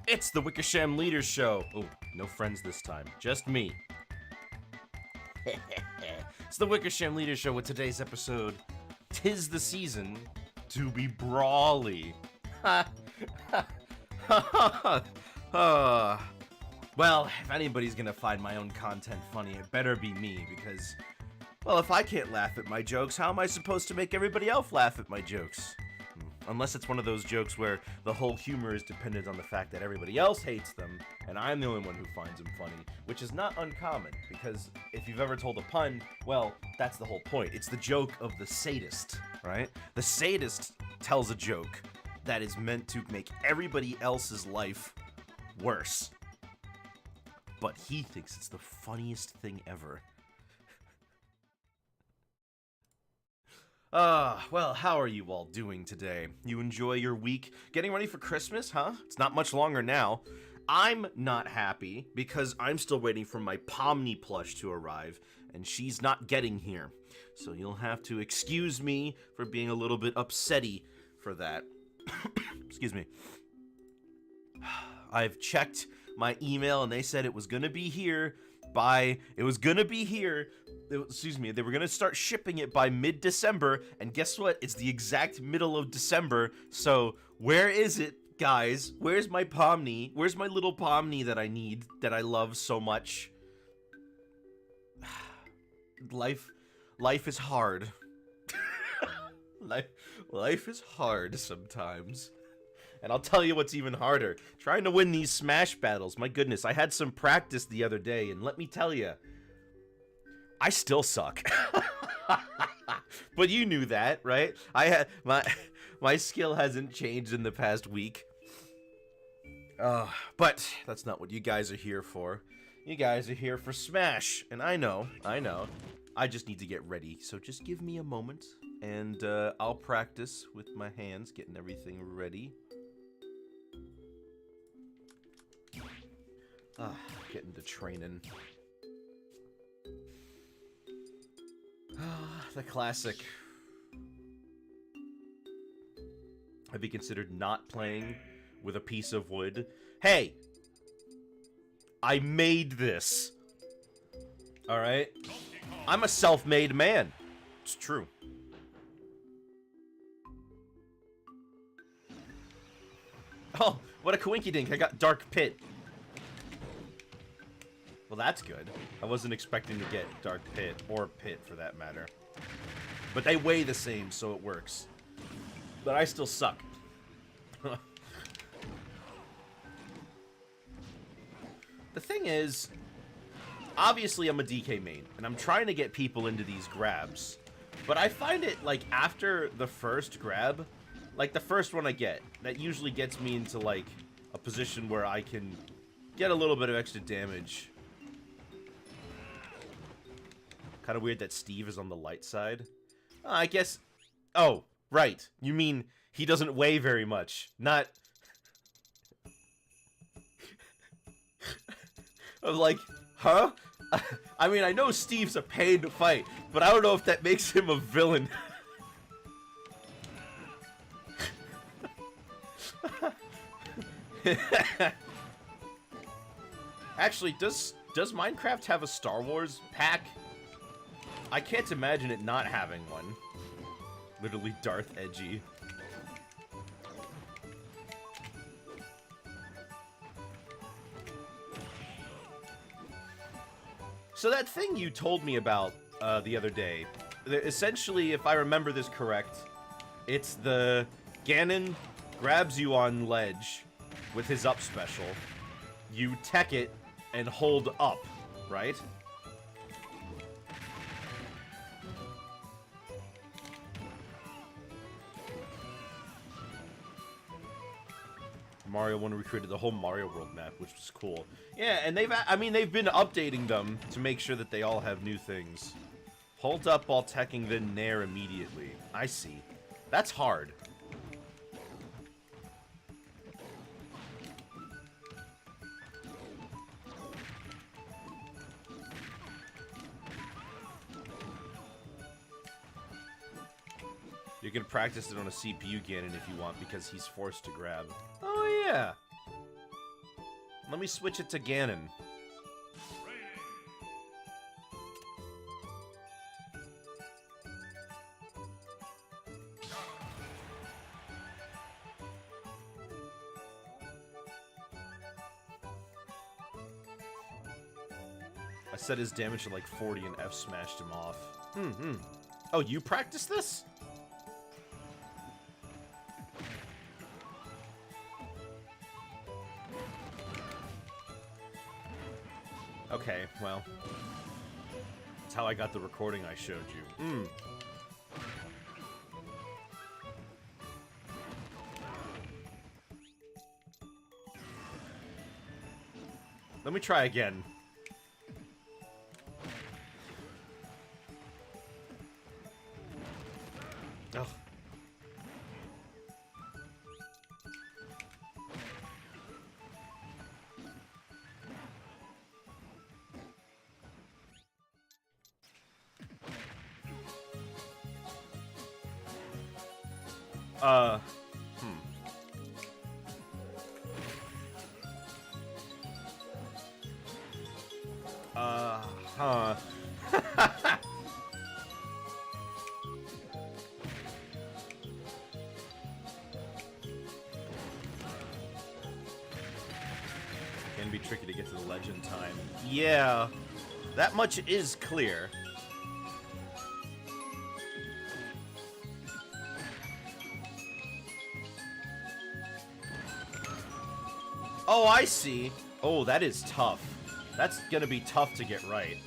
It's the Wickersham Leaders Show. Oh, no friends this time. Just me. It's the Wickersham Leaders Show with today's episode. 'Tis the season to be brawly. Well, if anybody's gonna find my own content funny, it better be me, because, well, if I can't laugh at my jokes, how am I supposed to make everybody else laugh at my jokes? Unless it's one of those jokes where the whole humor is dependent on the fact that everybody else hates them, and I'm the only one who finds them funny, which is not uncommon, because if you've ever told a pun, well, that's the whole point. It's the joke of the sadist, right? The sadist tells a joke that is meant to make everybody else's life worse. But he thinks it's the funniest thing ever. Well, how are you all doing today? You enjoy your week? Getting ready for Christmas, huh? It's not much longer now. I'm not happy because I'm still waiting for my Pomni plush to arrive, and she's not getting here. So you'll have to excuse me for being a little bit upsetty for that. Excuse me. I've checked my email and they said it was gonna be here by, they were gonna start shipping it by mid-December, and guess what? It's the exact middle of December, so where is it, guys? Where's my Pomni? Where's my little Pomni that I need, that I love so much? Life is hard. Life is hard sometimes. And I'll tell you what's even harder. Trying to win these Smash battles. My goodness, I had some practice the other day, and let me tell you, I still suck. But you knew that, right? I had my skill hasn't changed in the past week. But that's not what you guys are here for. You guys are here for Smash, and I know. I just need to get ready, so just give me a moment, and I'll practice with my hands, getting everything ready. Getting to training. The classic. Have you considered not playing with a piece of wood? Hey! I made this! Alright? I'm a self-made man. It's true. Oh, what a coinkydink. I got Dark Pit. Well, that's good. I wasn't expecting to get Dark Pit, or Pit for that matter. But they weigh the same, so it works. But I still suck. The thing is, obviously I'm a DK main, and I'm trying to get people into these grabs. But I find it, like, after the first grab, like the first one I get, that usually gets me into, like, a position where I can get a little bit of extra damage. Kind of weird that Steve is on the light side. I guess... Oh, right. You mean he doesn't weigh very much. Not... I'm like, huh? I mean, I know Steve's a pain to fight, but I don't know if that makes him a villain. Actually, does Minecraft have a Star Wars pack? I can't imagine it not having one. Literally Darth Edgy. So that thing you told me about the other day, essentially, if I remember this correct, it's the Ganon grabs you on ledge with his up special. You tech it and hold up, right? Mario 1 recreated the whole Mario World map, which was cool. Yeah, and they've been updating them to make sure that they all have new things. Hold up while teching, then nair immediately. I see. That's hard. You can practice it on a CPU Ganon if you want, because he's forced to grab. Oh, yeah. Let me switch it to Ganon. I set his damage to like 40 and F smashed him off. Oh, you practice this? Okay, well. That's how I got the recording I showed you. Let me try again. Ugh. Huh. Can be tricky to get to the ledge in time. Yeah, that much is clear. Oh, I see. Oh, that is tough. That's gonna be tough to get right.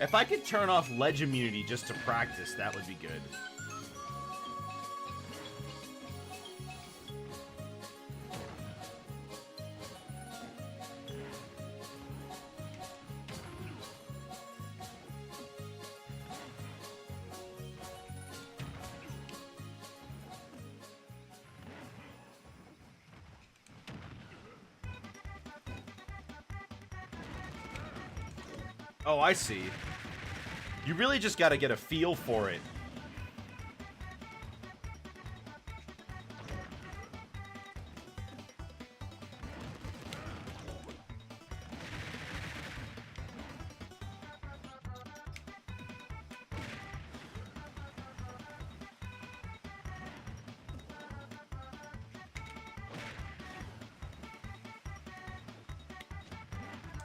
If I could turn off ledge immunity just to practice, that would be good. Oh, I see. You really just gotta get a feel for it.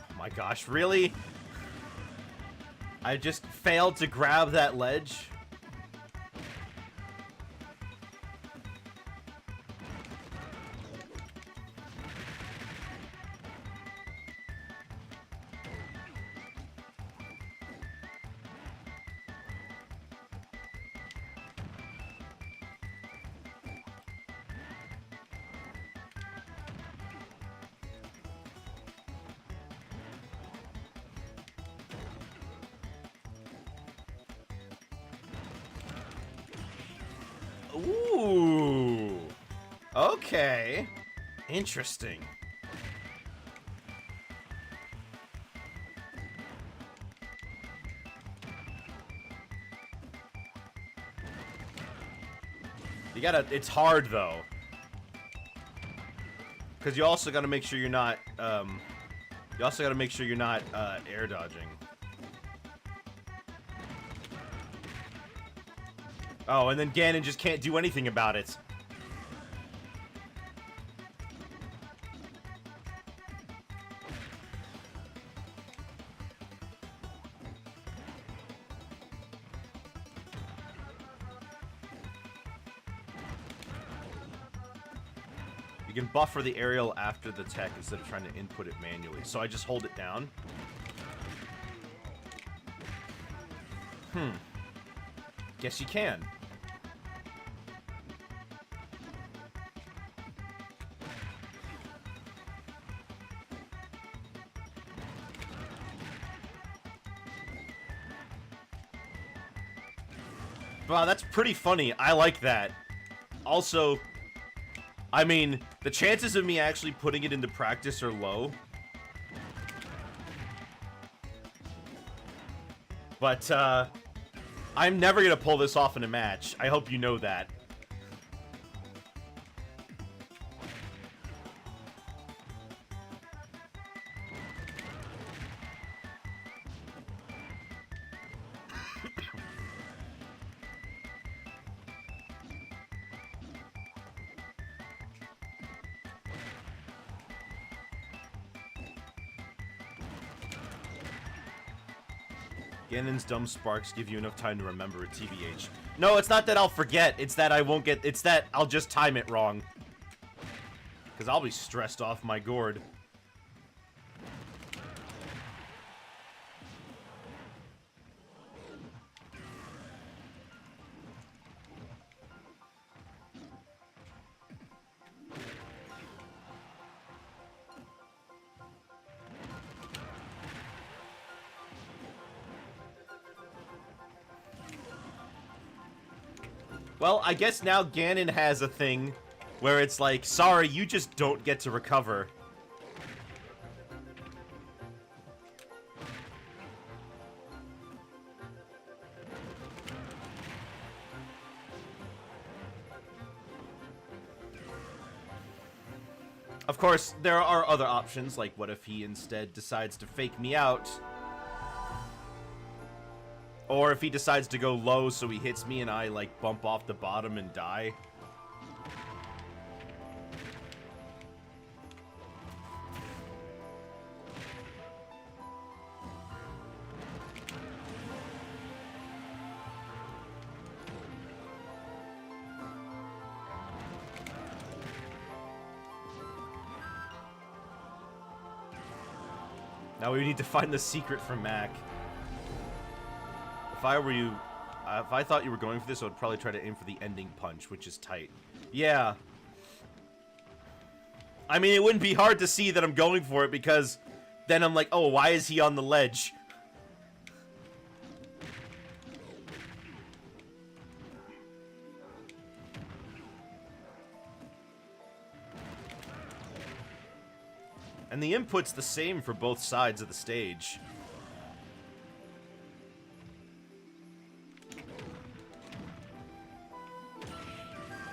Oh my gosh, really? I just failed to grab that ledge. Ooh. Okay. Interesting. You gotta, it's hard though. Cause you also gotta make sure you're not, you also gotta make sure you're not, air dodging. Oh, and then Ganon just can't do anything about it. can buffer the aerial after the tech instead of trying to input it manually. So I just hold it down. Guess you can. Wow, that's pretty funny. I like that. Also, I mean, the chances of me actually putting it into practice are low. But, I'm never gonna pull this off in a match. I hope you know that. Ganon's dumb sparks give you enough time to remember it, TBH. No, it's not that I'll forget. It's that I won't get... It's that I'll just time it wrong. Because I'll be stressed off my gourd. Well, I guess now Ganon has a thing where it's like, sorry, you just don't get to recover. Of course, there are other options, like what if he instead decides to fake me out? Or if he decides to go low so he hits me and I, like, bump off the bottom and die. Now we need to find the secret from Mac. If I were you, if I thought you were going for this, I would probably try to aim for the ending punch, which is tight. Yeah. I mean, it wouldn't be hard to see that I'm going for it, because then I'm like, oh, why is he on the ledge? And the input's the same for both sides of the stage.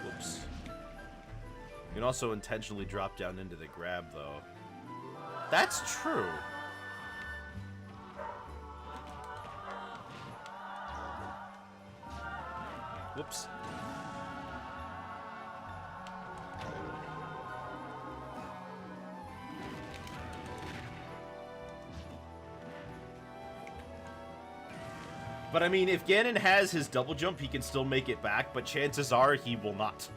Whoops. You can also intentionally drop down into the grab, though. That's true. Whoops. But I mean, if Ganon has his double jump, he can still make it back, but chances are he will not.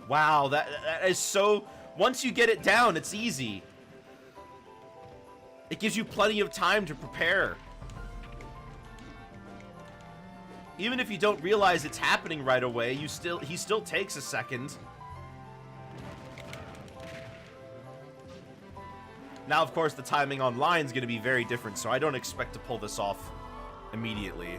Wow, that is so... Once you get it down, it's easy. It gives you plenty of time to prepare. Even if you don't realize it's happening right away, he still takes a second. Now, of course, the timing online is going to be very different, so I don't expect to pull this off immediately.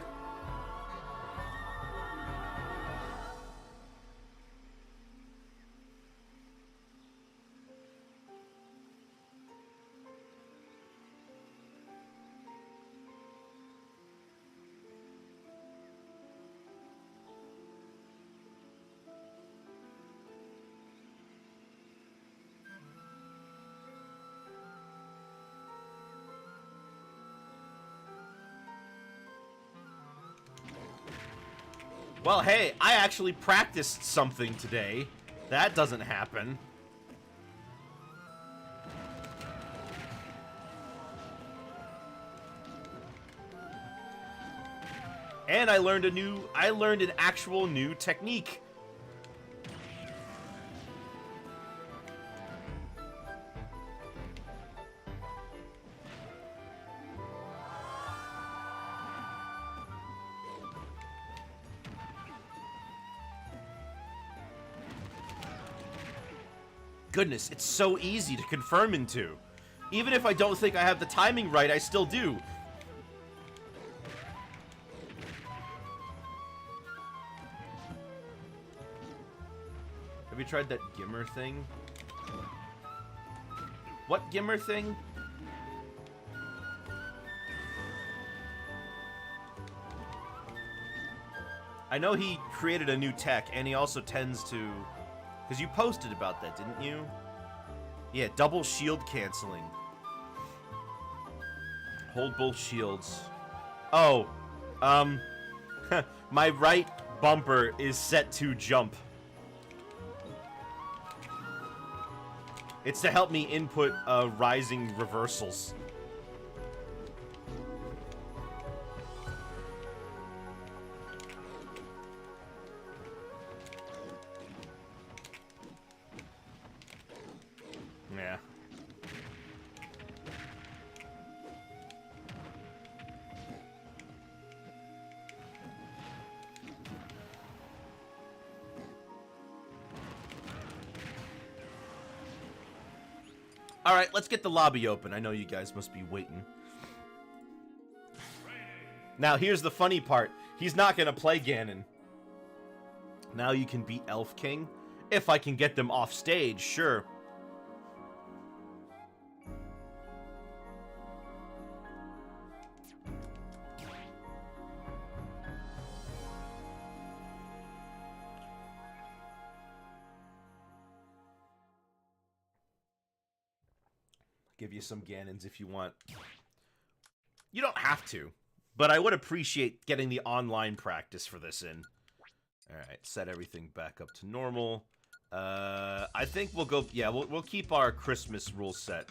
Well, hey, I actually practiced something today. That doesn't happen. And I learned an actual new technique. Goodness, it's so easy to confirm into. Even if I don't think I have the timing right, I still do. Have you tried that Gimmer thing? What Gimmer thing? I know he created a new tech, and he also tends to... Because you posted about that, didn't you? Yeah, double shield canceling. Hold both shields. Oh, my right bumper is set to jump. It's to help me input rising reversals. Yeah. All right, let's get the lobby open. I know you guys must be waiting. Now, here's the funny part. He's not going to play Ganon. Now you can beat Elf King. If I can get them off stage, sure. Give you some Ganons if you want. You don't have to, but I would appreciate getting the online practice for this in. Alright, set everything back up to normal. I think we'll go... Yeah, we'll keep our Christmas rules set.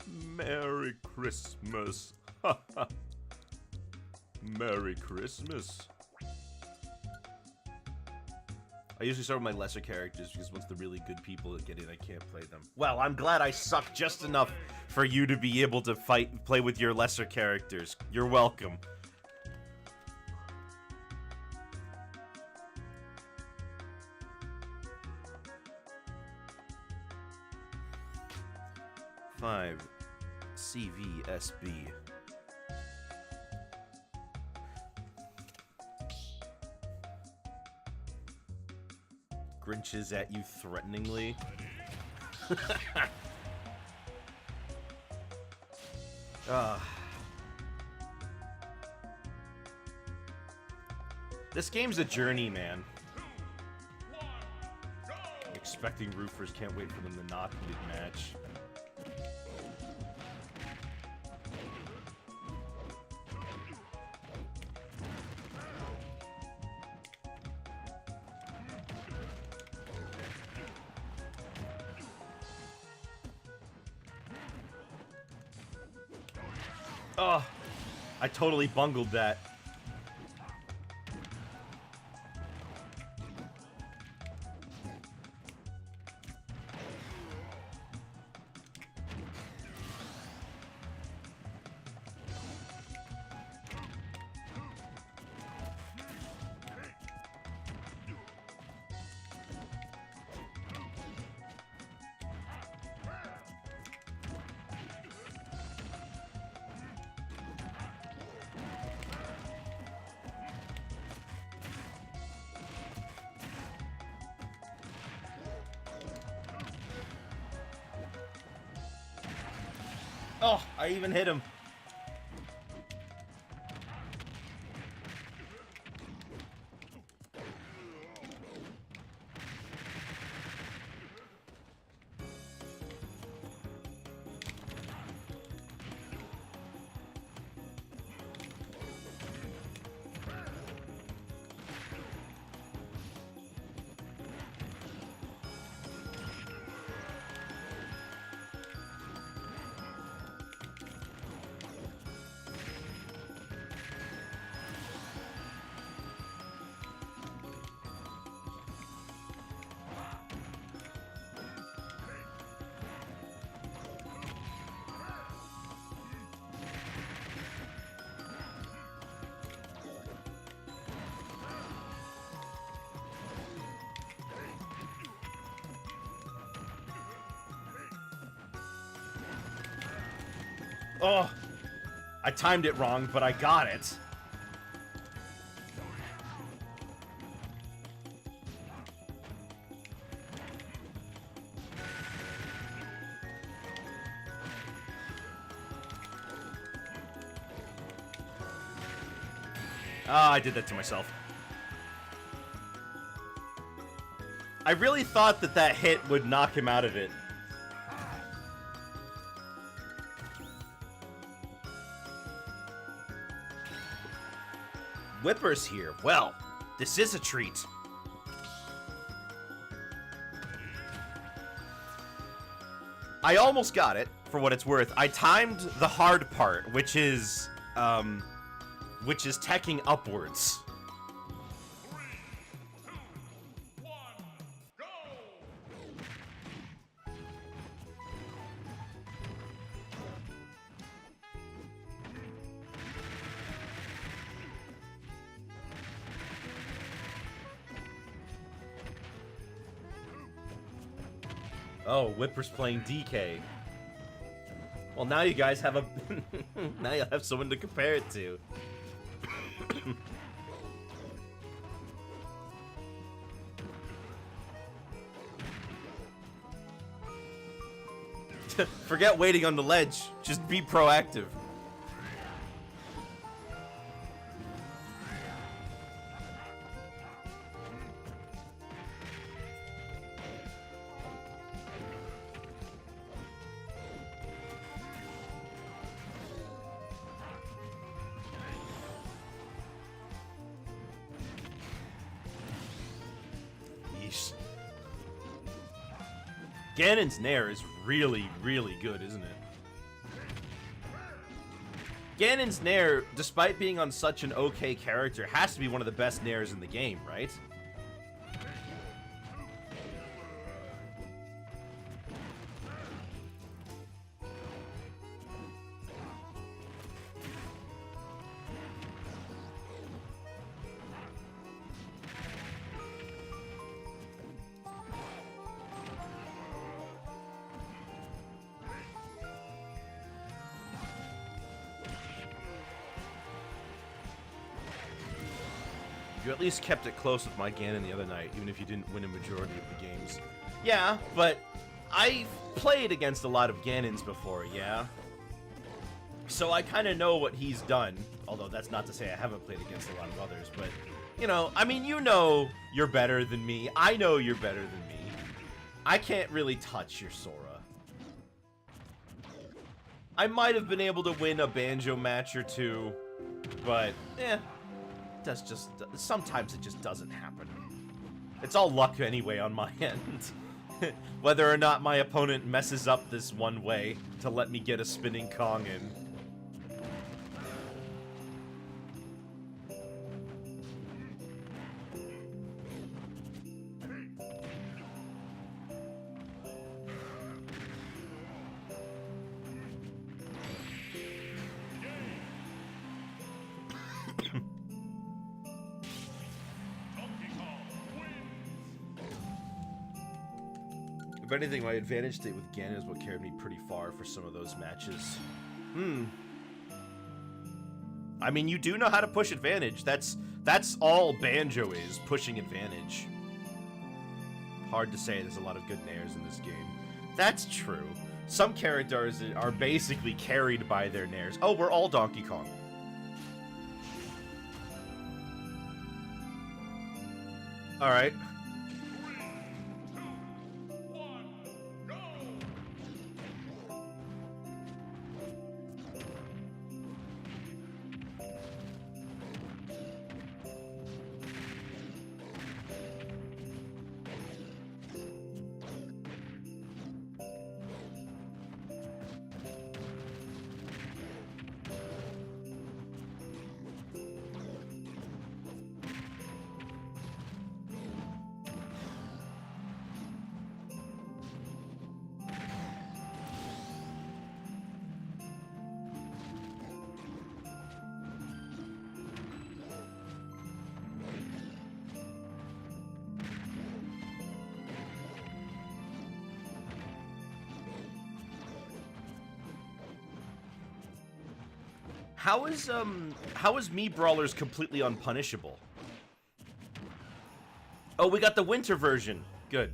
Merry Christmas. Merry Christmas. I usually start with my lesser characters because once the really good people get in, I can't play them. Well, I'm glad I suck just enough for you to be able to play with your lesser characters. You're welcome. Five CVSB. Grinches at you threateningly. This game's a journey, man. Expecting roofers, can't wait for them to not mid-match. Oh, I totally bungled that. Oh, I even hit him. Oh, I timed it wrong, but I got it. Ah, I did that to myself. I really thought that that hit would knock him out of it. Whipper's here. Well, this is a treat. I almost got it, for what it's worth. I timed the hard part, which is teching upwards. 3, 2, 1, go! Oh, Whipper's playing DK. Well, now you guys have a... now you'll have someone to compare it to. Forget waiting on the ledge. Just be proactive. Yeesh. Ganon's Nair is really, really good, isn't it? Ganon's Nair, despite being on such an okay character, has to be one of the best Nairs in the game, right? You at least kept it close with my Ganon the other night, even if you didn't win a majority of the games. Yeah, but I've played against a lot of Ganons before, yeah? So I kind of know what he's done, although that's not to say I haven't played against a lot of others, but, you know, I mean, you know you're better than me. I know you're better than me. I can't really touch your Sora. I might have been able to win a Banjo match or two, but, that's just, sometimes it just doesn't happen. It's all luck anyway on my end. Whether or not my opponent messes up this one way to let me get a spinning Kong in. If anything, my advantage state with Ganon is what carried me pretty far for some of those matches. I mean, you do know how to push advantage. That's all Banjo is, pushing advantage. Hard to say, there's a lot of good Nairs in this game. That's true. Some characters are basically carried by their Nairs. Oh, we're all Donkey Kong. Alright. How is Mii Brawlers completely unpunishable? Oh, we got the winter version. Good.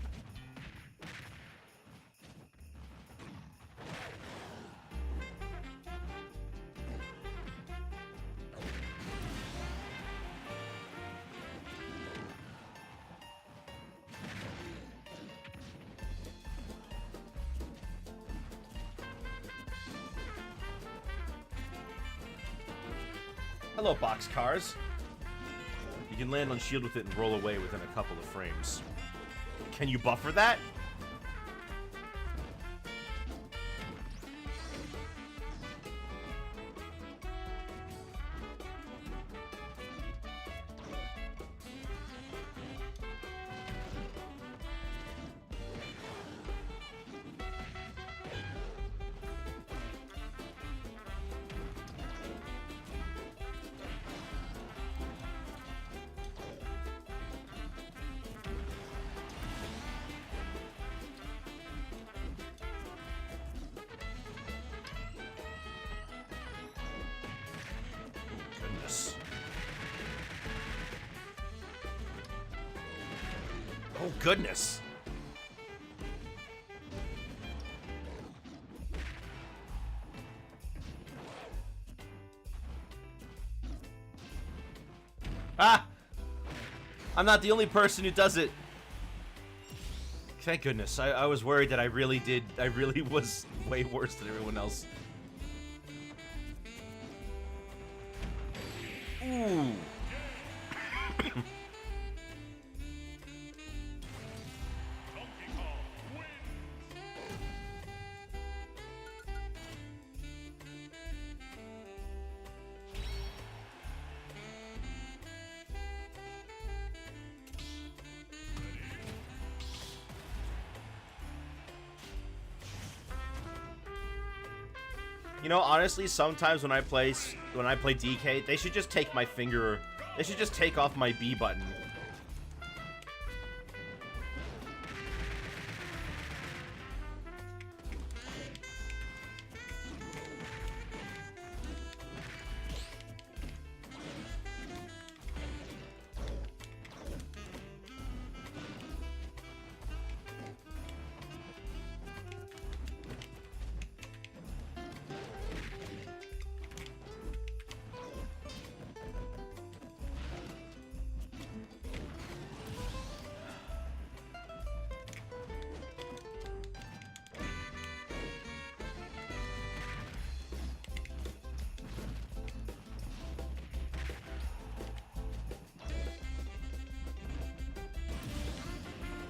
Hello, boxcars. You can land on shield with it and roll away within a couple of frames. Can you buffer that? Goodness. Oh, goodness. Ah! I'm not the only person who does it. Thank goodness. I was worried that I really was way worse than everyone else. Ooh. Donkey Kong wins. You know, honestly, sometimes when I play DK, they should just take my finger. They should just take off my B button.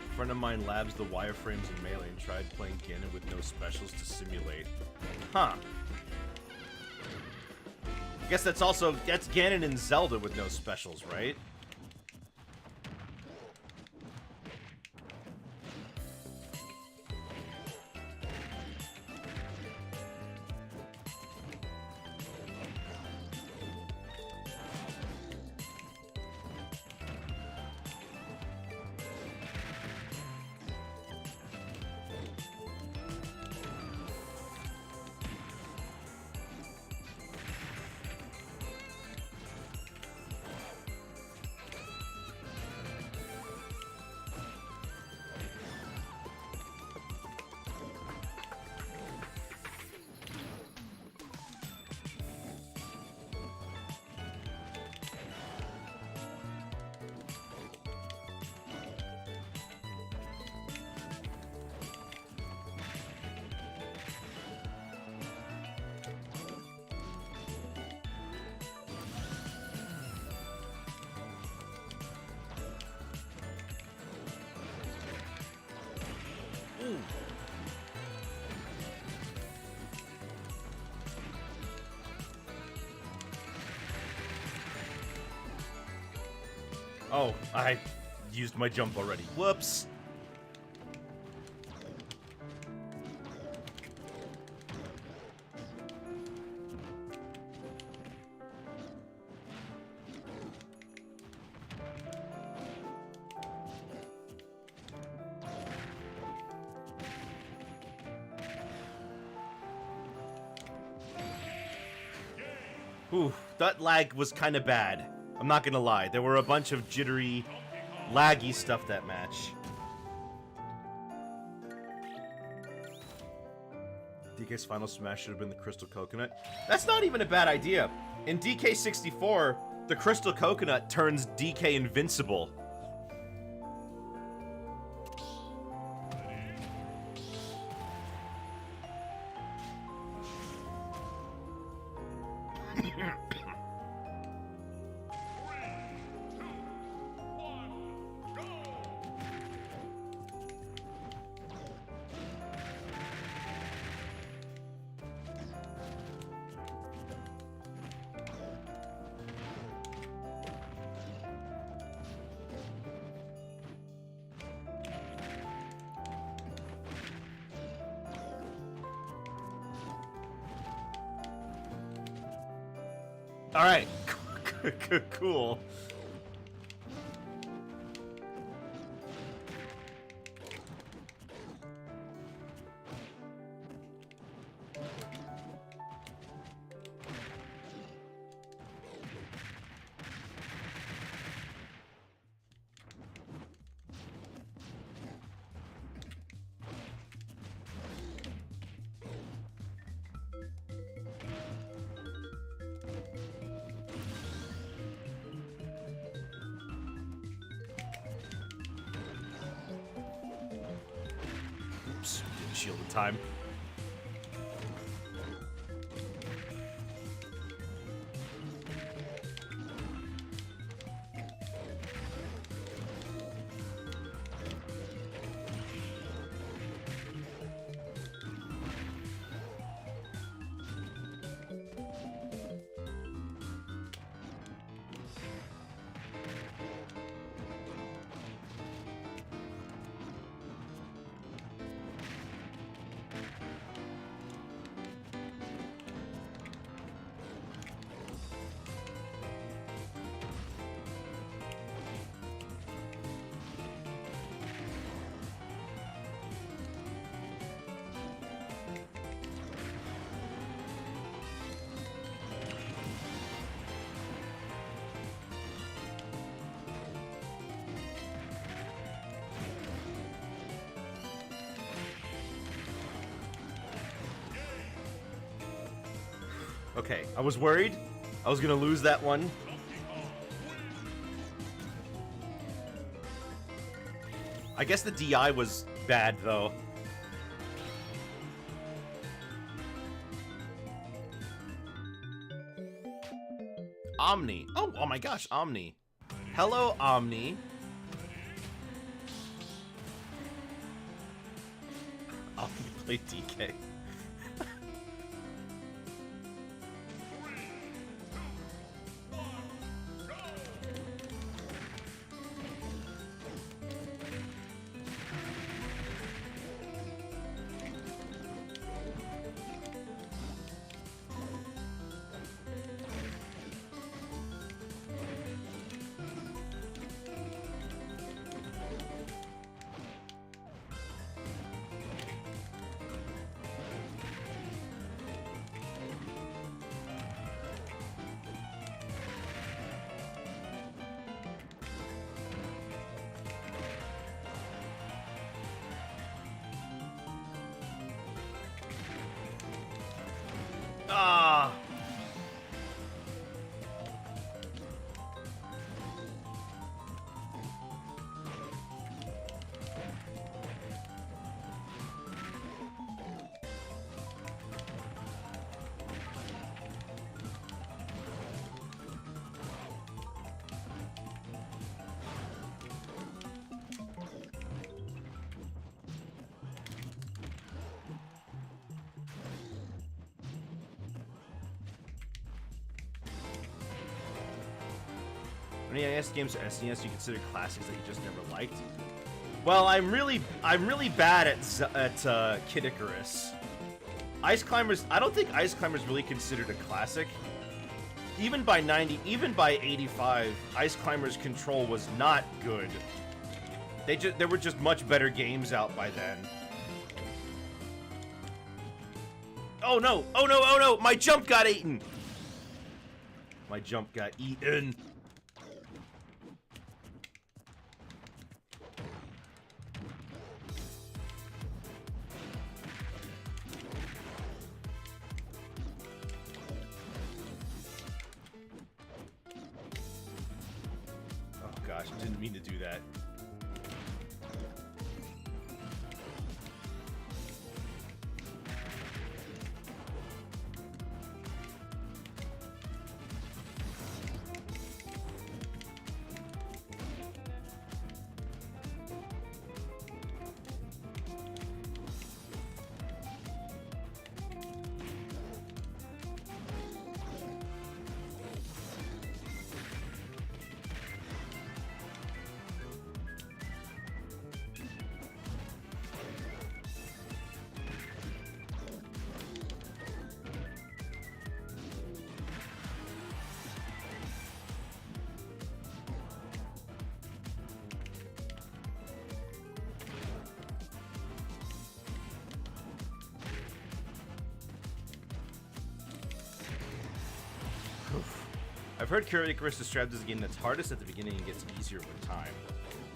A friend of mine labs the wireframes in Melee and tried playing Ganon with no specials to simulate. Huh. I guess that's Ganon in Zelda with no specials, right? Ooh. Oh, I used my jump already. Whoops. Ooh, that lag was kind of bad. I'm not gonna lie. There were a bunch of jittery, laggy stuff that match. DK's final smash should have been the Crystal Coconut. That's not even a bad idea. In DK64, the Crystal Coconut turns DK invincible. All right, cool. Oops, didn't shield in time. Okay, I was worried I was gonna lose that one. I guess the DI was bad, though. Omni. Oh my gosh, Omni. Hello, Omni. Omni played DK. Ah. Any NES games or SNES you consider classics that you just never liked? Well, I'm really bad at Kid Icarus. Ice Climbers. I don't think Ice Climbers really considered a classic. Even by 85, Ice Climbers Control was not good. There were just much better games out by then. Oh no! Oh no! Oh no! My jump got eaten. My jump got eaten. Oh gosh, didn't mean to do that. I've heard Kid Icarus described as a game that's hardest at the beginning and gets easier with time.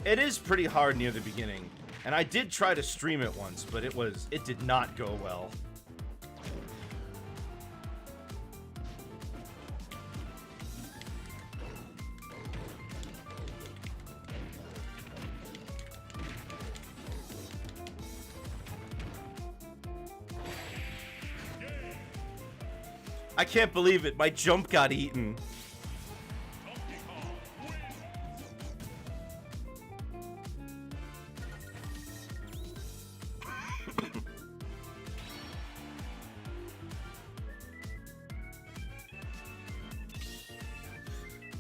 It is pretty hard near the beginning, and I did try to stream it once, but it did not go well. I can't believe it. My jump got eaten. Donkey Kong wins.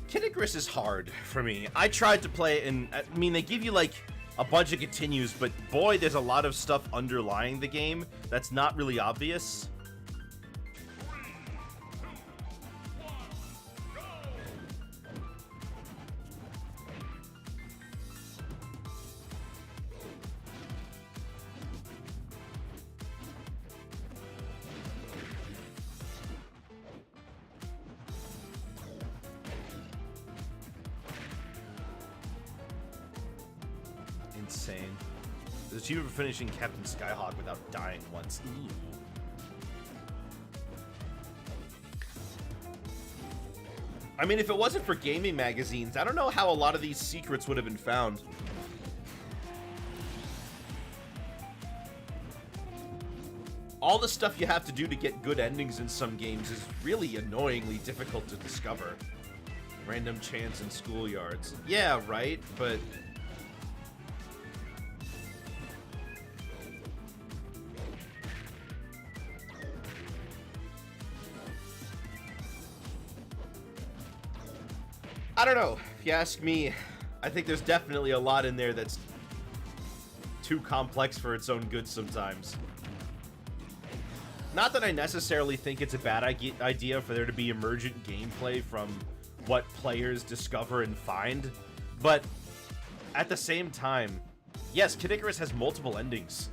Kid Icarus is hard for me. I tried to play it, and I mean, they give you like a bunch of continues, but boy, there's a lot of stuff underlying the game that's not really obvious. Insane. There's achievement for finishing Captain Skyhawk without dying once. Ooh. I mean, if it wasn't for gaming magazines, I don't know how a lot of these secrets would have been found. All the stuff you have to do to get good endings in some games is really annoyingly difficult to discover. Random chants in schoolyards. Yeah, right, but... I don't know. If you ask me, I think there's definitely a lot in there that's too complex for its own good sometimes. Not that I necessarily think it's a bad idea for there to be emergent gameplay from what players discover and find, but at the same time, yes, Kid Icarus has multiple endings.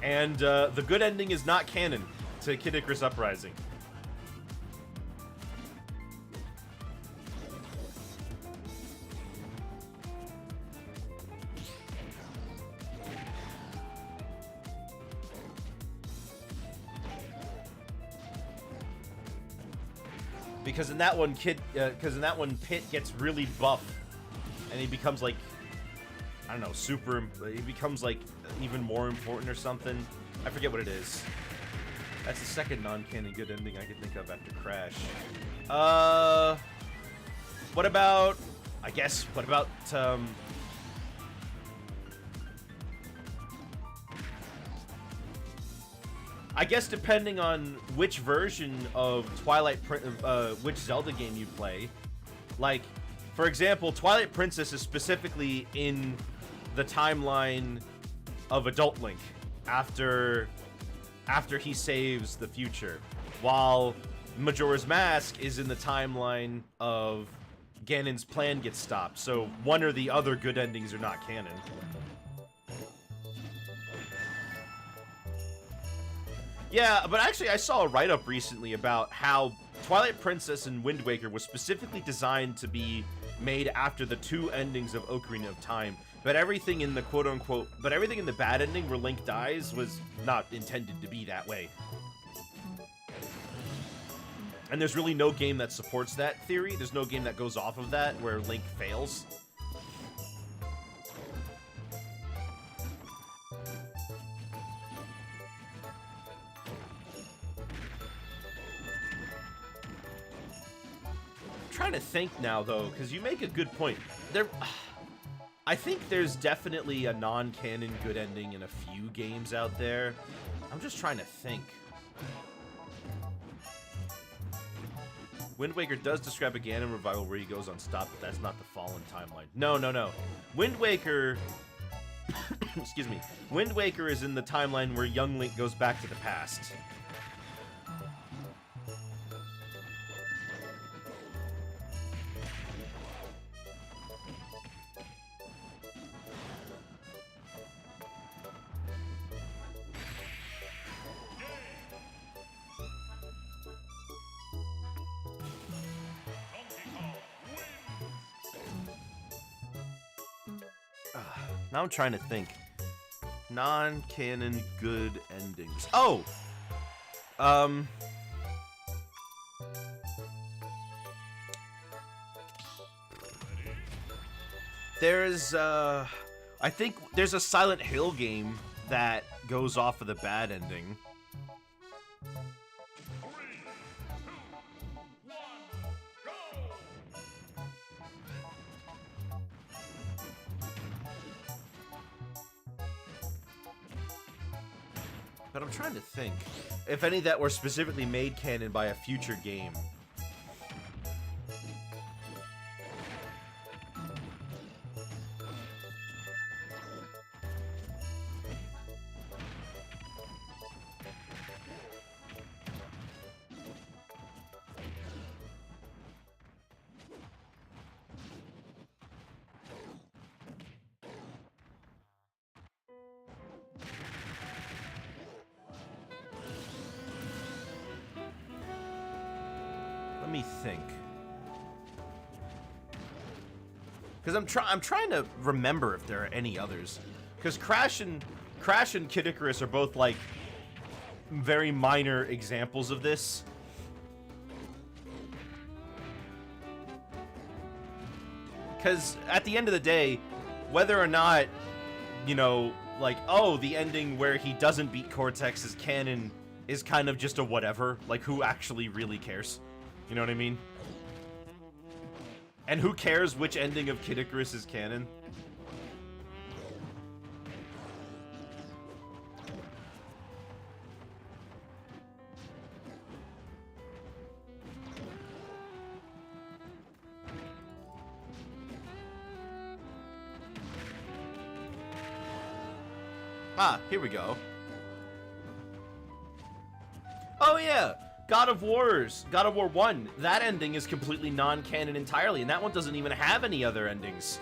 And the good ending is not canon to Kid Icarus Uprising. Because in that one, Pit gets really buff, and he becomes like, I don't know, he becomes like even more important or something. I forget what it is. That's the second non-canon good ending I could think of after Crash. What about, I guess depending on which version of which Zelda game you play, like, for example, Twilight Princess is specifically in the timeline of Adult Link after he saves the future, while Majora's Mask is in the timeline of Ganon's plan gets stopped. So one or the other good endings are not canon. Yeah, but actually I saw a write-up recently about how Twilight Princess and Wind Waker was specifically designed to be made after the 2 endings of Ocarina of Time. But everything in the quote-unquote, but everything in the bad ending where Link dies was not intended to be that way. And there's really no game that supports that theory. There's no game that goes off of that where Link fails. I'm trying to think now, though, because you make a good point. I think there's definitely a non-canon good ending in a few games out there. I'm just trying to think. Wind Waker does describe a Ganon revival where he goes unstopped, but that's not the Fallen timeline. No. Wind Waker... excuse me. Wind Waker is in the timeline where young Link goes back to the past. Now I'm trying to think. Non-canon good endings. Oh! There's, I think there's a Silent Hill game that goes off of the bad ending. 3, 2, 1, go! But I'm trying to think if any that were specifically made canon by a future game. Let me think. Because I'm trying to remember if there are any others. Because Crash and Kid Icarus are both like very minor examples of this. Because at the end of the day, whether or not, you know, like, oh, the ending where he doesn't beat Cortex is canon is kind of just a whatever. Like, who actually really cares? You know what I mean? And who cares which ending of Kid Icarus is canon? Ah, here we go. Oh yeah! God of War 1, that ending is completely non-canon entirely, and that one doesn't even have any other endings.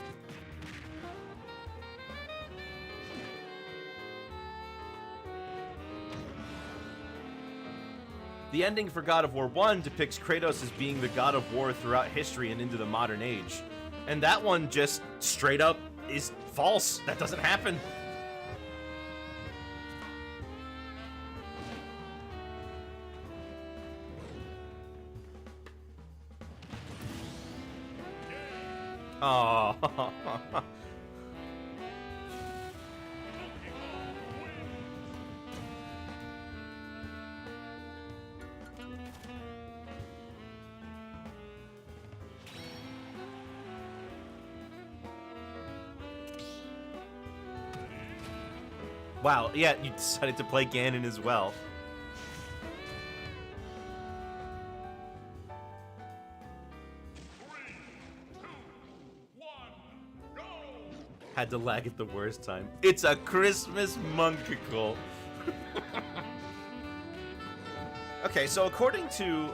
The ending for God of War 1 depicts Kratos as being the god of war throughout history and into the modern age. And that one just straight up is false. That doesn't happen. Oh. Wow, yeah, you decided to play Ganon as well. Had to lag at the worst time. It's a Christmas monkicle. Okay, so according to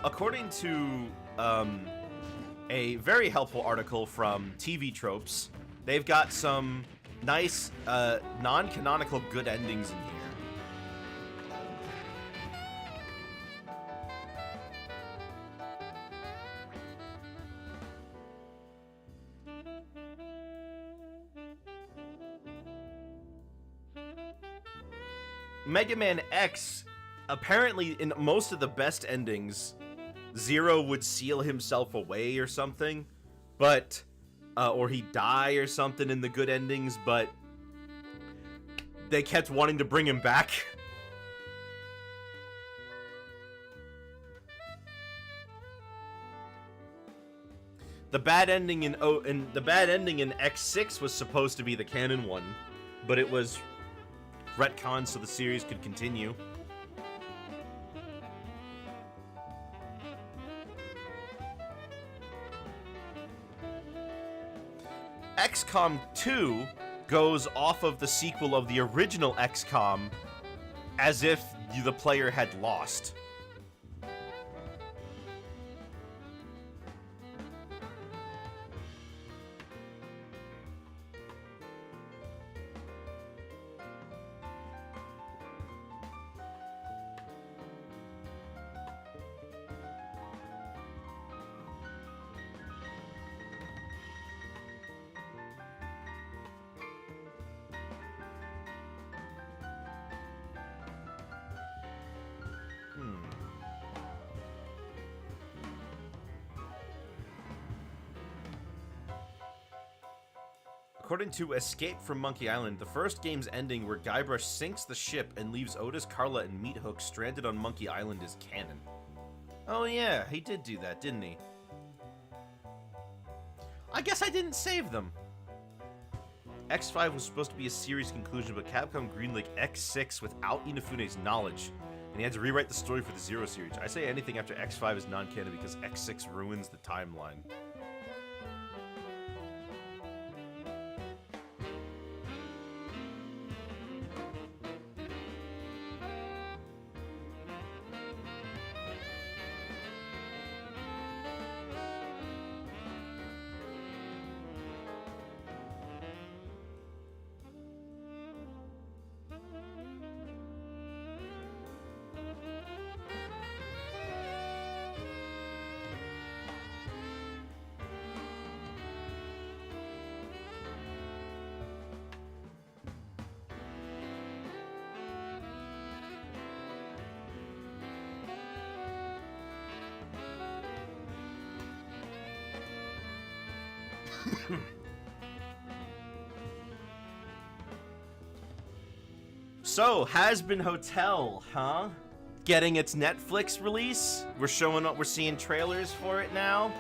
a very helpful article from TV Tropes, they've got some nice non-canonical good endings in here. Mega Man X, apparently in most of the best endings, Zero would seal himself away or something, but, or he'd die or something in the good endings, but they kept wanting to bring him back. The bad ending in X6 was supposed to be the canon one, but it was retconned so the series could continue. XCOM 2 goes off of the sequel of the original XCOM as if the player had lost. According to Escape from Monkey Island, the first game's ending where Guybrush sinks the ship and leaves Otis, Carla, and Meat Hook stranded on Monkey Island is canon. Oh yeah, he did do that, didn't he? I guess I didn't save them. X5 was supposed to be a series conclusion, but Capcom greenlit X6 without Inafune's knowledge, and he had to rewrite the story for the Zero series. I say anything after X5 is non-canon because X6 ruins the timeline. So, Has-Been Hotel, huh? Getting its Netflix release? We're seeing trailers for it now?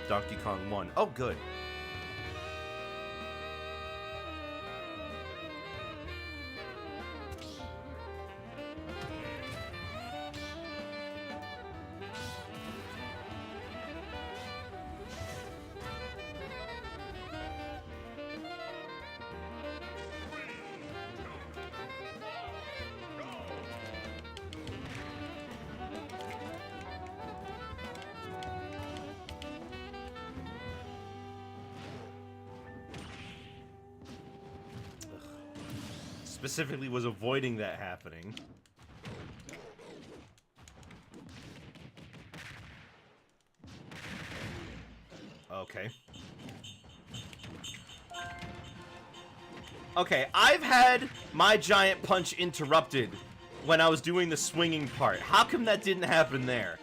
Donkey Kong 1. Oh, good. Specifically was avoiding that happening. Okay. Okay, I've had my giant punch interrupted when I was doing the swinging part. How come that didn't happen there?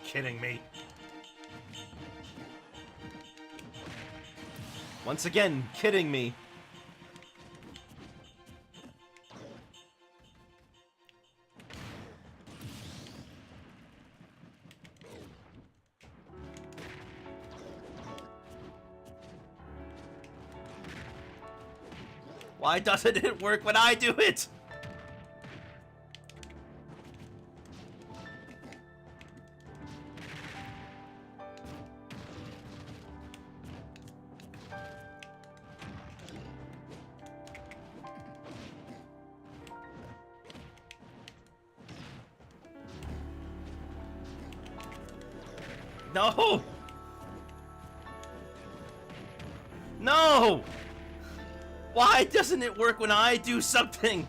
Kidding me. Once again, kidding me. Why doesn't it work when I do it? No! No! Why doesn't it work when I do something?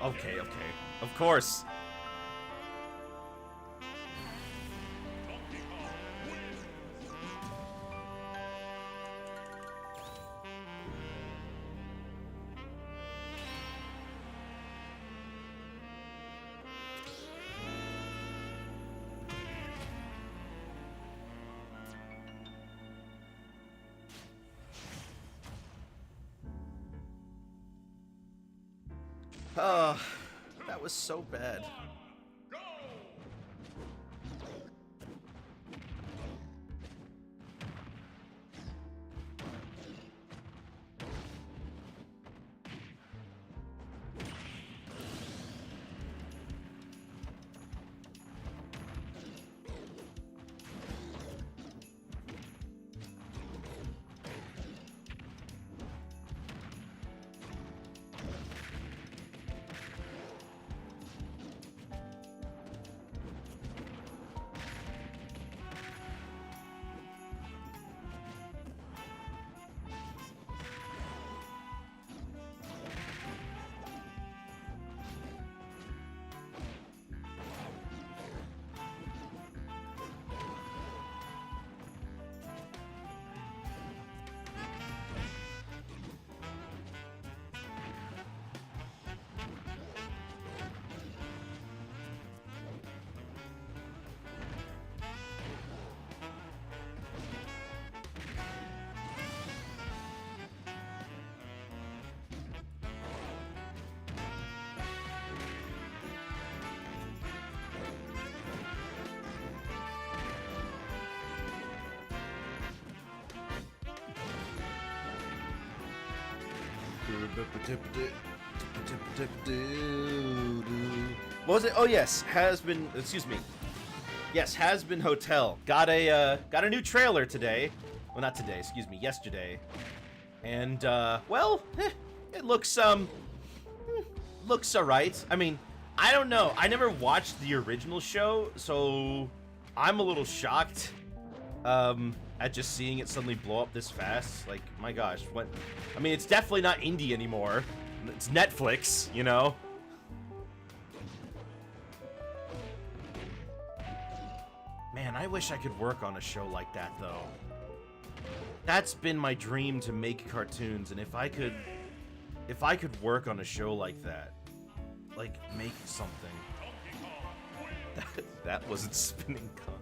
Okay, okay. Of course. Oh, that was so bad. Go! What was it? Oh yes, has been. Excuse me. Yes, has been Hotel. Got a new trailer today. Well, not today. Excuse me. Yesterday. And well, it looks looks alright. I mean, I don't know. I never watched the original show, so I'm a little shocked at just seeing it suddenly blow up this fast. Like, my gosh, what? I mean, it's definitely not indie anymore. It's Netflix, you know? Man, I wish I could work on a show like that, though. That's been my dream, to make cartoons, and if I could work on a show like that, like, make something. That wasn't spinning con.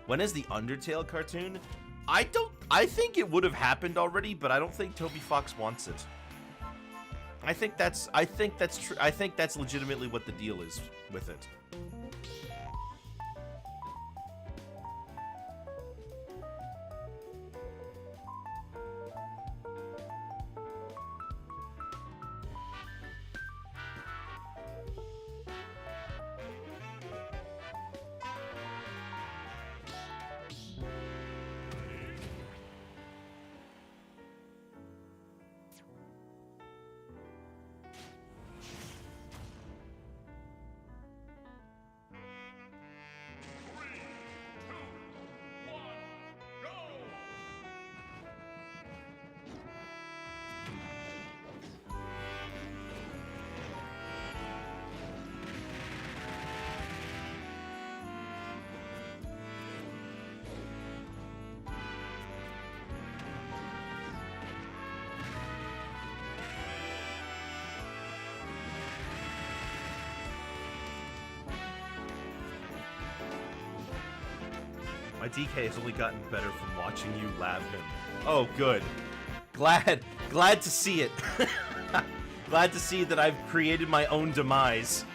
When is the Undertale cartoon? I think it would have happened already, but I don't think Toby Fox wants it. I think that's true. I think that's legitimately what the deal is with it. My DK has only gotten better from watching you lab him. Oh, good. Glad to see it. Glad to see that I've created my own demise.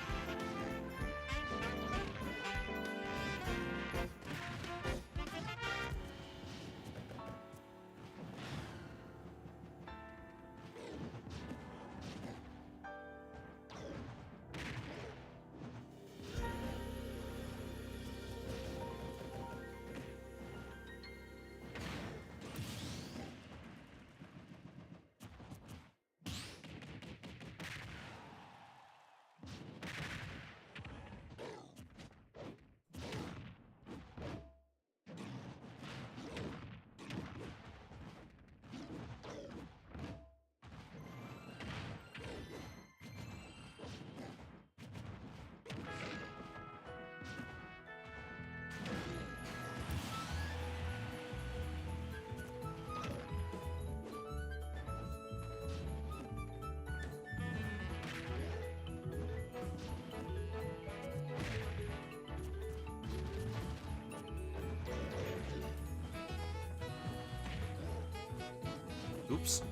Oops.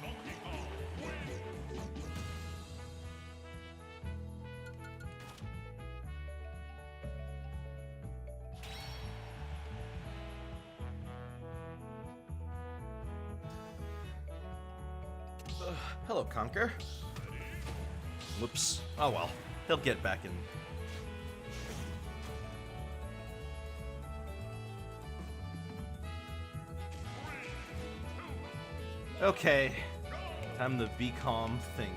Donkey Kong wins. Hello, Conker. Whoops. Oh well. He'll get back in. Okay. Time to be calm, think.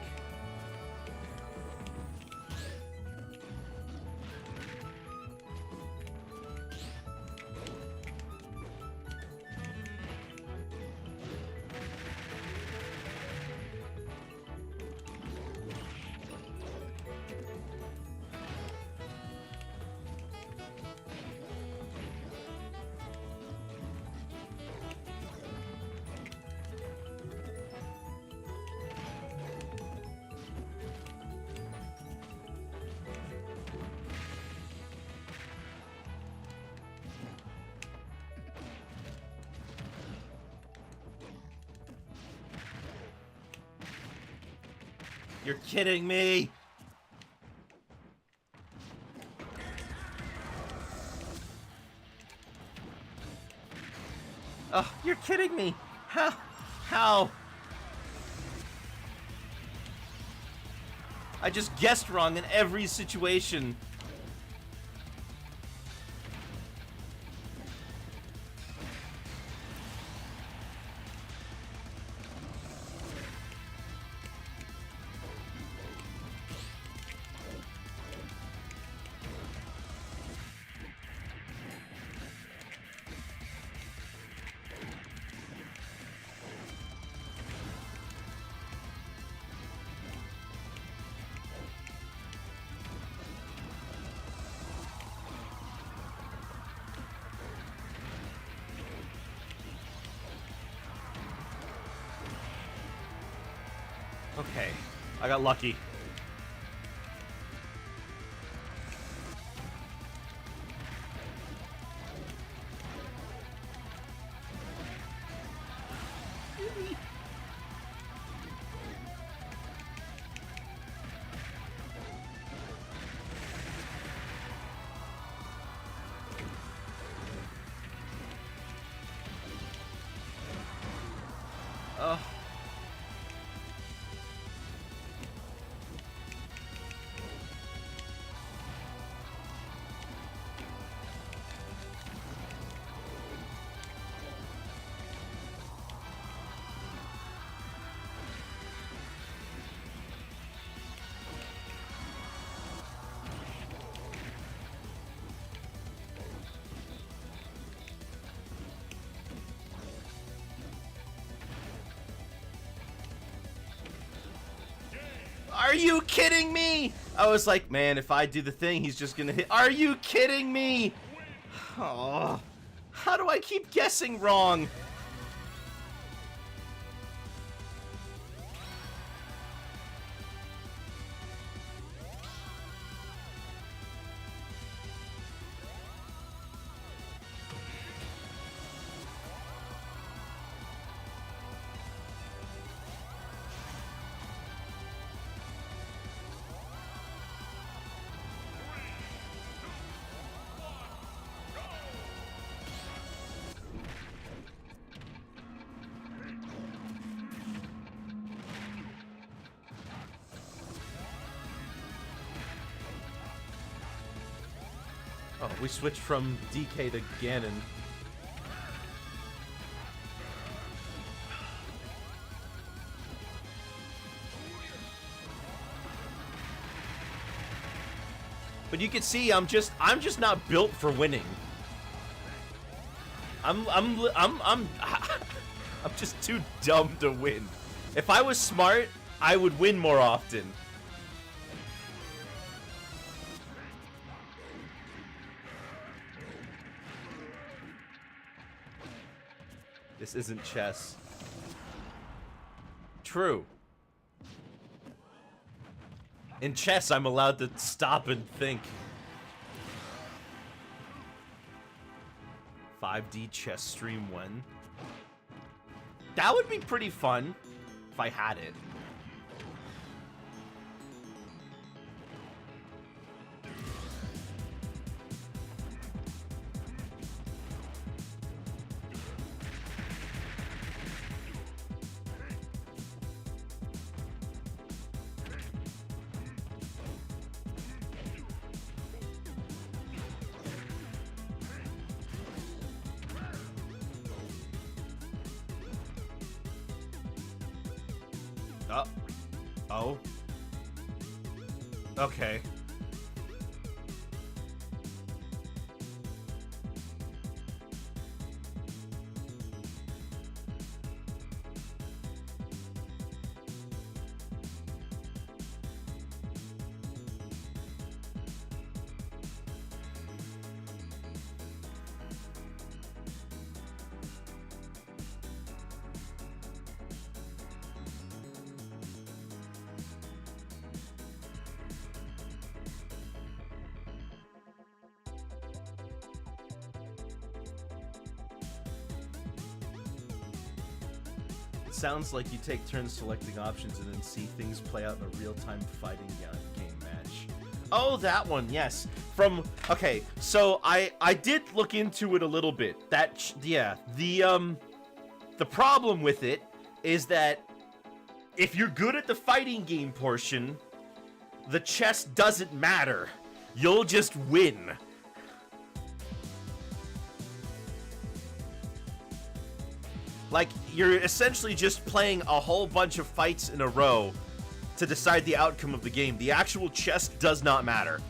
You're kidding me! Oh, you're kidding me! How? How? I just guessed wrong in every situation. Okay, I got lucky. Oh. Are you kidding me? I was like, man, if I do the thing, he's just gonna hit. Are you kidding me? Oh, how do I keep guessing wrong? we switched from DK to Ganon. But you can see I'm just not built for winning. I'm just too dumb to win. If I was smart, I would win more often. This isn't chess. True. In chess, I'm allowed to stop and think. 5D chess stream when? That would be pretty fun if I had it. Oh. Okay. Sounds like you take turns selecting options and then see things play out in a real-time fighting game match. Oh, that one, yes. Okay, so I did look into it a little bit. The problem with it is that if you're good at the fighting game portion, the chess doesn't matter. You'll just win. Like, you're essentially just playing a whole bunch of fights in a row to decide the outcome of the game. The actual chess does not matter.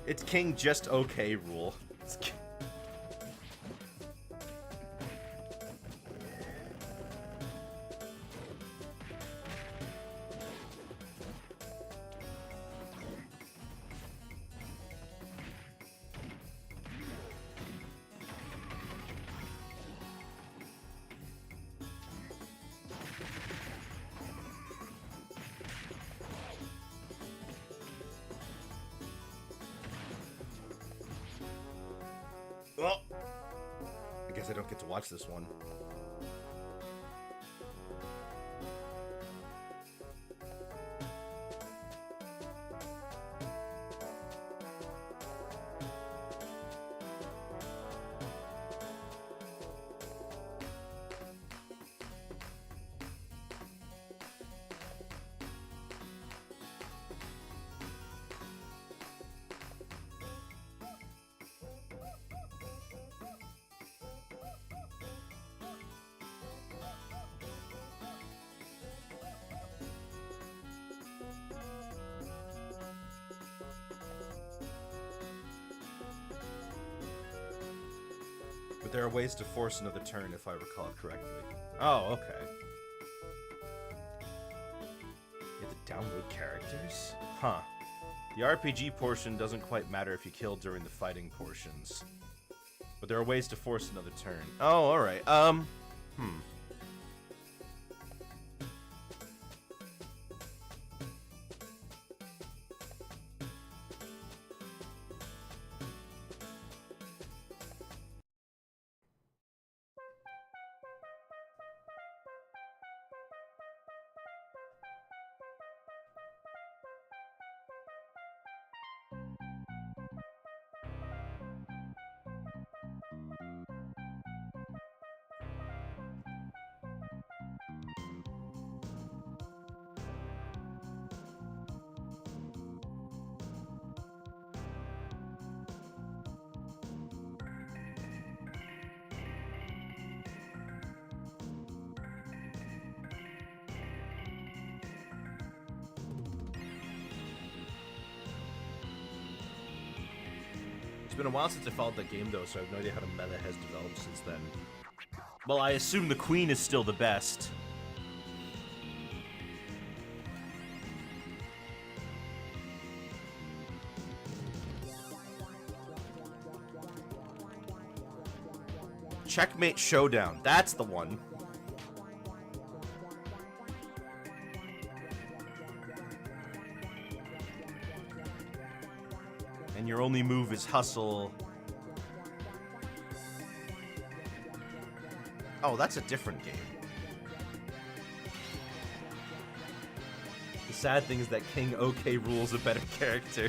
It's king just okay rule. Well, I guess I don't get to watch this one. But there are ways to force another turn, if I recall correctly. Oh, okay. You have to download characters? Huh. The RPG portion doesn't quite matter if you kill during the fighting portions. But there are ways to force another turn. Oh, alright. It's been a while since I followed that game, though, so I have no idea how the meta has developed since then. Well, I assume the queen is still the best. Checkmate Showdown. That's the one. And your only move is hustle. Oh, that's a different game. The sad thing is that King OK Rool's a better character.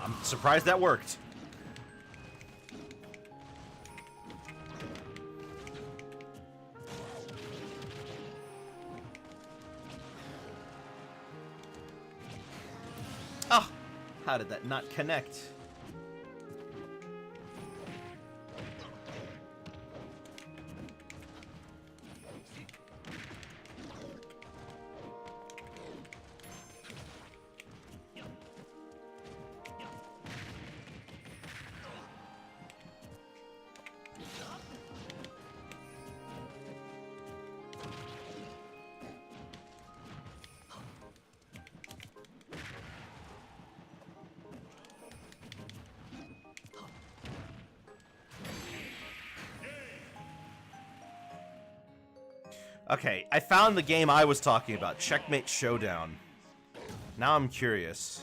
I'm surprised that worked. Oh, how did that not connect? Okay, I found the game I was talking about, Checkmate Showdown. Now I'm curious.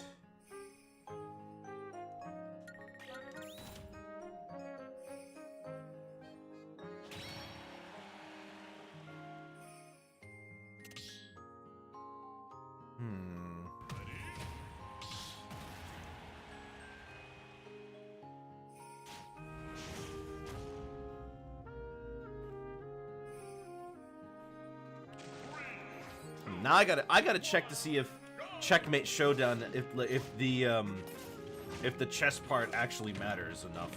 Hmm. Now I gotta check to see if Checkmate Showdown, if the chess part actually matters enough.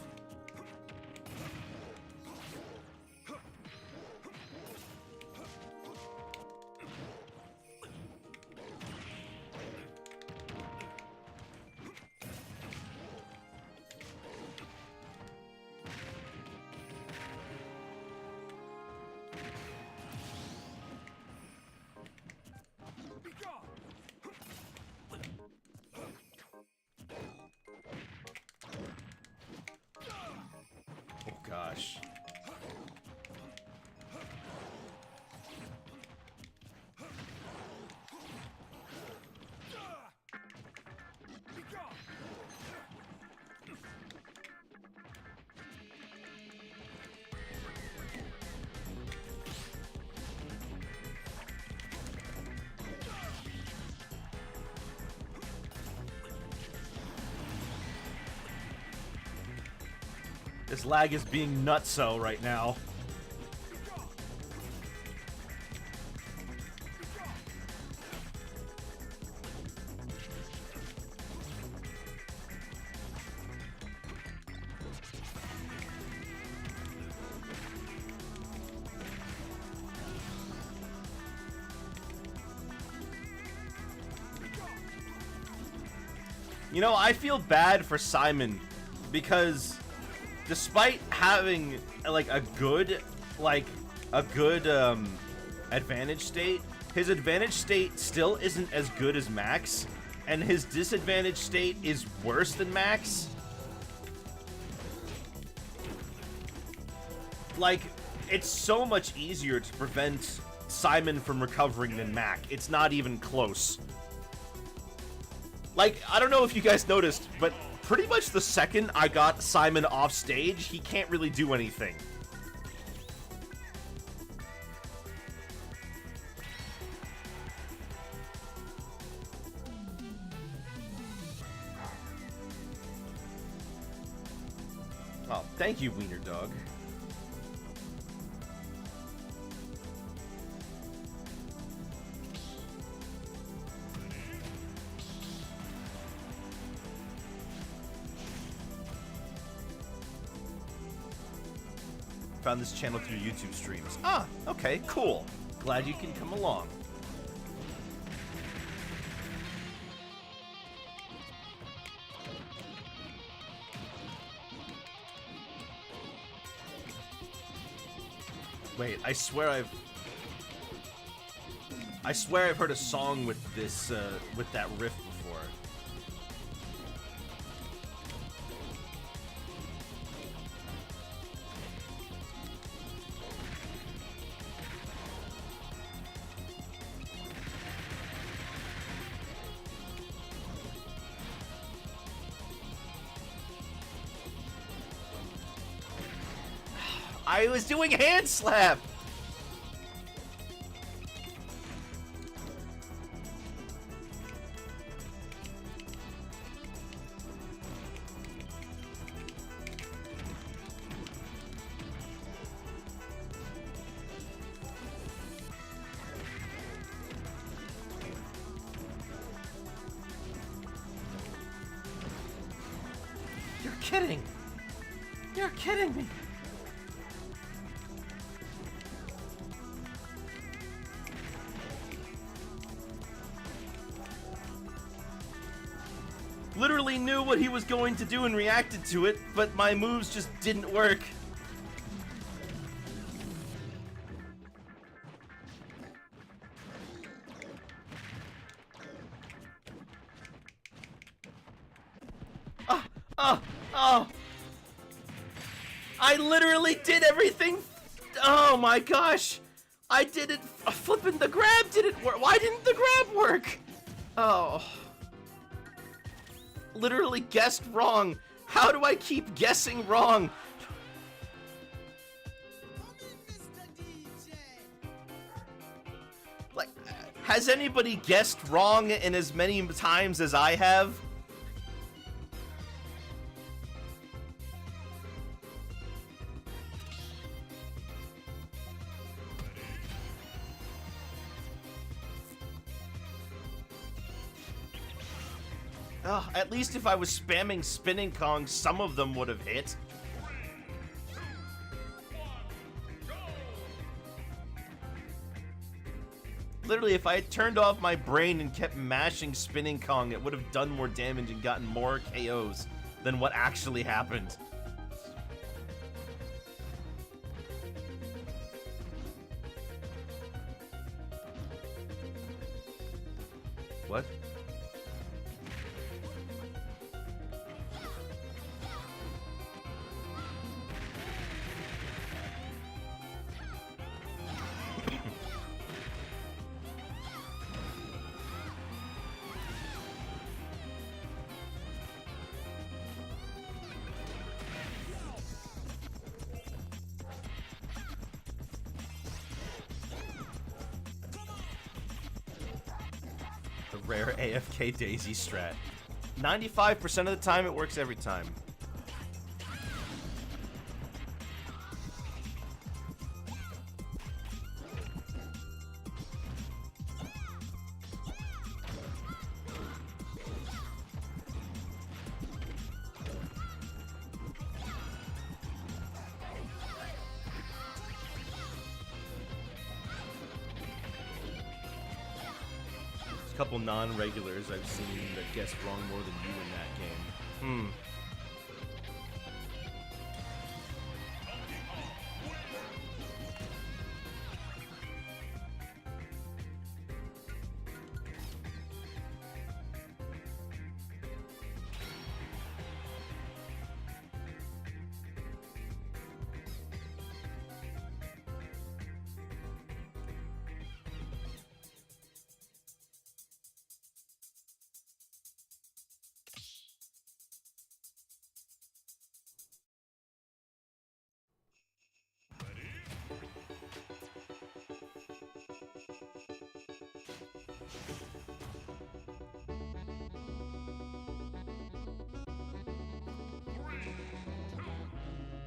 Oh gosh. This lag is being nutso right now. You know, I feel bad for Simon because despite having like a good advantage state, his advantage state still isn't as good as Max, and his disadvantage state is worse than Max. Like, it's so much easier to prevent Simon from recovering than Mac. It's not even close. Like, I don't know if you guys noticed, but pretty much the second I got Simon off stage, he can't really do anything. Oh, thank you, Wiener Dog. Found this channel through YouTube streams. Ah, okay, cool. Glad you can come along. Wait, I swear I've heard a song with this, with that riff before. I was doing hand slap! You're kidding! You're kidding me! Literally knew what he was going to do and reacted to it, but my moves just didn't work. Oh! I literally did everything. Oh my gosh! I did it. Flipping the grab didn't work. Why didn't the grab work? Oh. Literally guessed wrong. How do I keep guessing wrong? Like, Has anybody guessed wrong in as many times as I have? At least if I was spamming Spinning Kong, some of them would have hit. Literally, if I had turned off my brain and kept mashing Spinning Kong, it would have done more damage and gotten more KOs than what actually happened. What? The rare AFK Daisy strat. 95% of the time, it works every time. A couple non-regulars I've seen that guessed wrong more than you in that game.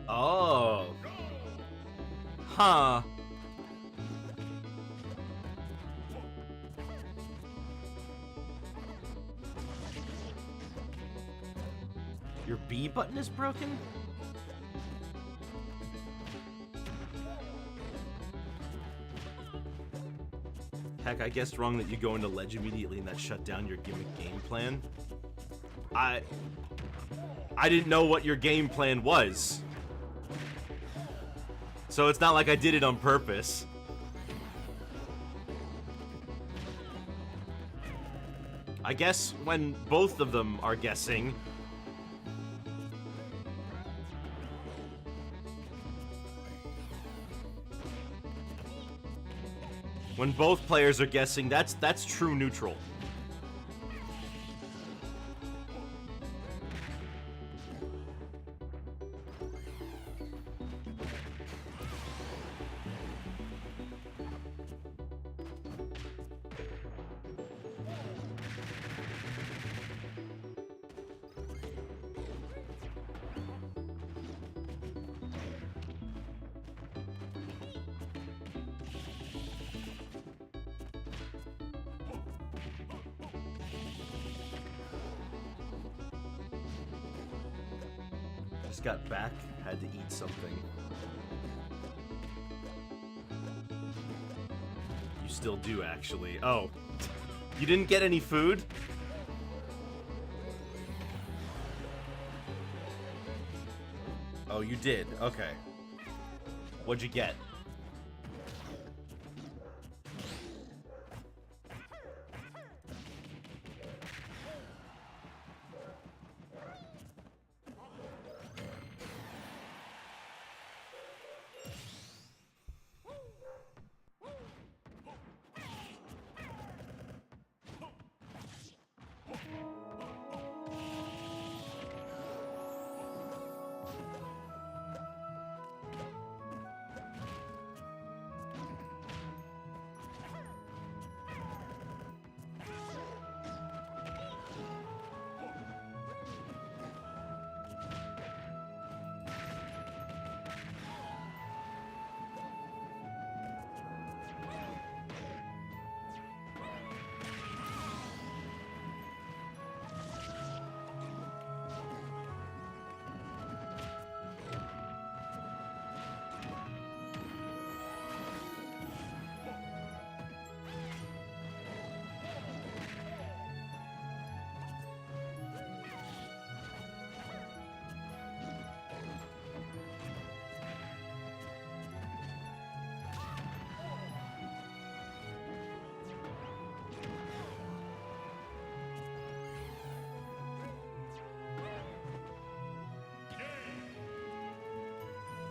Oh. Huh. Your B button is broken? Heck, I guessed wrong that you go into ledge immediately and that shut down your gimmick game plan. I didn't know what your game plan was. So it's not like I did it on purpose. I guess when both of them are guessing. When both players are guessing, that's true neutral. Just got back, had to eat something. You still do, actually. Oh. You didn't get any food? Oh, you did. Okay. What'd you get?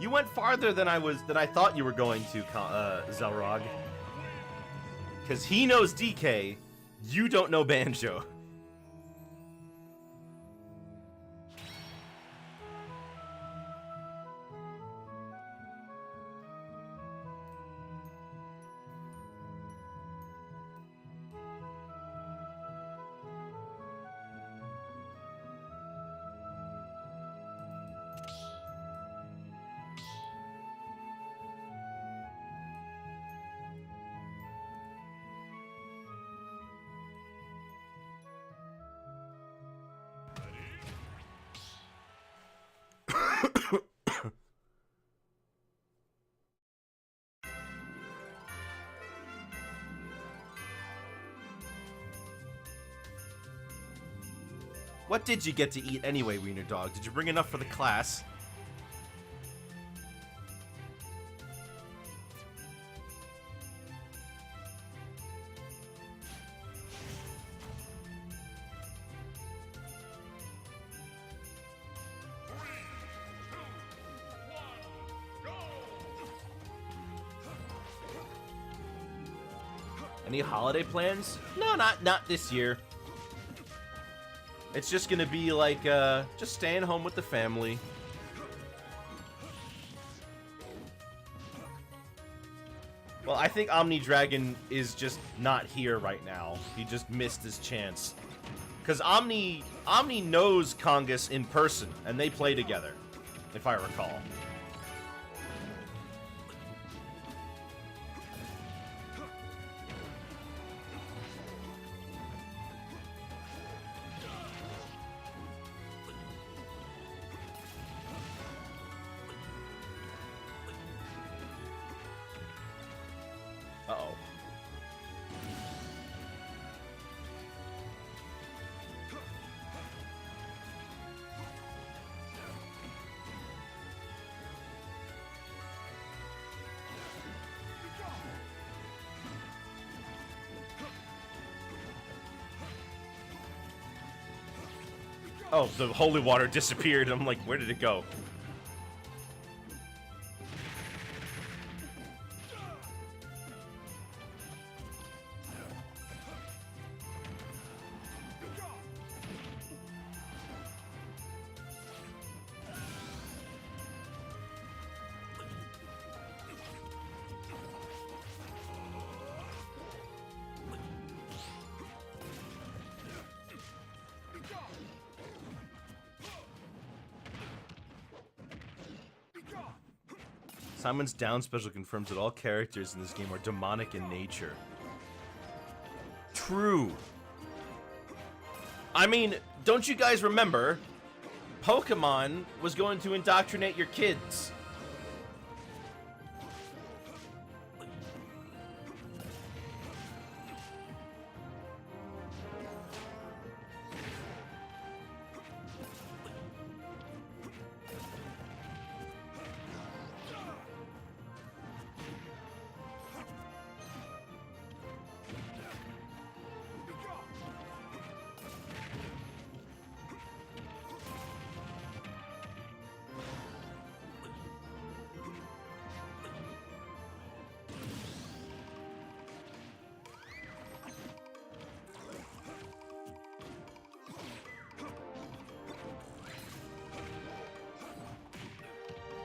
You went farther than I thought you were going to, Zelrog. Because he knows DK, you don't know Banjo. What did you get to eat anyway, Wiener Dog? Did you bring enough for the class? Any holiday plans? No, not this year. It's just gonna be like, just staying home with the family. Well, I think Omni Dragon is just not here right now. He just missed his chance. Because Omni knows Congus in person, and they play together, if I recall. Uh-oh. Oh, the holy water disappeared. I'm like, where did it go? Simon's down special confirms that all characters in this game are demonic in nature. True. I mean, don't you guys remember? Pokemon was going to indoctrinate your kids.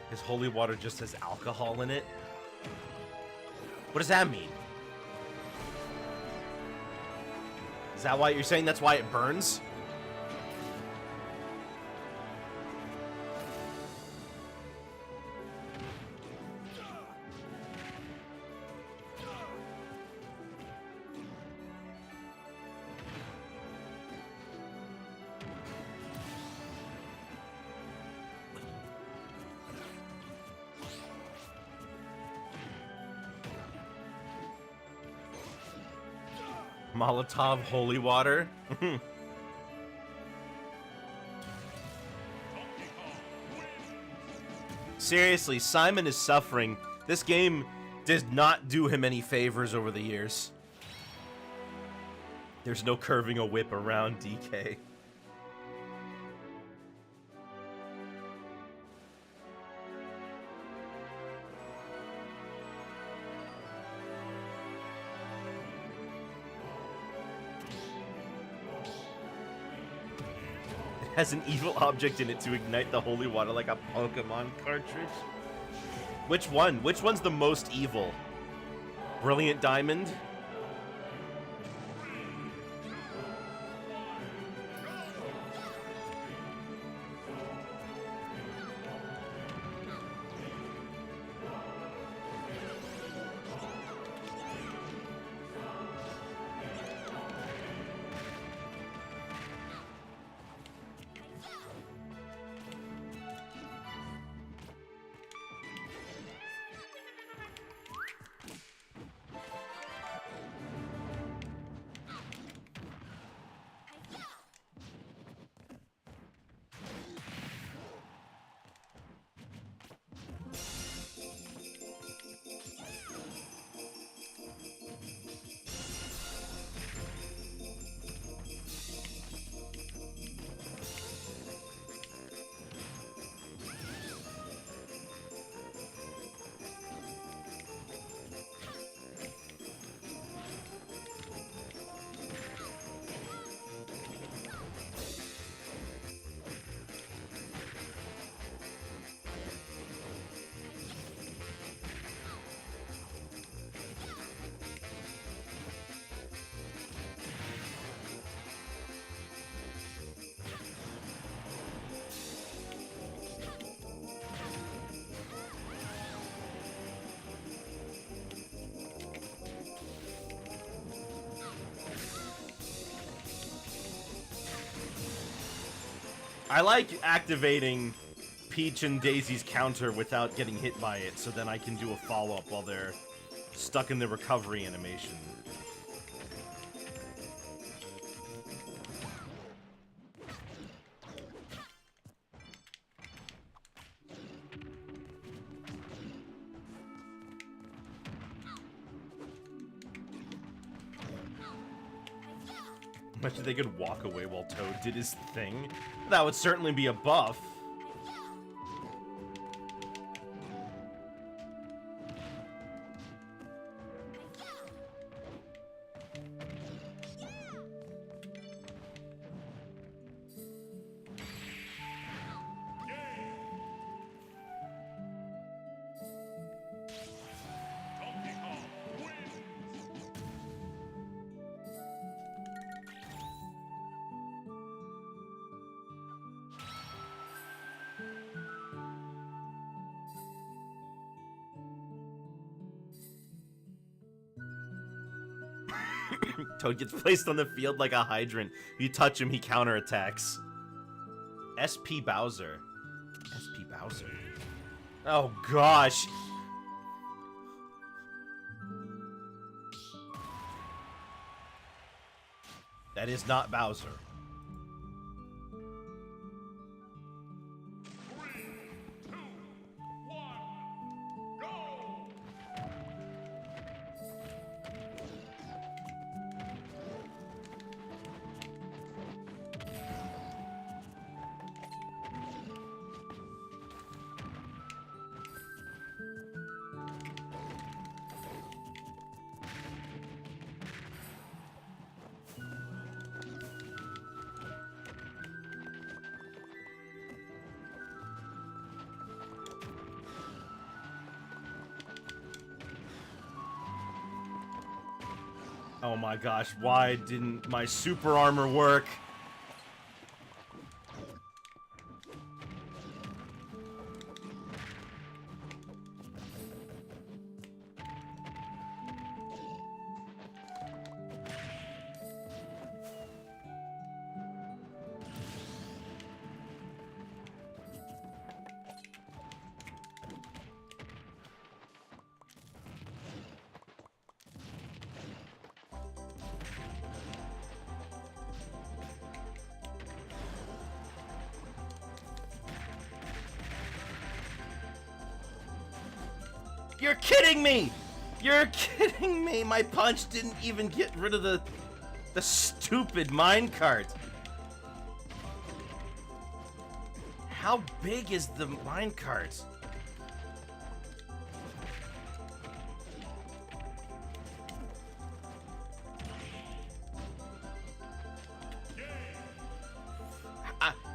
His holy water just has alcohol in it? What does that mean? Is that why you're saying that's why it burns? Molotov holy water? Seriously, Simon is suffering. This game does not do him any favors over the years. There's no curving a whip around DK. has an evil object in it to ignite the holy water like a Pokemon cartridge. Which one? Which one's the most evil? Brilliant Diamond? I like activating Peach and Daisy's counter without getting hit by it, so then I can do a follow-up while they're stuck in the recovery animation. Imagine they could walk away while Toad did his thing. That would certainly be a buff. Donkey Kong wins. Toad gets placed on the field like a hydrant. You touch him, he counterattacks. SP Bowser. SP Bowser. Oh gosh. That is not Bowser. 3, 2, 1, go! Oh my gosh, why didn't my super armor work? You're kidding me! You're kidding me! My punch didn't even get rid of the stupid minecart. How big is the minecart?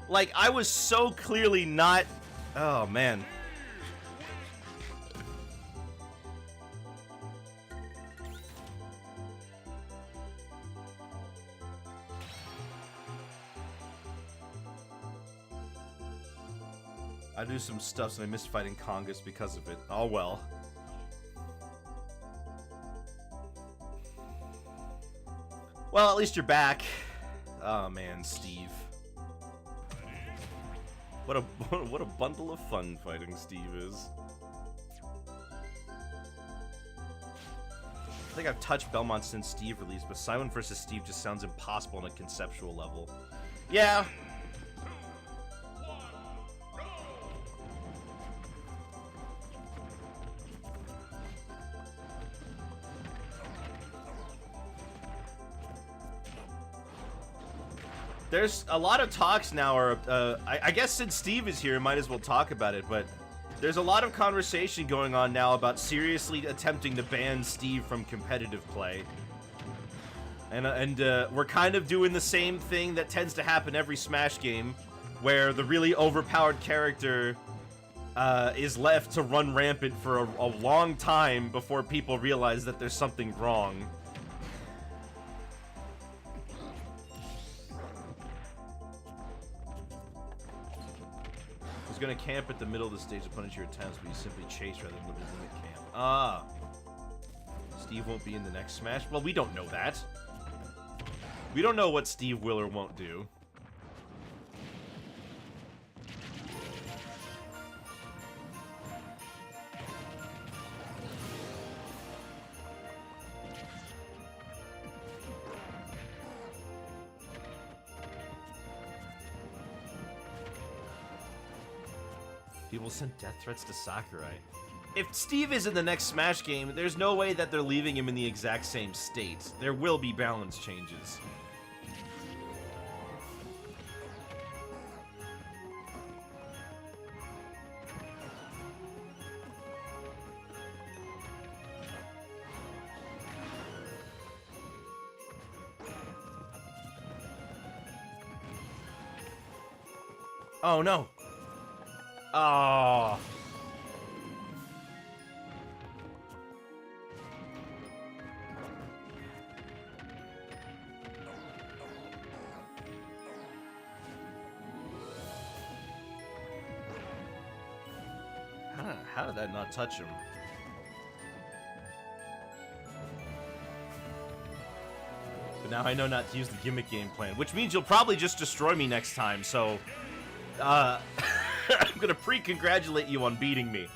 Like, I was so clearly not... Oh, man. I do some stuff, and I missed fighting Congus because of it. Oh, well. Well, at least you're back. Oh, man, Steve. What a what a bundle of fun fighting Steve is. I think I've touched Belmont since Steve released, but Simon versus Steve just sounds impossible on a conceptual level. Yeah. There's a lot of talks now, or I guess since Steve is here, might as well talk about it, but there's a lot of conversation going on now about seriously attempting to ban Steve from competitive play. And we're kind of doing the same thing that tends to happen every Smash game, where the really overpowered character is left to run rampant for a long time before people realize that there's something wrong. He's gonna camp at the middle of the stage to punish your attempts, but you simply chase rather than limit camp. Ah. Steve won't be in the next Smash? Well, we don't know that. We don't know what Steve will or won't do. People send death threats to Sakurai. If Steve is in the next Smash game, there's no way that they're leaving him in the exact same state. There will be balance changes. Oh no. Oh. How did that not touch him? But now I know not to use the gimmick game plan, which means you'll probably just destroy me next time, so... I'm gonna pre-congratulate you on beating me.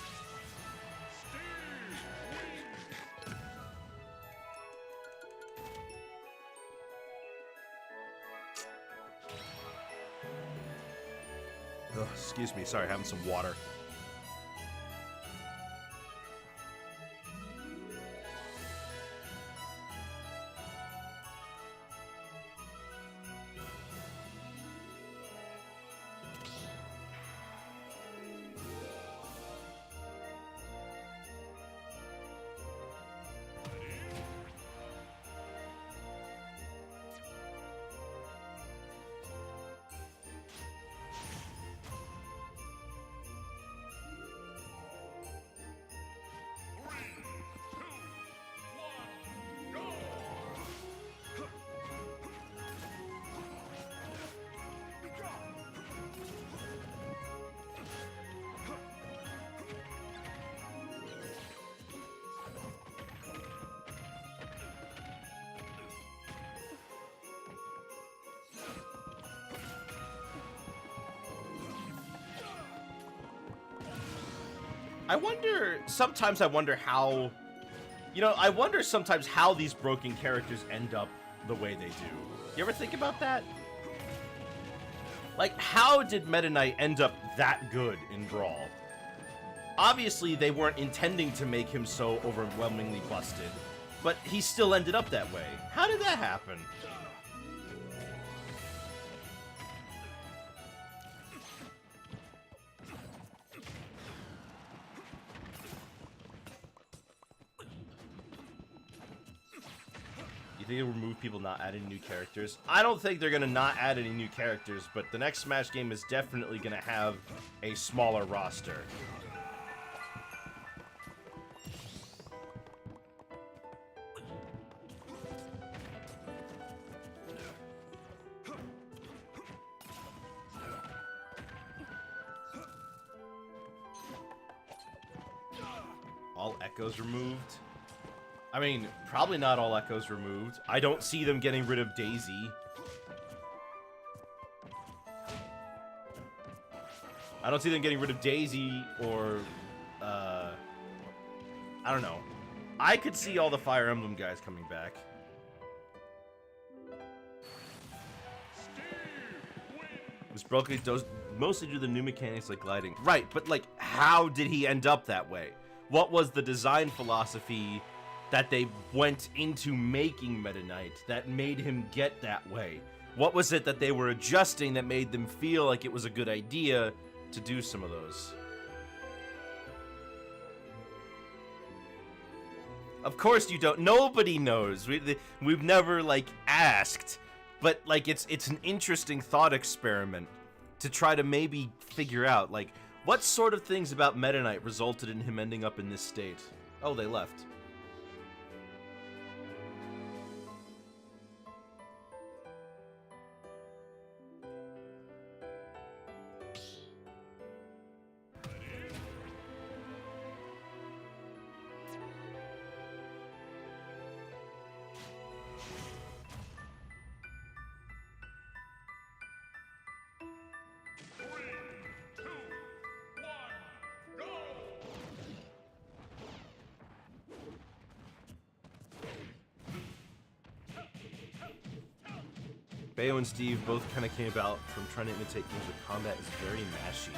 Ugh, excuse me, sorry, having some water. Sometimes I wonder how, I wonder sometimes how these broken characters end up the way they do. You ever think about that? Like, how did Meta Knight end up that good in Brawl? Obviously, they weren't intending to make him so overwhelmingly busted, but he still ended up that way. How did that happen? they remove people not adding new characters? I don't think they're gonna not add any new characters, but the next Smash game is definitely gonna have a smaller roster. All echoes removed? I mean, probably not all echoes removed. I don't see them getting rid of Daisy. I don't see them getting rid of Daisy or, I don't know. I could see all the Fire Emblem guys coming back. It was broken, those mostly due to the new mechanics like gliding. Right, but like, how did he end up that way? What was the design philosophy that they went into making Meta Knight that made him get that way? What was it that they were adjusting that made them feel like it was a good idea to do some of those? Of course you don't. Nobody knows. We've never, like, asked. But, like, it's an interesting thought experiment to try to maybe figure out, like, what sort of things about Meta Knight resulted in him ending up in this state? Oh, they left. Bayo and Steve both kind of came about from trying to imitate games where combat is very mashy.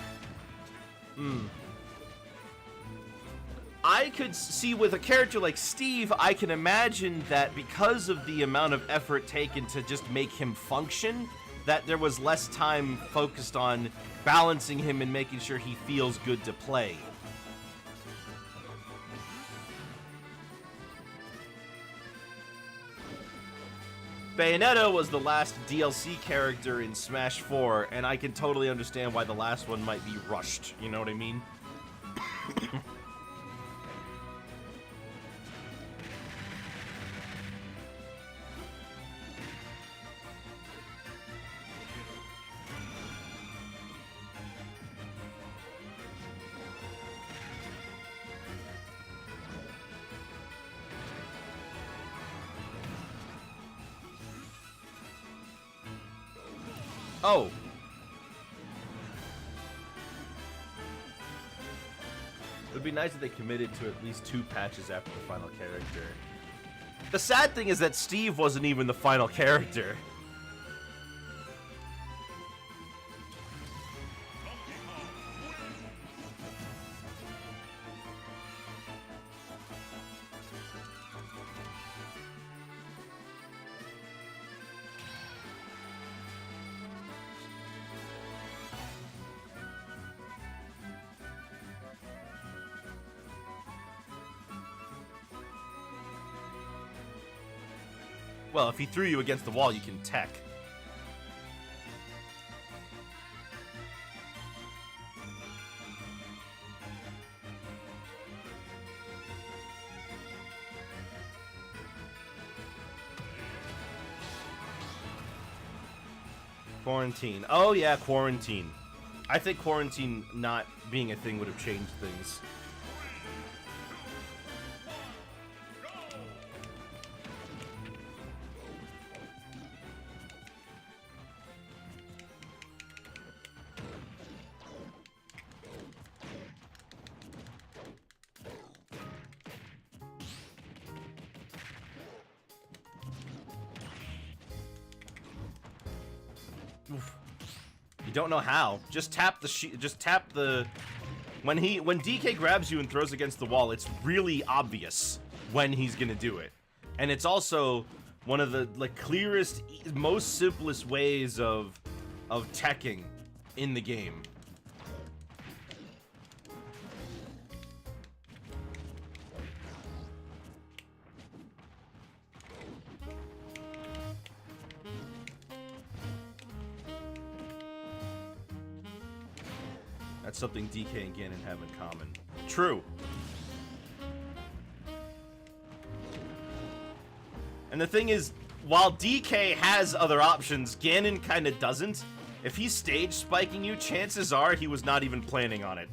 I could see with a character like Steve, I can imagine that because of the amount of effort taken to just make him function, that there was less time focused on balancing him and making sure he feels good to play. Bayonetta was the last DLC character in Smash 4, and I can totally understand why the last one might be rushed, you know what I mean? Oh. It would be nice if they committed to at least 2 patches after the final character. The sad thing is that Steve wasn't even the final character. Well, if he threw you against the wall, you can tech. Quarantine. Oh yeah, quarantine. I think quarantine not being a thing would have changed things. You don't know how. Just tap the when DK grabs you and throws against the wall, it's really obvious when he's gonna do it. And it's also one of the clearest, most simplest ways of teching in the game. That's something DK and Ganon have in common. True. And the thing is, while DK has other options, Ganon kinda doesn't. If he's stage spiking you, chances are he was not even planning on it.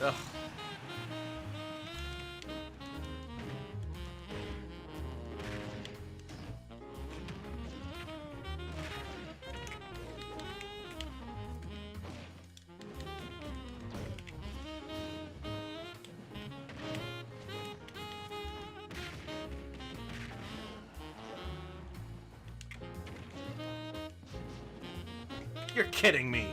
Ugh. You're kidding me.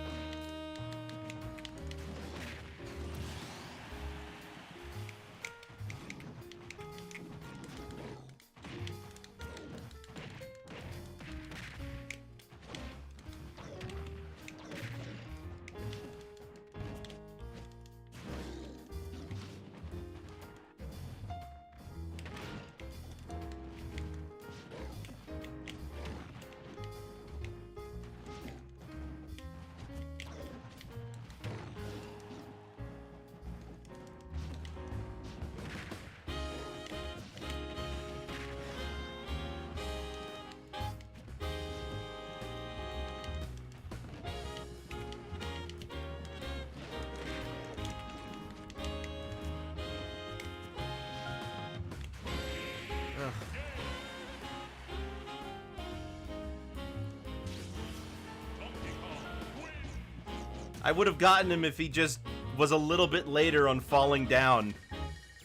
I would have gotten him if he just was a little bit later on falling down.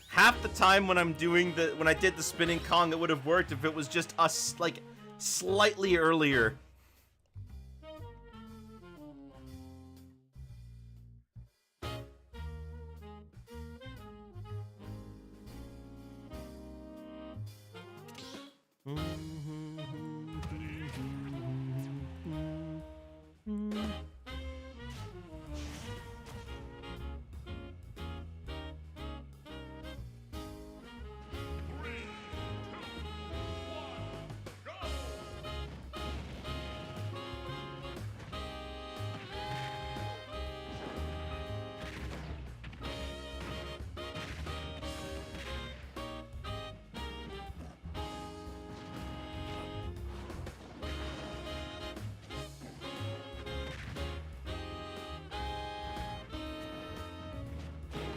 Half the time when I did the spinning Kong, it would have worked if it was just us, like, slightly earlier.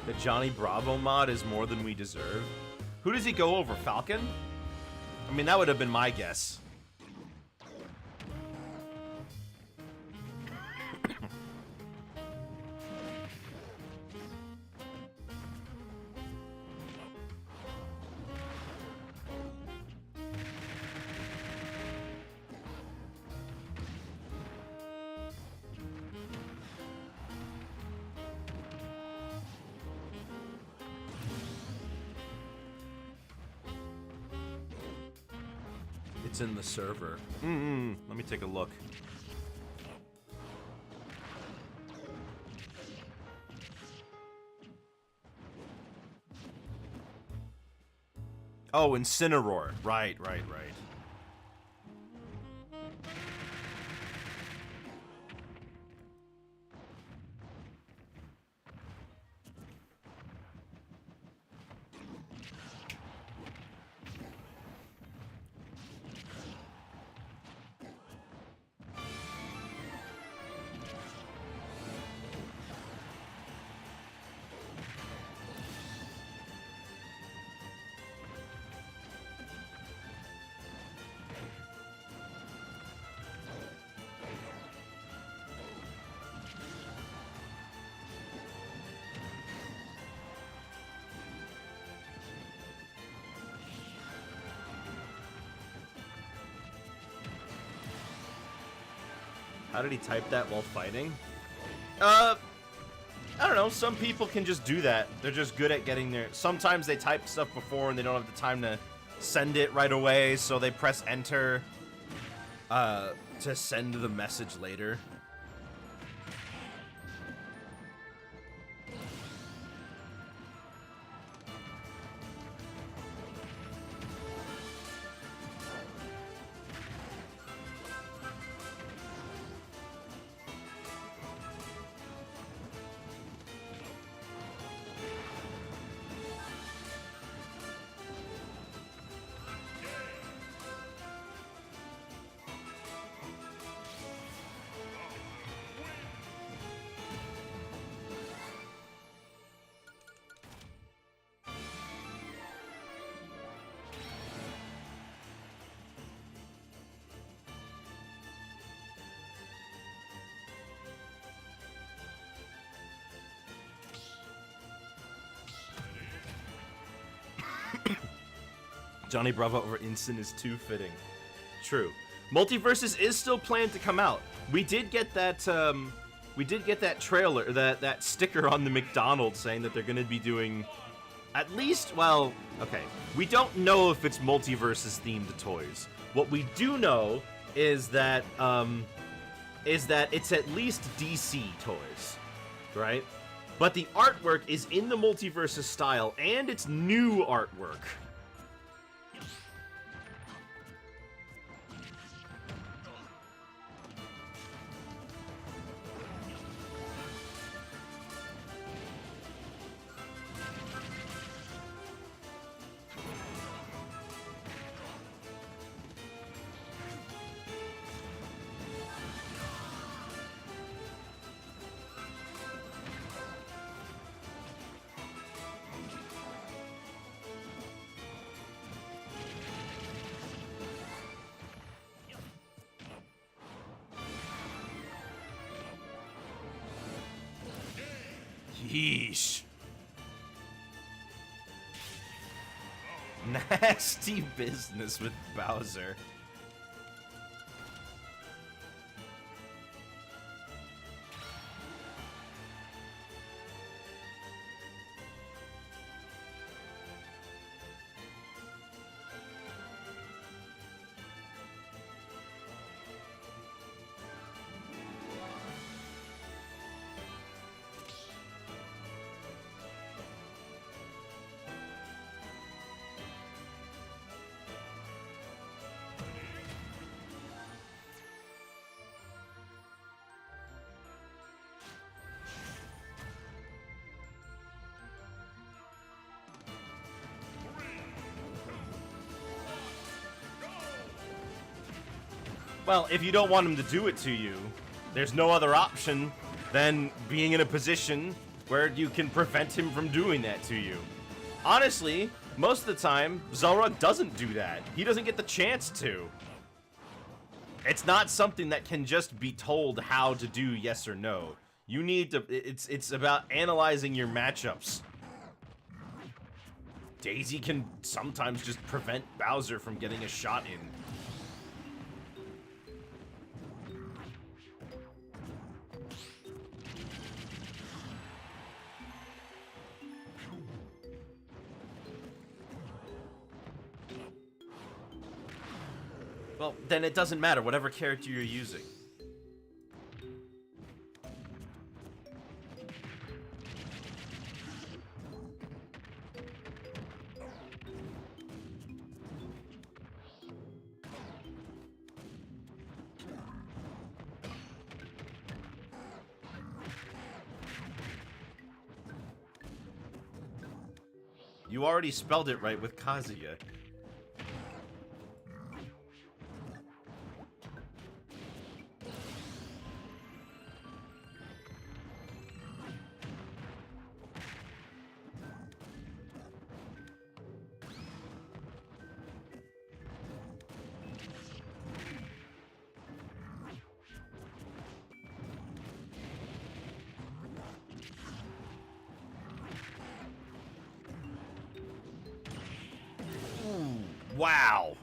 The Johnny Bravo mod is more than we deserve. Who does he go over, Falcon? I mean, that would have been my guess. It's in the server. Let me take a look. Oh, Incineroar. Right. How did he type that while fighting? I don't know. Some people can just do that. They're just good at getting there. Sometimes they type stuff before and they don't have the time to send it right away, so they press enter to send the message later. Johnny Bravo over Instant is too fitting. True. Multiverses is still planned to come out. We did get that trailer, that sticker on the McDonald's saying that they're going to be doing at least, well, okay. We don't know if it's Multiverses themed toys. What we do know is that it's at least DC toys, right? But the artwork is in the Multiverses style and it's new artwork. Yeesh. Nasty business with Bowser. Well, if you don't want him to do it to you, there's no other option than being in a position where you can prevent him from doing that to you. Honestly, most of the time, Zelrug doesn't do that. He doesn't get the chance to. It's not something that can just be told how to do yes or no. You need to, it's about analyzing your matchups. Daisy can sometimes just prevent Bowser from getting a shot in. Well, then it doesn't matter, whatever character you're using. You already spelled it right with Kazuya. Wow.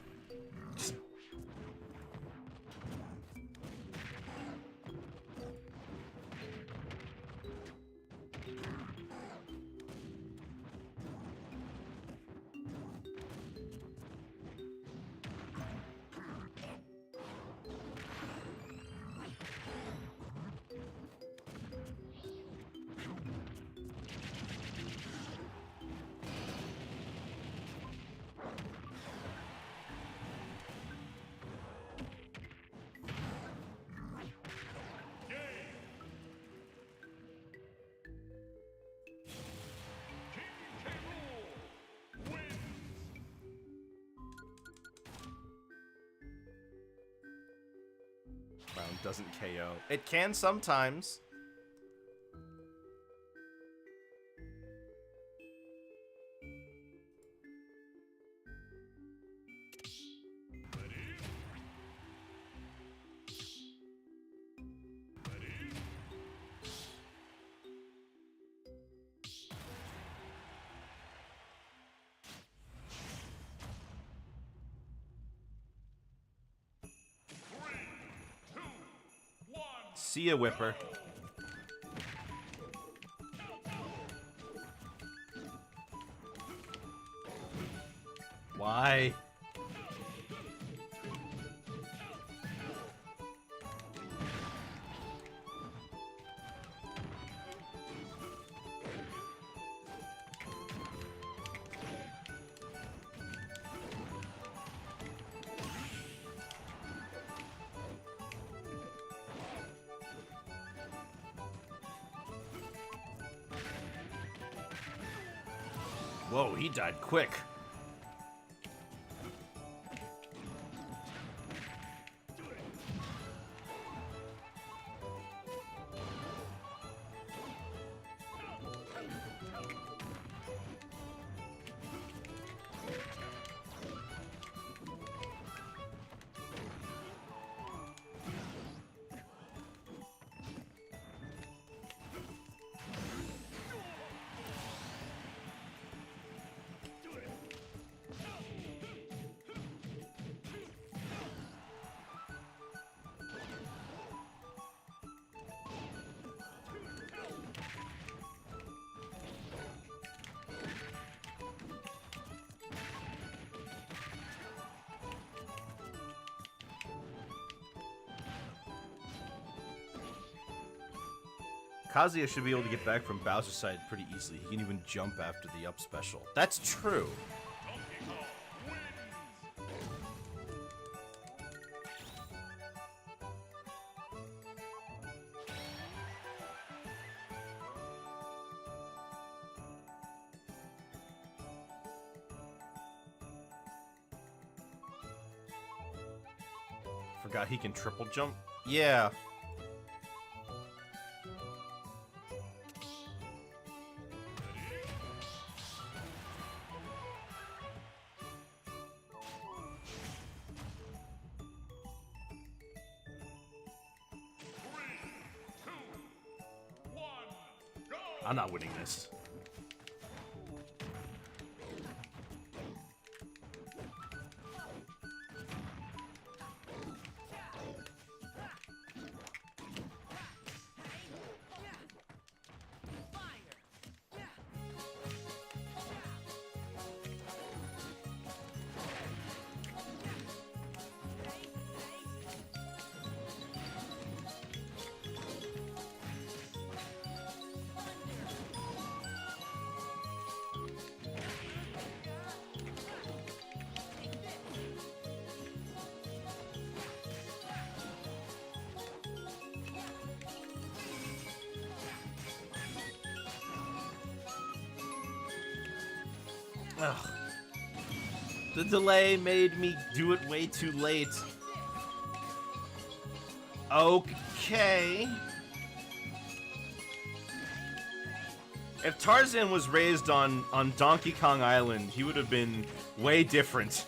doesn't KO. It can sometimes. See ya, Whipper. Why? Whoa, he died quick. Kazuya should be able to get back from Bowser's side pretty easily. He can even jump after the up special. That's true. Donkey Kong wins. Forgot he can triple jump? Yeah. I'm not winning this. Ugh. The delay made me do it way too late. Okay. If Tarzan was raised on Donkey Kong Island, he would have been way different.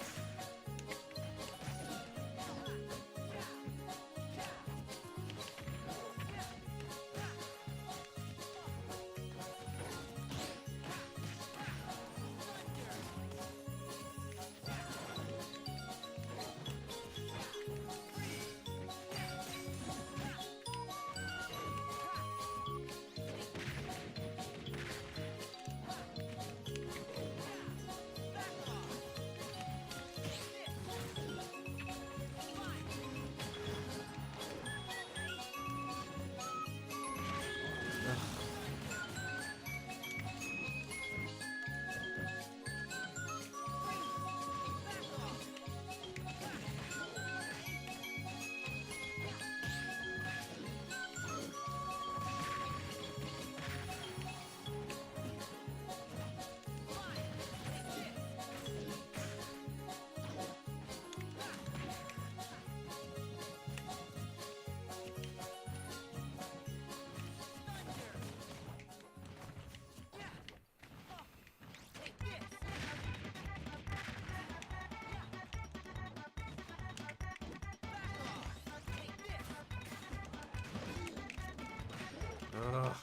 Ugh.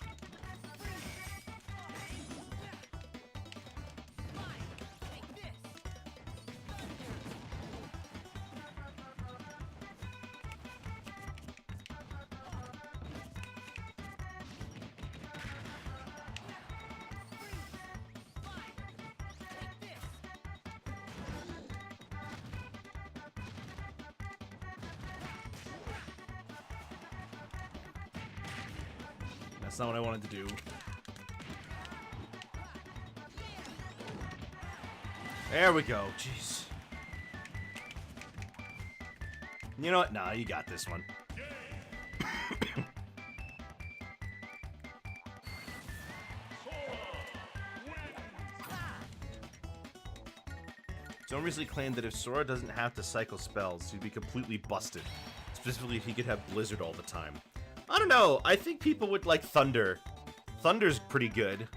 That's not what I wanted to do. There we go. Jeez. You know what? Nah, you got this one. Someone recently claimed that if Sora doesn't have to cycle spells, he'd be completely busted. Specifically, if he could have Blizzard all the time. I don't know. I think people would like Thunder. Thunder's pretty good.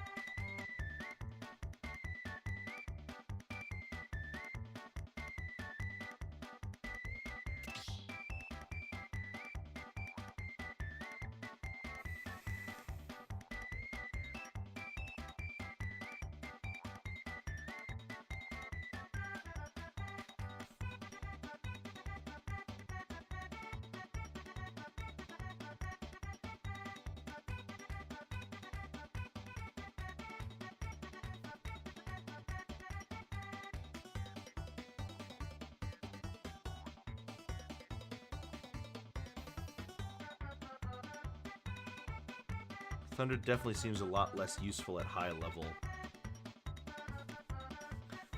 Thunder definitely seems a lot less useful at high level.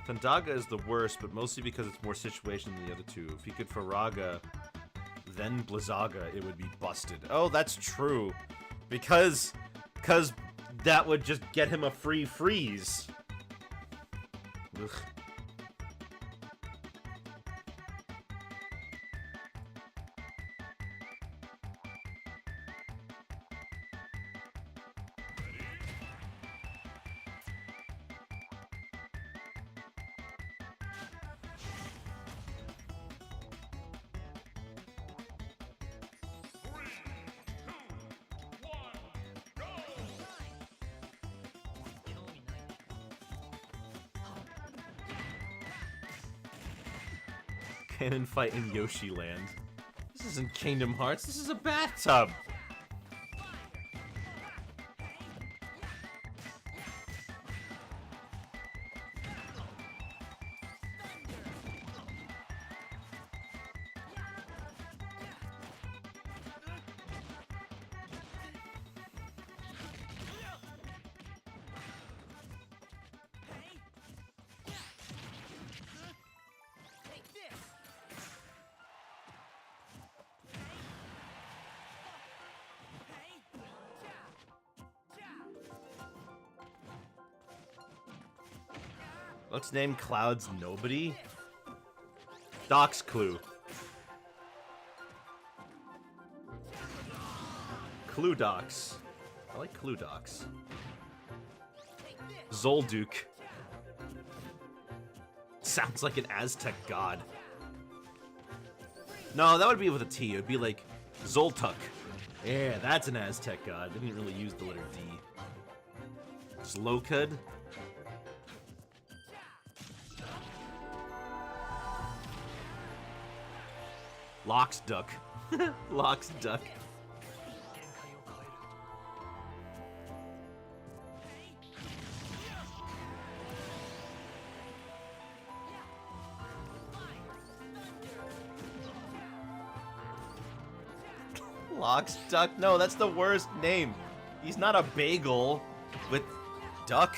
Thundaga is the worst, but mostly because it's more situational than the other two. If he could Faraga, then Blizzaga, it would be busted. Oh, that's true. Because that would just get him a free freeze. Ugh. Cannon fight in Yoshi Land. This isn't Kingdom Hearts, this is a bathtub! Let's name Cloud's nobody. Doc's Clue. Clue Docs. I like Clue Docs. Zolduke. Sounds like an Aztec god. No, that would be with a T. It would be like Zoltuk. Yeah, that's an Aztec god. They didn't really use the letter D. Slowcud. Lox Duck. Lox Duck. Lox Duck? No, that's the worst name. He's not a bagel with duck.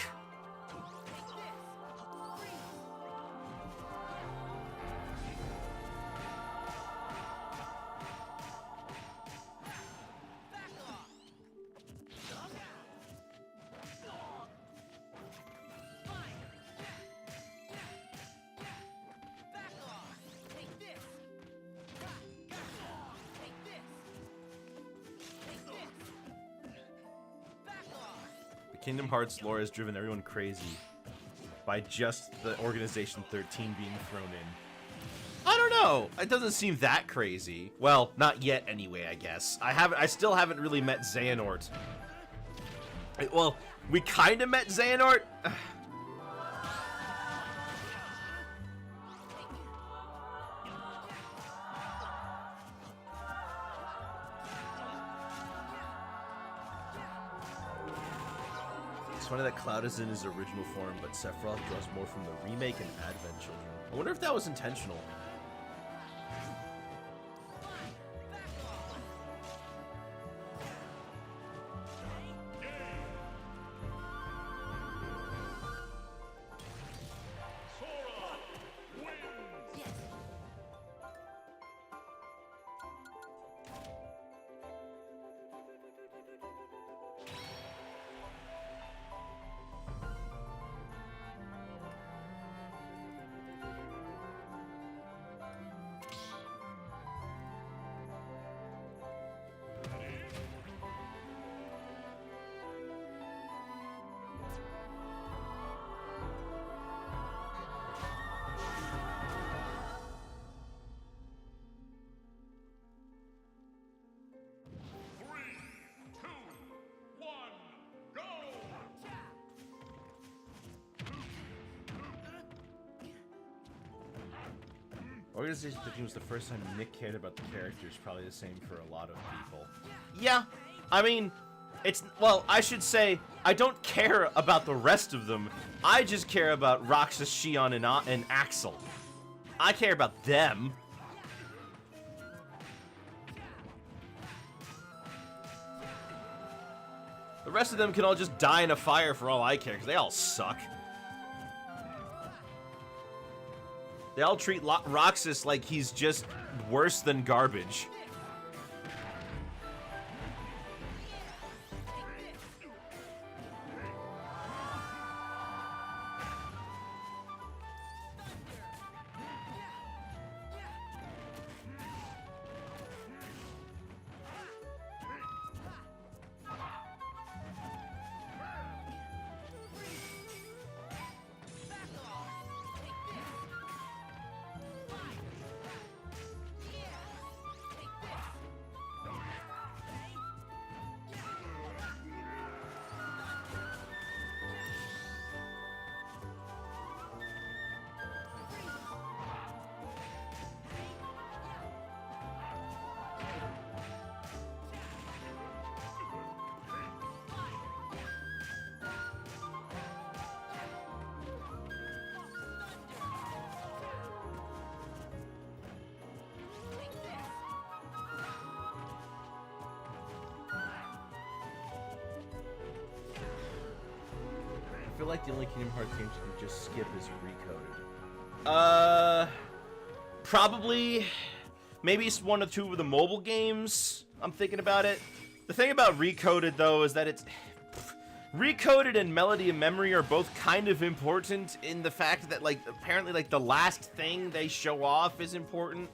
Kingdom Hearts lore has driven everyone crazy by just the Organization 13 being thrown in. I don't know. It doesn't seem that crazy. Well, not yet anyway, I guess. I still haven't really met Xehanort. Well, we kind of met Xehanort. It's funny that Cloud is in his original form, but Sephiroth draws more from the remake and Advent Children. I wonder if that was intentional. Sora wins. Three, two, one, go! Organization Thinking was the first time Nick cared about the characters, probably the same for a lot of people. Yeah, I mean, well, I should say, I don't care about the rest of them. I just care about Roxas, Xion, and Axel. I care about them. The rest of them can all just die in a fire for all I care, because they all suck. They all treat Roxas like he's just worse than garbage. I feel like the only Kingdom Hearts games you can just skip is Recoded. Probably. Maybe it's one or two of the mobile games. I'm thinking about it. The thing about Recoded, though, is that it's... Recoded and Melody of Memory are both kind of important in the fact that, like, apparently, like, the last thing they show off is important.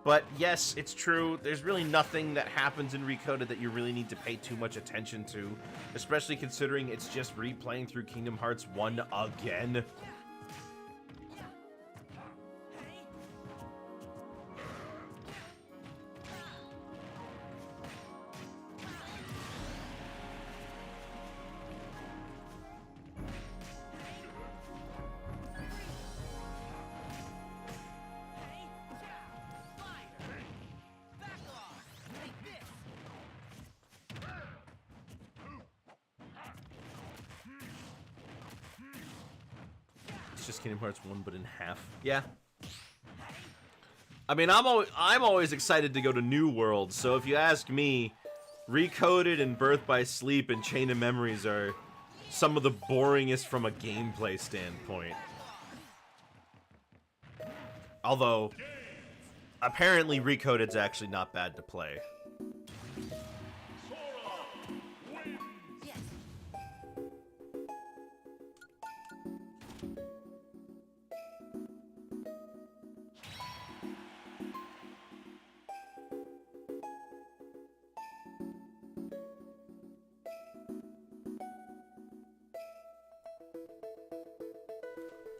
But yes, it's true. There's really nothing that happens in Recoded that you really need to pay too much attention to, especially considering it's just replaying through Kingdom Hearts 1 again. It's just Kingdom Hearts 1, but in half. Yeah. I mean, I'm always excited to go to New World, so if you ask me, Recoded and Birth by Sleep and Chain of Memories are some of the boringest from a gameplay standpoint. Although, apparently Recoded's actually not bad to play.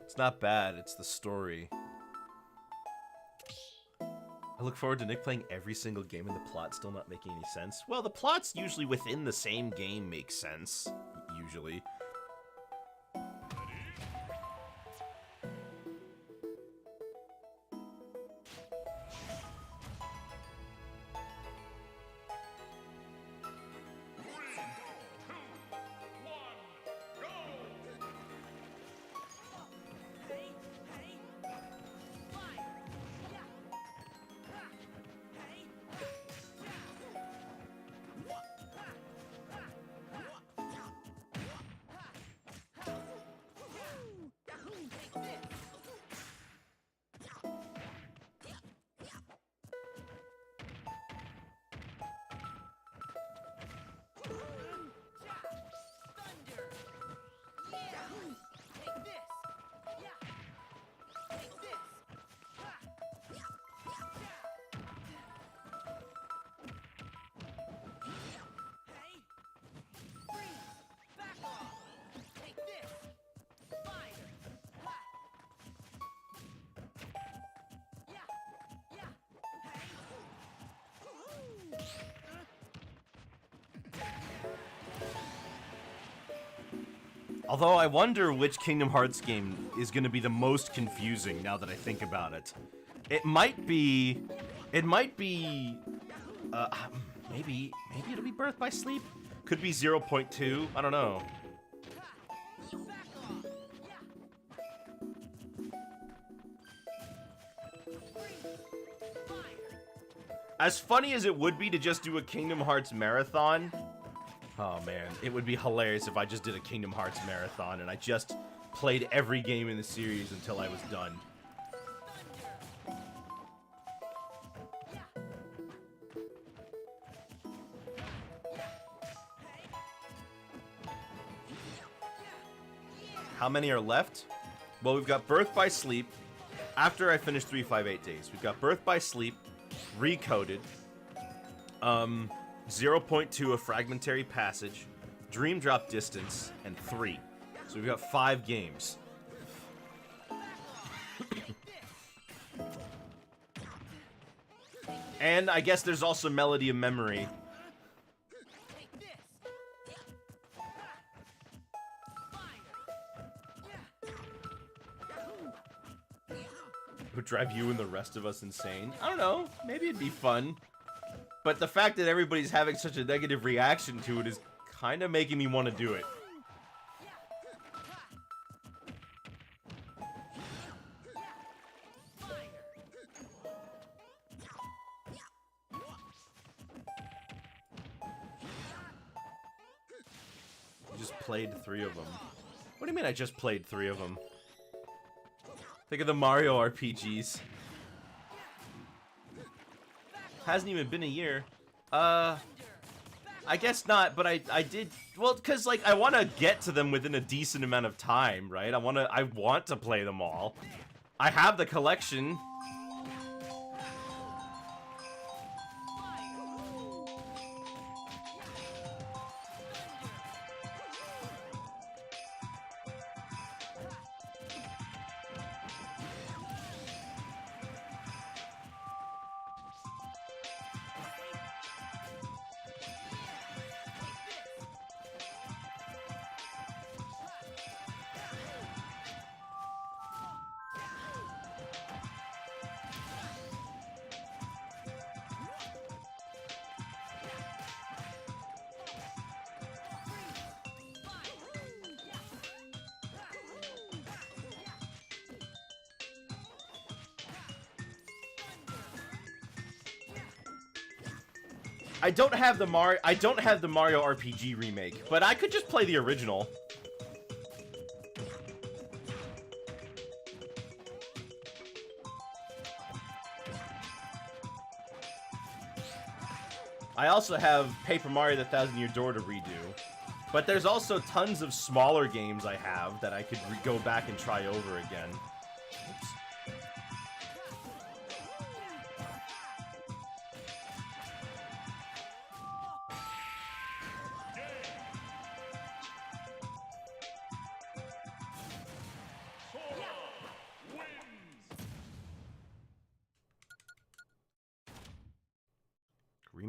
It's not bad, it's the story. I look forward to Nick playing every single game and the plot still not making any sense. Well, the plots usually within the same game make sense. Usually. Although I wonder which Kingdom Hearts game is going to be the most confusing now that I think about it. It might be, maybe it'll be Birth by Sleep? Could be 0.2, I don't know. As funny as it would be to just do a Kingdom Hearts marathon, oh man, it would be hilarious if I just did a Kingdom Hearts marathon and I just played every game in the series until I was done. How many are left? Well, we've got Birth by Sleep. After I finish 358 Days, we've got Birth by Sleep, Recoded, 0.2 A Fragmentary Passage, Dream Drop Distance, and 3. So we've got 5 games. And I guess there's also Melody of Memory. Would drive you and the rest of us insane. I don't know. Maybe it'd be fun. But the fact that everybody's having such a negative reaction to it is kind of making me want to do it. I just played 3 of them. What do you mean I just played 3 of them? Think of the Mario RPGs. Hasn't even been a year. I guess not, but I did, well, because, like, I want to get to them within a decent amount of time, right? I want to play them all. I have the collection. I don't have the Mario RPG remake, but I could just play the original. I also have Paper Mario: The Thousand Year Door to redo. But there's also tons of smaller games I have that I could go back and try over again.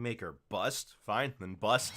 Remaker bust? Fine, then bust.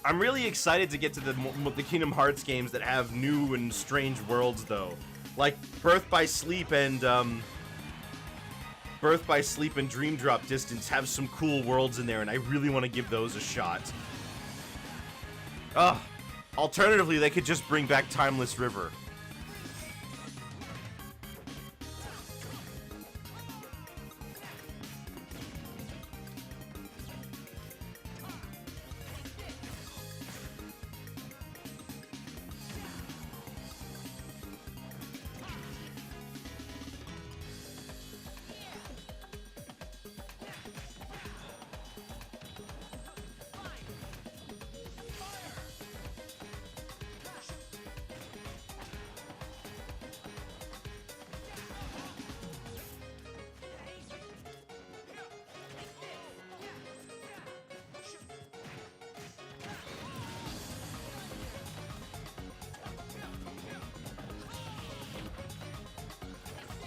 I'm really excited to get to the Kingdom Hearts games that have new and strange worlds, though. Like Birth by Sleep and Dream Drop Distance have some cool worlds in there, and I really want to give those a shot. Ugh. Alternatively, they could just bring back Timeless River.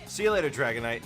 See you later, Dragonite.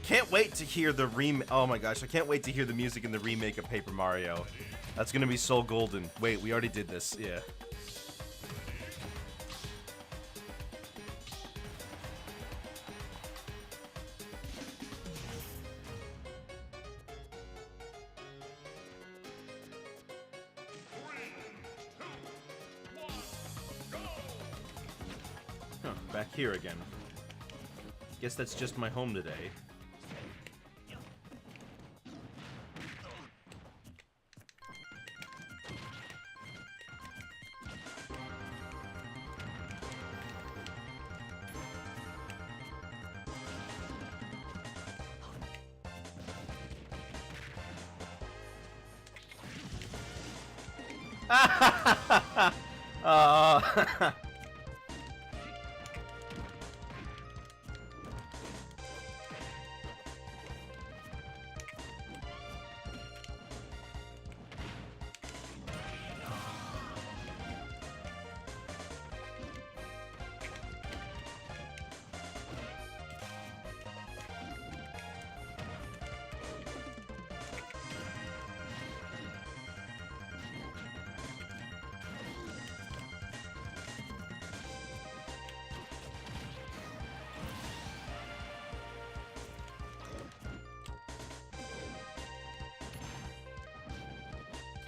Can't wait to hear the oh my gosh, I can't wait to hear the music in the remake of Paper Mario. That's gonna be so golden. Wait, we already did this, yeah. Huh, back here again. Guess that's just my home today.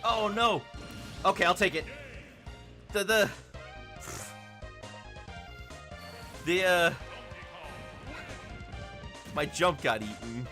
Oh no! Okay, I'll take it. My jump got eaten.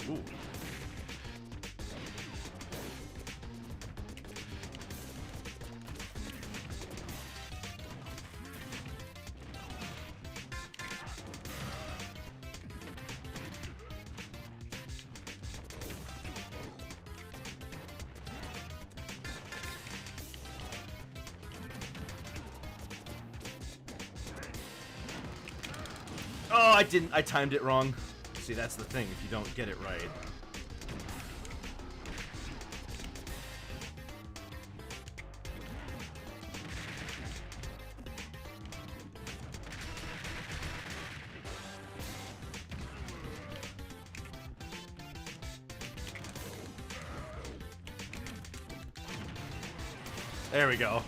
Ooh. Oh, I timed it wrong. See, that's the thing, if you don't get it right. There we go.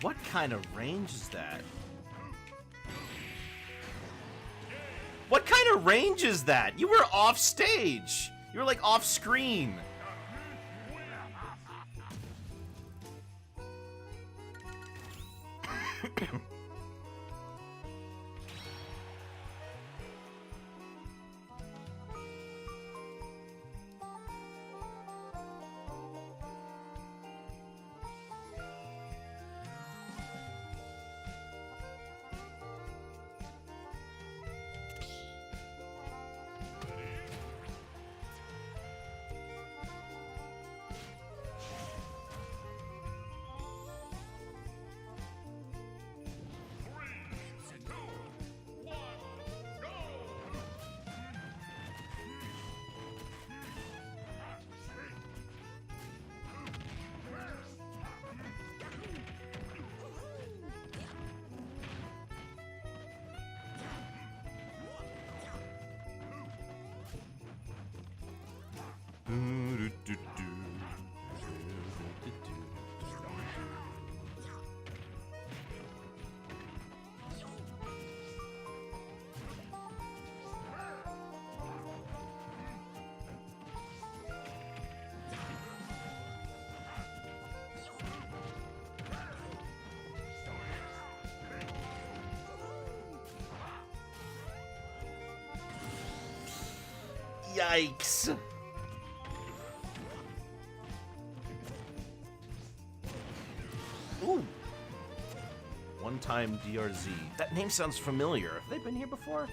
What kind of range is that? What kind of range is that? You were off stage. You were like off screen. Yikes. Ooh. One-time DRZ. That name sounds familiar. Have they been here before?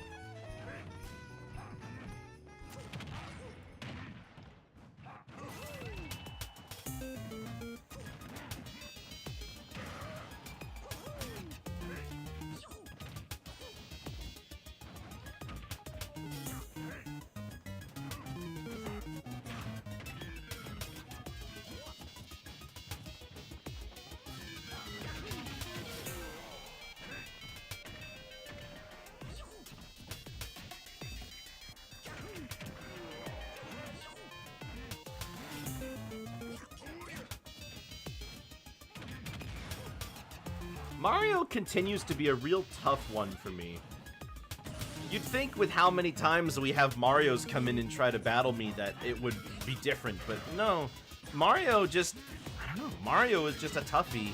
Mario continues to be a real tough one for me. You'd think with how many times we have Marios come in and try to battle me that it would be different, but no. Mario just... I don't know. Mario is just a toughie.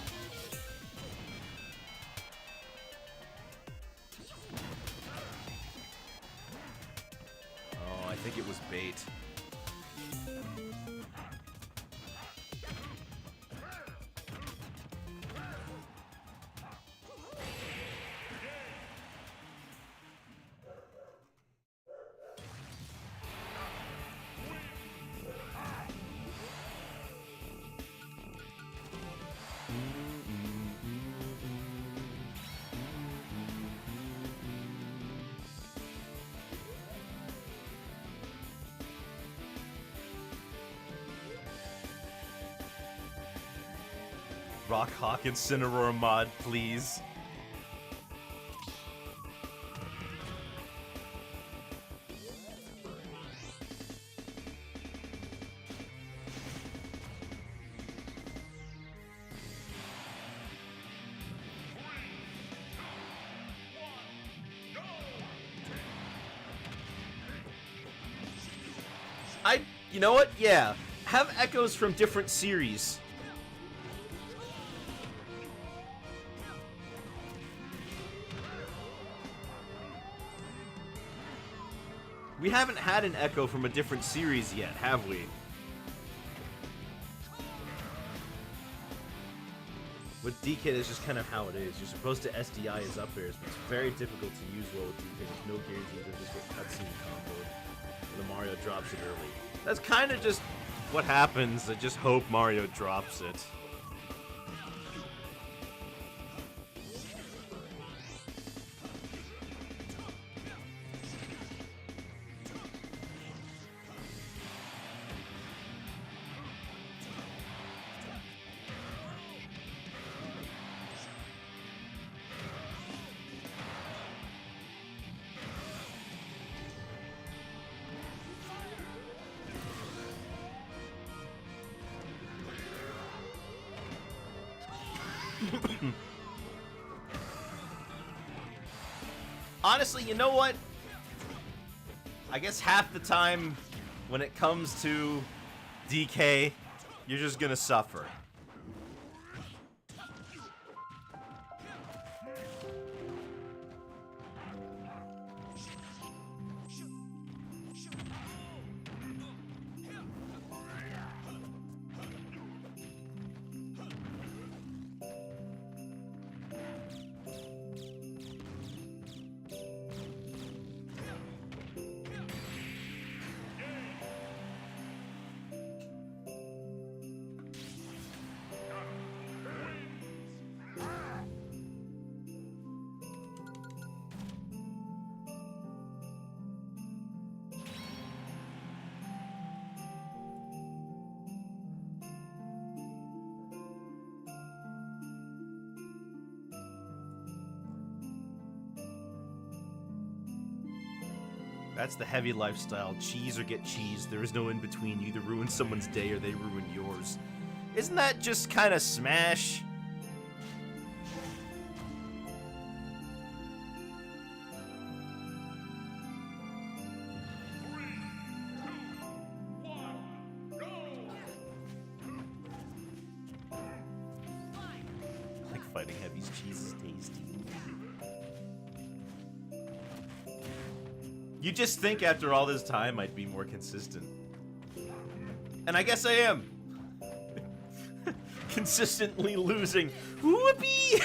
Oh, I think it was bait. Rock Hawk Incineroar mod, please. You know what? Yeah. Have echoes from different series. We haven't had an echo from a different series yet, have we? With DK, it's just kind of how it is. You're supposed to SDI his up airs, but it's very difficult to use well with DK. There's no guarantee that just get cutscene comboed when the Mario drops it early. That's kind of just what happens. I just hope Mario drops it. Honestly, you know what? I guess half the time when it comes to DK, you're just gonna suffer. That's the heavy lifestyle. Cheese or get cheese. There is no in between. You either ruin someone's day or they ruin yours. Isn't that just kind of Smash? Like fighting heavy's cheese is tasty. You just think after all this time I'd be more consistent. And I guess I am. Consistently losing. Whoopee!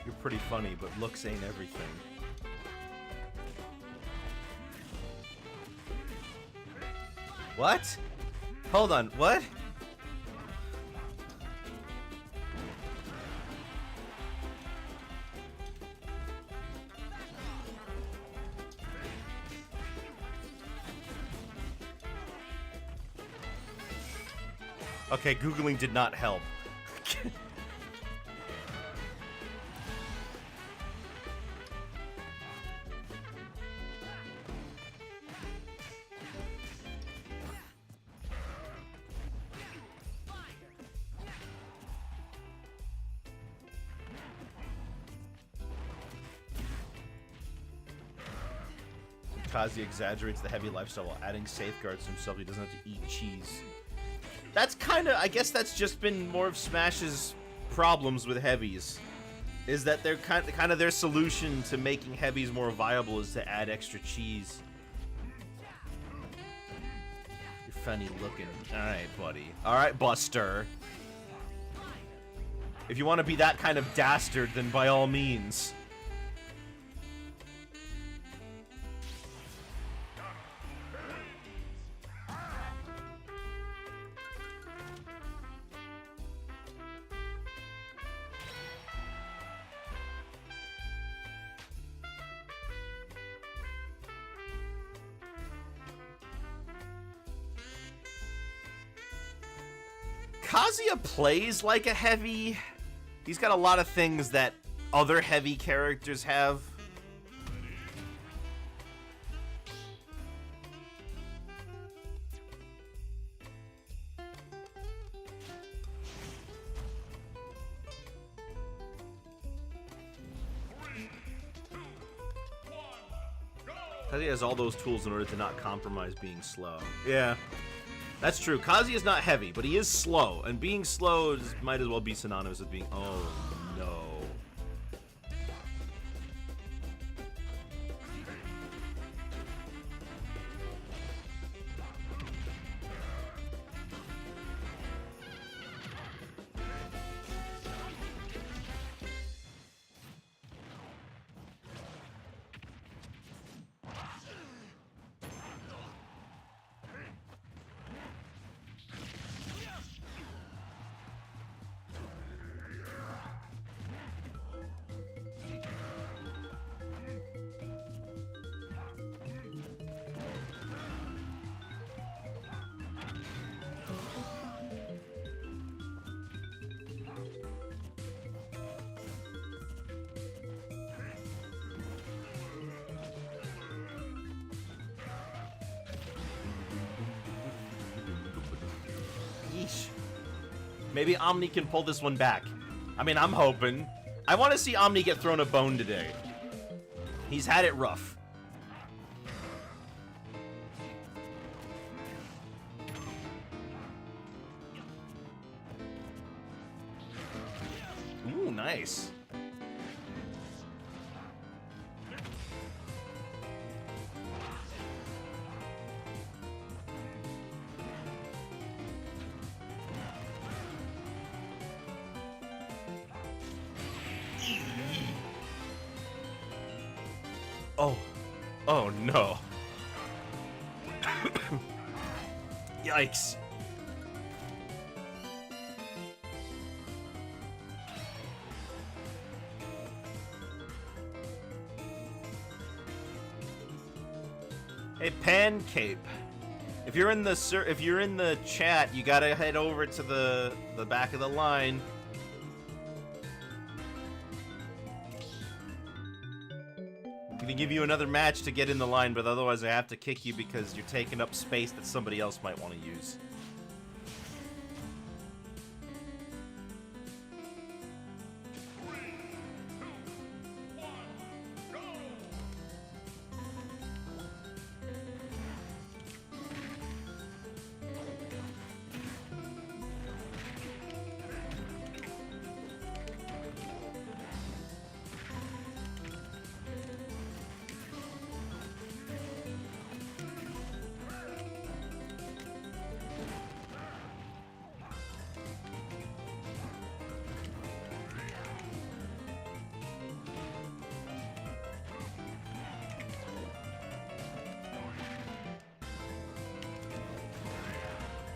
You're pretty funny, but looks ain't everything. What? Hold on, what? Okay, Googling did not help. Kazi exaggerates the heavy lifestyle while adding safeguards to himself. He doesn't have to eat cheese. That's kind of, I guess that's just been more of Smash's problems with heavies. Is that they're kind of their solution to making heavies more viable is to add extra cheese. You're funny looking. Alright, buddy. Alright, Buster. If you want to be that kind of dastard, then by all means. Kazuya plays like a heavy. He's got a lot of things that other heavy characters have. Kazuya has all those tools in order to not compromise being slow. Yeah. That's true. Kazuya is not heavy, but he is slow, and being slow might as well be synonymous with being. Oh no! Maybe Omni can pull this one back. I mean, I'm hoping. I want to see Omni get thrown a bone today. He's had it rough. Ooh, nice. Oh. Oh, no. Yikes. Hey, Pancape. If you're in the chat, you gotta head over to the back of the line. I'm gonna give you another match to get in the line, but otherwise I have to kick you because you're taking up space that somebody else might want to use.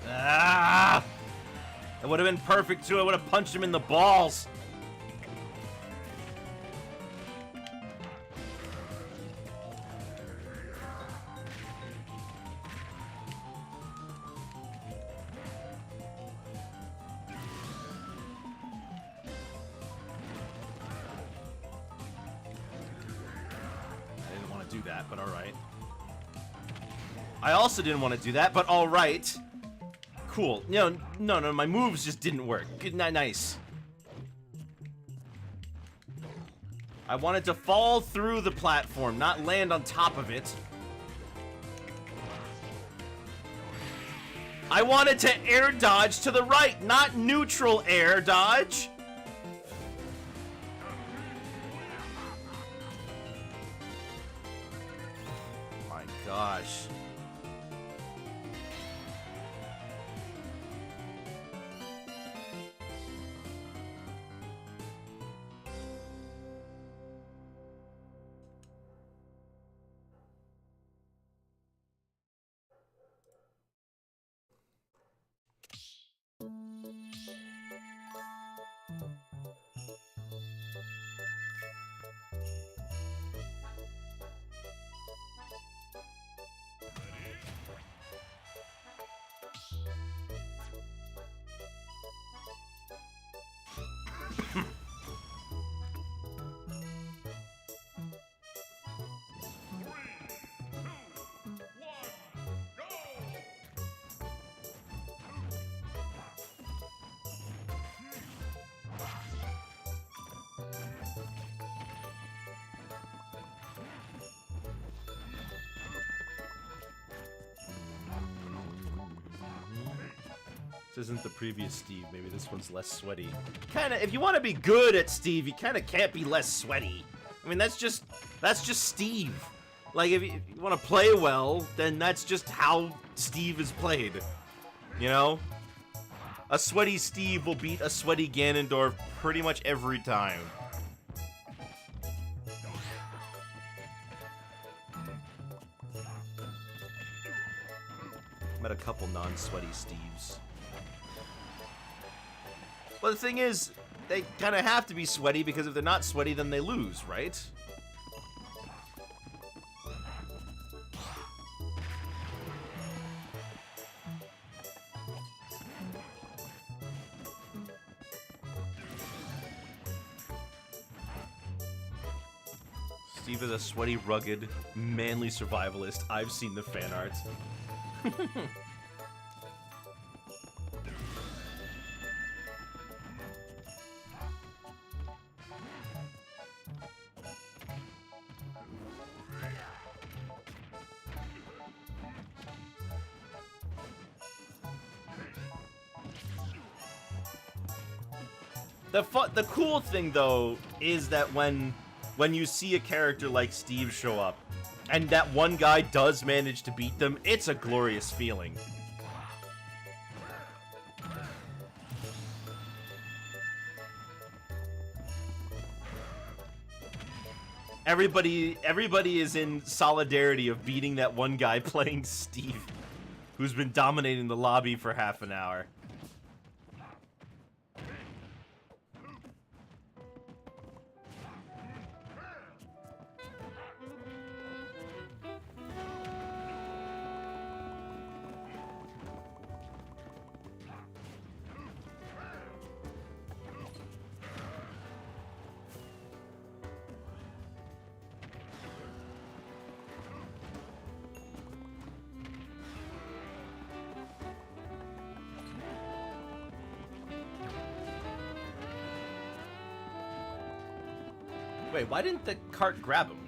Ah! It would have been perfect too. I would have punched him in the balls. do that, but alright. I also didn't want to do that, but alright. Cool. No, my moves just didn't work. Good, nice. I wanted to fall through the platform, not land on top of it. I wanted to air dodge to the right, not neutral air dodge. My gosh. This isn't the previous Steve. Maybe this one's less sweaty. Kinda, if you want to be good at Steve, you kinda can't be less sweaty. I mean, that's just Steve. Like, if you want to play well, then that's just how Steve is played. You know? A sweaty Steve will beat a sweaty Ganondorf pretty much every time. Met a couple non-sweaty Steves. Well, the thing is, they kind of have to be sweaty because if they're not sweaty, then they lose, right? Steve is a sweaty, rugged, manly survivalist. I've seen the fan art. The cool thing, though, is that when you see a character like Steve show up, and that one guy does manage to beat them, it's a glorious feeling. Everybody is in solidarity of beating that one guy playing Steve, who's been dominating the lobby for half an hour. Wait, why didn't the cart grab him?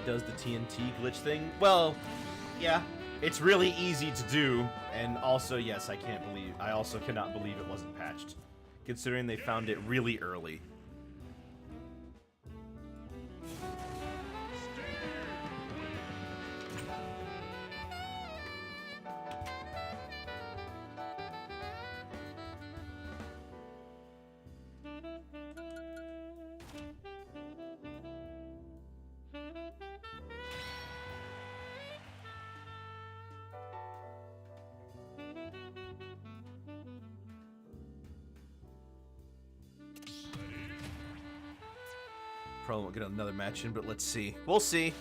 does the TNT glitch thing. Well, yeah, it's really easy to do, and also, yes, I also cannot believe it wasn't patched, considering they found it really early. Probably won't get another match in, but let's see. We'll see.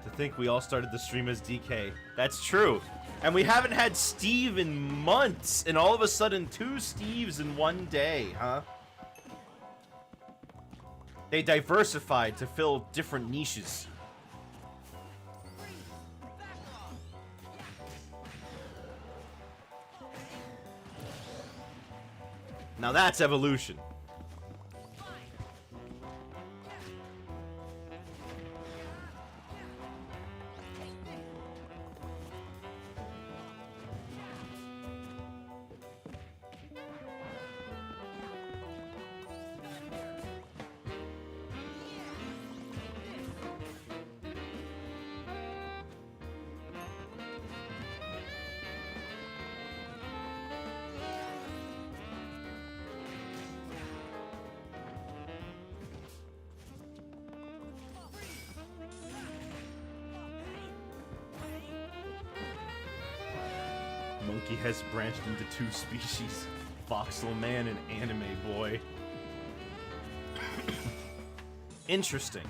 To think we all started the stream as DK. That's true. And we haven't had Steve in months, and all of a sudden 2 Steves in one day, huh? They diversified to fill different niches. Now that's evolution. Monkey has branched into 2 species. Voxel man and anime boy. Interesting.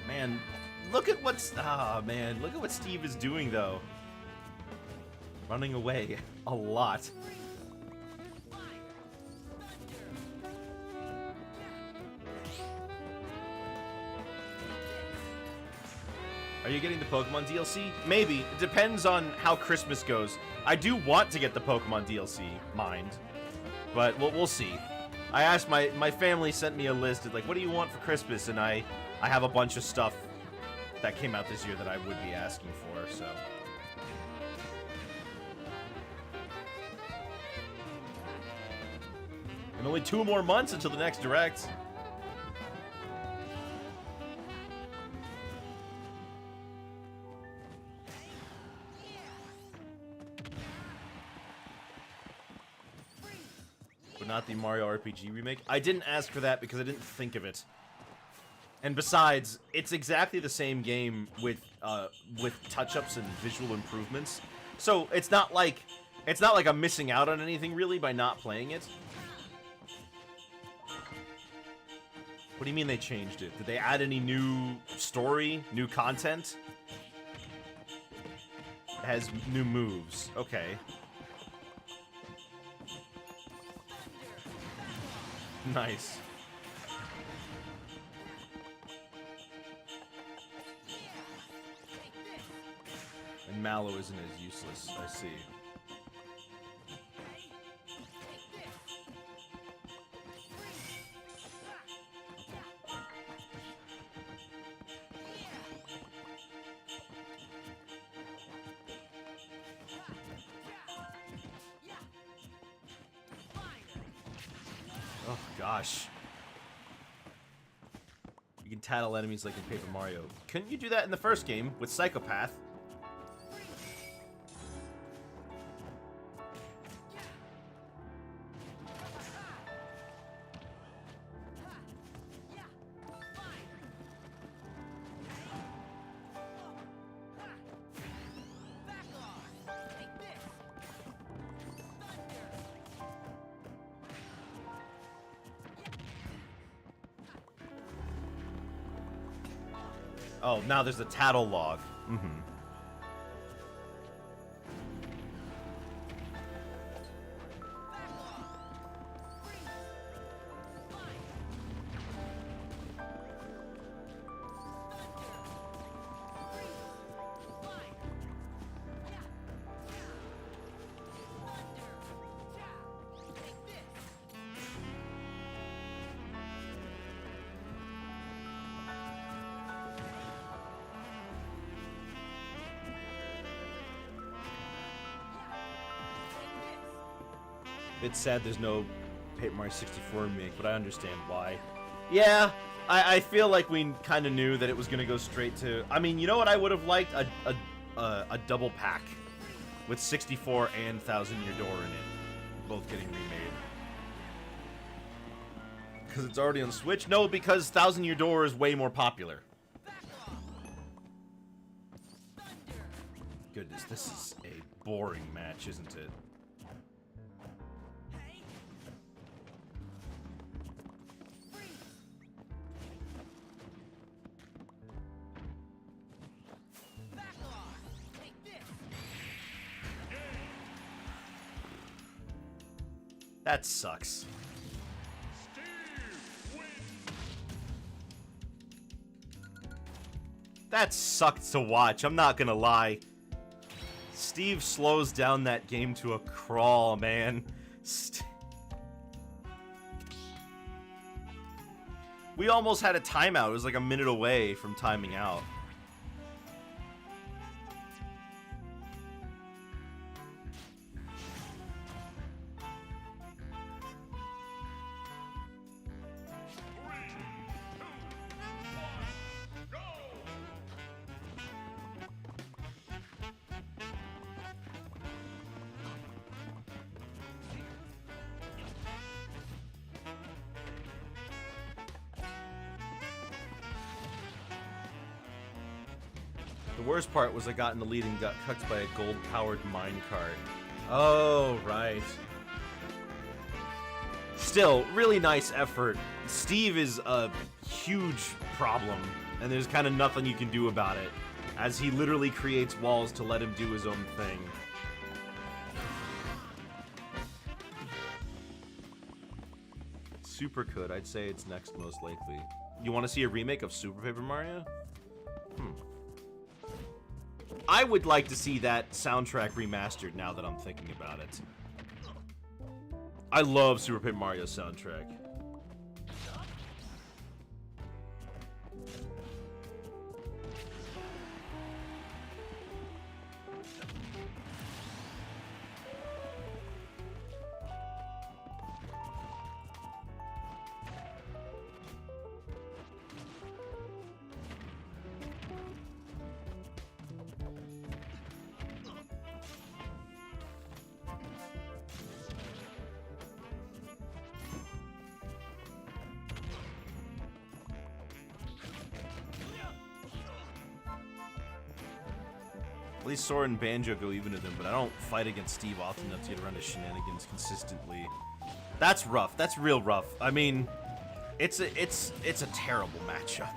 Man, look at what's... Ah, man, look at what Steve is doing, though. Running away a lot. Are you getting the Pokemon DLC? Maybe. It depends on how Christmas goes. I do want to get the Pokemon DLC, mind. But we'll see. I asked my family sent me a list of like, what do you want for Christmas? And I have a bunch of stuff that came out this year that I would be asking for, so. And only 2 more months until the next Direct. But not the Mario RPG remake. I didn't ask for that because I didn't think of it. And besides, it's exactly the same game with touch-ups and visual improvements. So it's not like I'm missing out on anything really by not playing it. What do you mean they changed it? Did they add any new story, new content? It has new moves. Okay. Nice. And Mallow isn't as useless, I see. Oh, gosh. You can tattle enemies like in Paper Mario. Couldn't you do that in the first game with Psychopath? Oh, now there's a tattle log. Mm-hmm. It's sad there's no Paper Mario 64 remake, but I understand why. Yeah, I feel like we kind of knew that it was going to go straight to... I mean, you know what I would have liked? A double pack with 64 and Thousand Year Door in it, both getting remade. Because it's already on Switch? No, because Thousand Year Door is way more popular. Goodness, this is a boring match, isn't it? That sucks. That sucked to watch, I'm not gonna lie. Steve slows down that game to a crawl, man. We almost had a timeout. It was like a minute away from timing out. The worst part was I got in the lead and got cucked by a gold-powered minecart. Oh, right. Still, really nice effort. Steve is a huge problem, and there's kind of nothing you can do about it, as he literally creates walls to let him do his own thing. Super could. I'd say it's next most likely. You want to see a remake of Super Paper Mario? I would like to see that soundtrack remastered now that I'm thinking about it. I love Super Paper Mario soundtrack. At least Sora and Banjo go even to them, but I don't fight against Steve often enough to get around his shenanigans consistently. That's rough. That's real rough. I mean, it's a terrible matchup.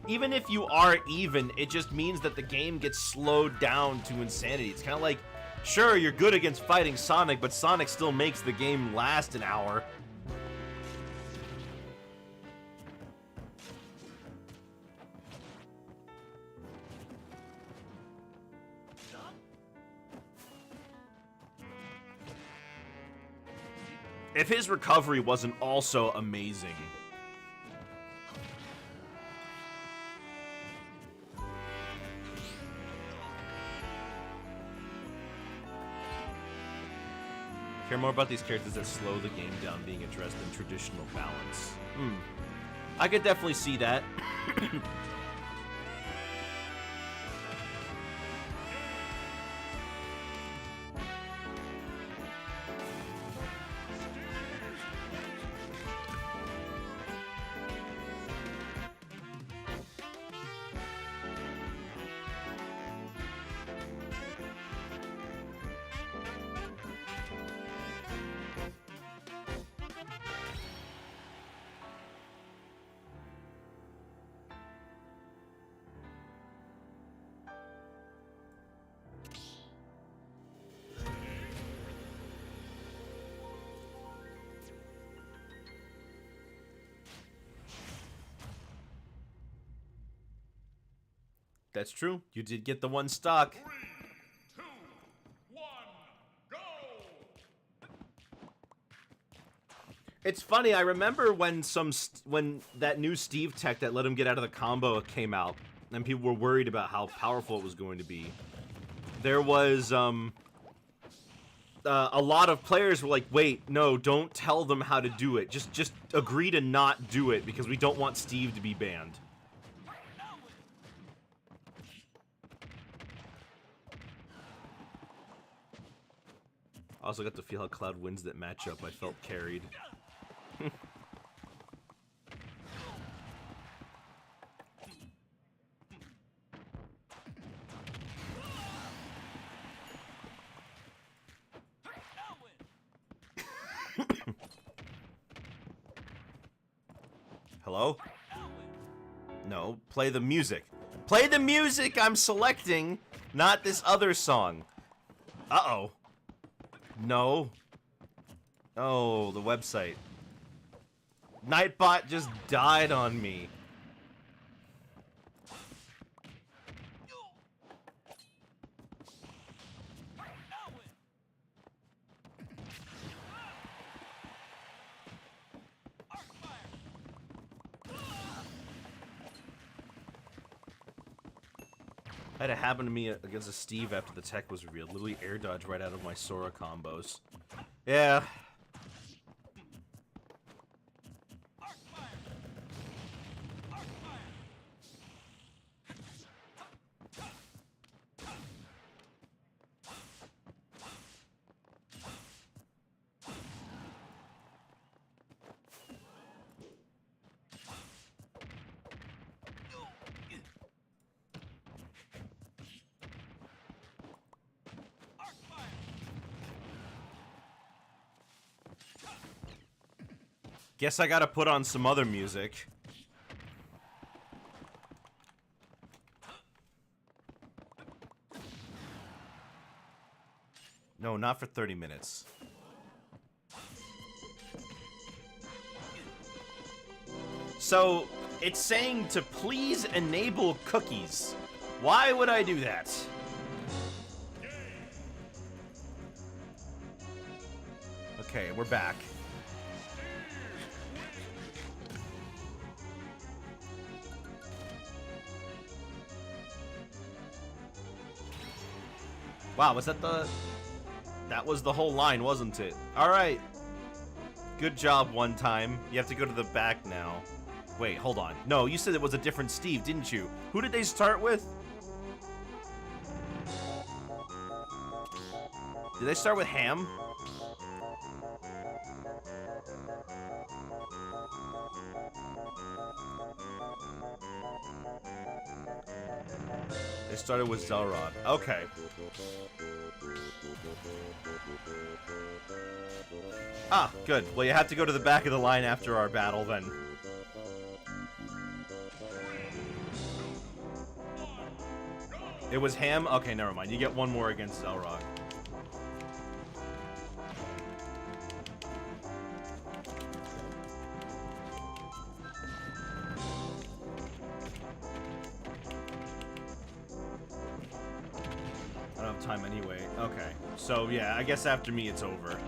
Even if you are even, it just means that the game gets slowed down to insanity. It's kind of like, sure, you're good against fighting Sonic, but Sonic still makes the game last an hour. If his recovery wasn't also amazing. Care more about these characters that slow the game down being addressed than traditional balance. I could definitely see that. That's true. You did get the one stock. 3, 2, 1, go! It's funny. I remember when when that new Steve tech that let him get out of the combo came out, and people were worried about how powerful it was going to be. There was a lot of players were like, "Wait, no, don't tell them how to do it. Just agree to not do it because we don't want Steve to be banned." I also got to feel how Cloud wins that matchup. I felt carried. Hello? No, play the music. Play the music I'm selecting, not this other song. Uh-oh. No. Oh, the website. Nightbot just died on me. That had happened to me against a Steve after the tech was revealed. Literally air dodge right out of my Sora combos. Yeah. Guess I gotta put on some other music. No, not for 30 minutes. So, it's saying to please enable cookies. Why would I do that? Okay, we're back. Wow, was that the... That was the whole line, wasn't it? Alright. Good job one time. You have to go to the back now. Wait, hold on. No, you said it was a different Steve, didn't you? Who did they start with? Did they start with Ham? They started with Zelrod. Okay. Ah, good. Well, you have to go to the back of the line after our battle, then. It was Ham? Okay, never mind. You get one more against Zelrod. I don't have time anyway. Okay. So, yeah, I guess after me it's over.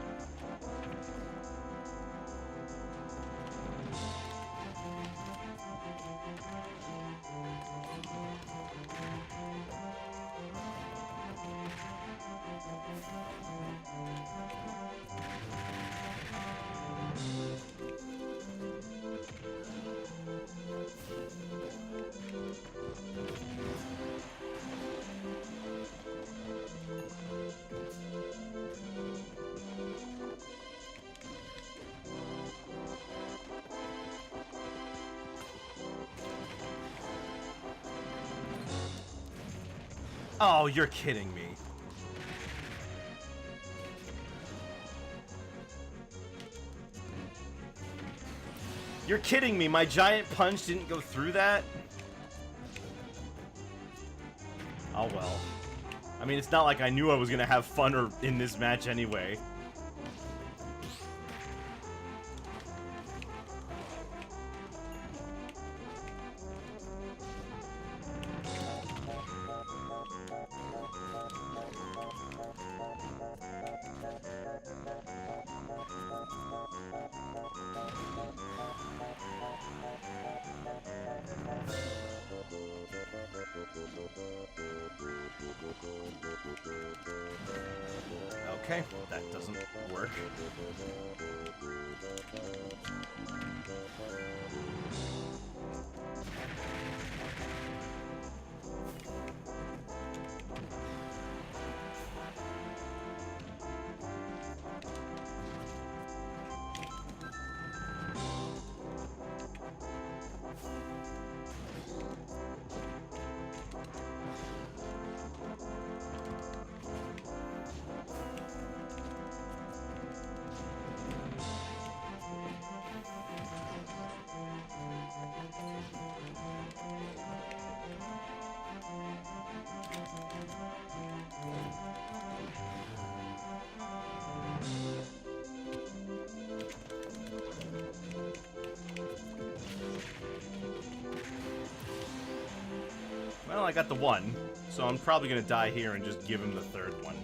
Oh, you're kidding me. You're kidding me. My giant punch didn't go through that? Oh, well. I mean, it's not like I knew I was going to have fun in this match anyway. Okay, that doesn't work. Well, I got the one, so I'm probably gonna die here and just give him the third one.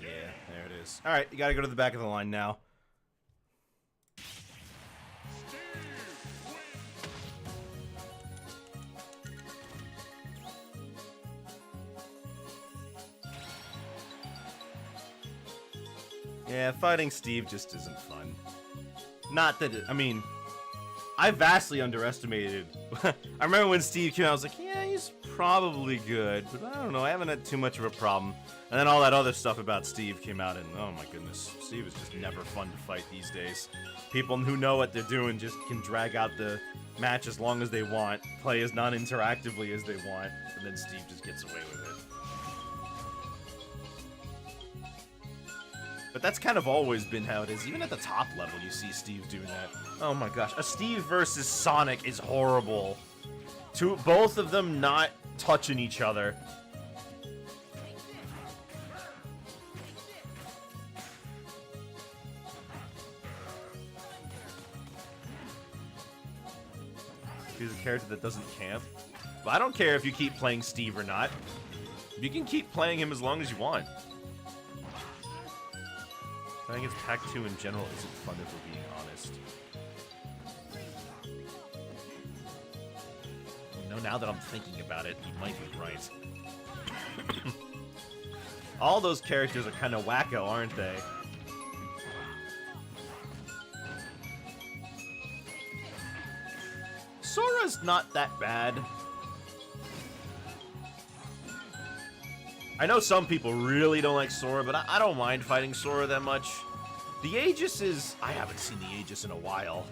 Yeah, there it is. Alright, you gotta go to the back of the line now. Yeah, fighting Steve just isn't fun. Not that it, I mean, I vastly underestimated. I remember when Steve came out, I was like, yeah, he's probably good, but I don't know, I haven't had too much of a problem. And then all that other stuff about Steve came out, and oh my goodness, Steve is just never fun to fight these days. People who know what they're doing just can drag out the match as long as they want, play as non-interactively as they want, and then Steve just gets away with it. But that's kind of always been how it is. Even at the top level, you see Steve doing that. Oh my gosh, a Steve versus Sonic is horrible. Both of them not touching each other. He's a character that doesn't camp. But I don't care if you keep playing Steve or not. You can keep playing him as long as you want. I think it's Pac 2 in general isn't fun if we're being honest. You know, now that I'm thinking about it, you might be right. All those characters are kind of wacko, aren't they? Sora's not that bad. I know some people really don't like Sora, but I don't mind fighting Sora that much. The Aegis is... I haven't seen the Aegis in a while.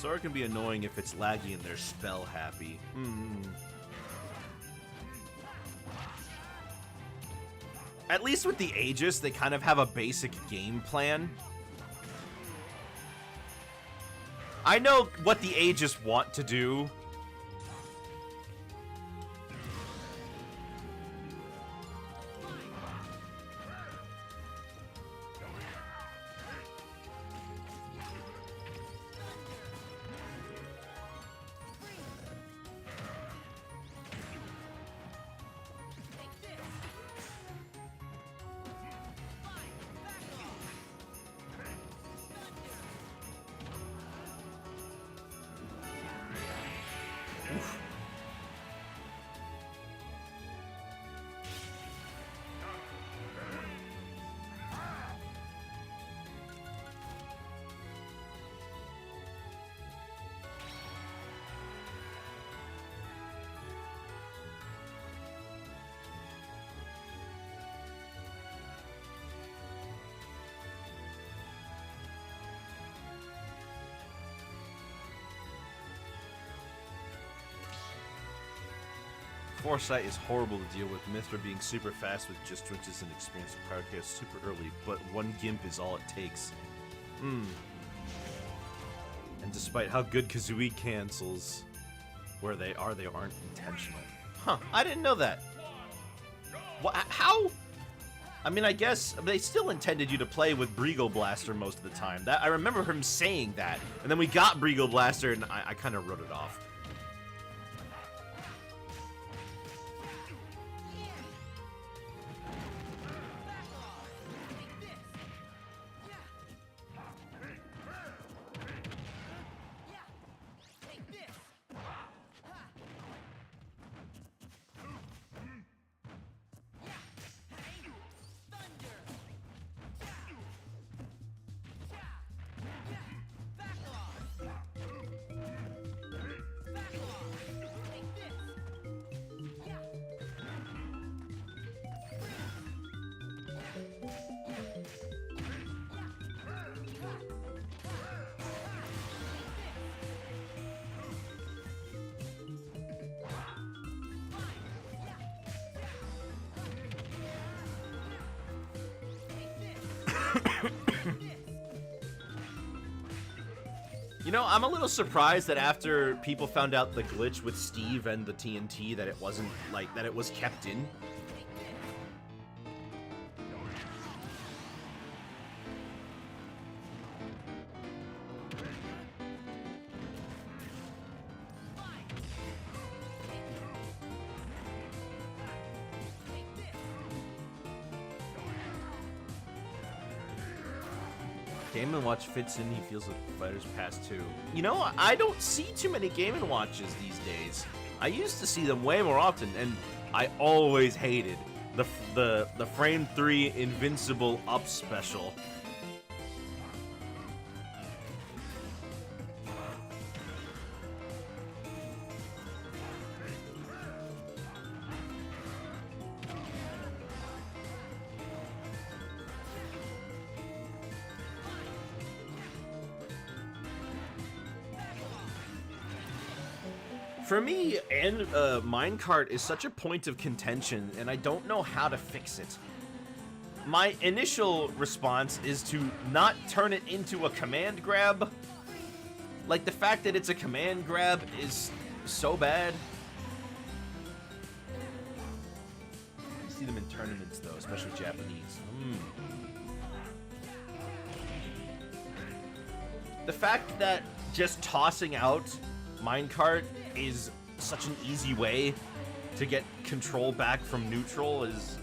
Sora can be annoying if it's laggy and they're spell happy. At least with the Aegis, they kind of have a basic game plan. I know what the Aegis want to do. Foresight is horrible to deal with. Mythra being super fast with just twitches and experience of Power Chaos super early, but one Gimp is all it takes. And despite how good Kazooie cancels where they aren't intentional. Huh, I didn't know that. What, how? I mean, I guess they still intended you to play with Brigo Blaster most of the time. That I remember him saying that, and then we got Brigo Blaster, and I kind of wrote it off. You know, I'm a little surprised that after people found out the glitch with Steve and the TNT that it wasn't, like, that it was kept in. Game & Watch fits in, he feels like Fighters Pass 2. You know, I don't see too many Game & Watches these days. I used to see them way more often, and I always hated the Frame 3 Invincible Up special. For me, and Minecart is such a point of contention, and I don't know how to fix it. My initial response is to not turn it into a command grab. Like, the fact that it's a command grab is so bad. I see them in tournaments, though, especially Japanese. The fact that just tossing out Minecart is such an easy way to get control back from neutral is...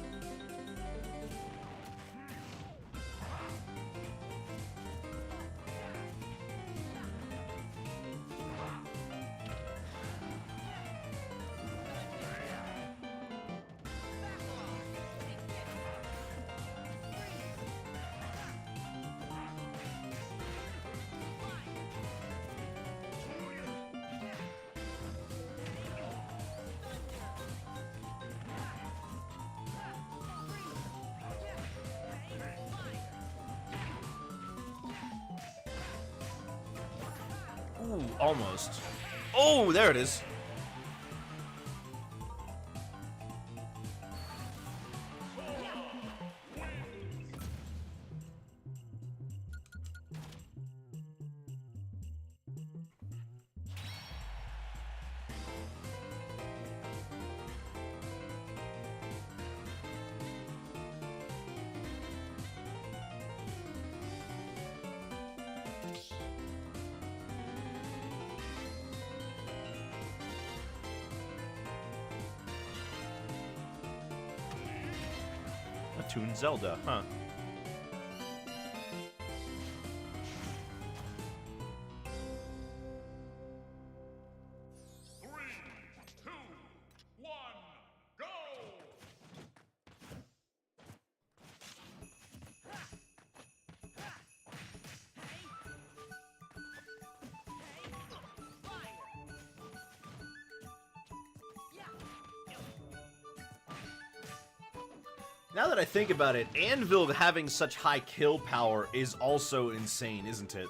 Ooh, almost. Oh, there it is. A Toon Zelda, huh? Three, two, one, go! Now that I think about it, Anvil having such high kill power is also insane, isn't it?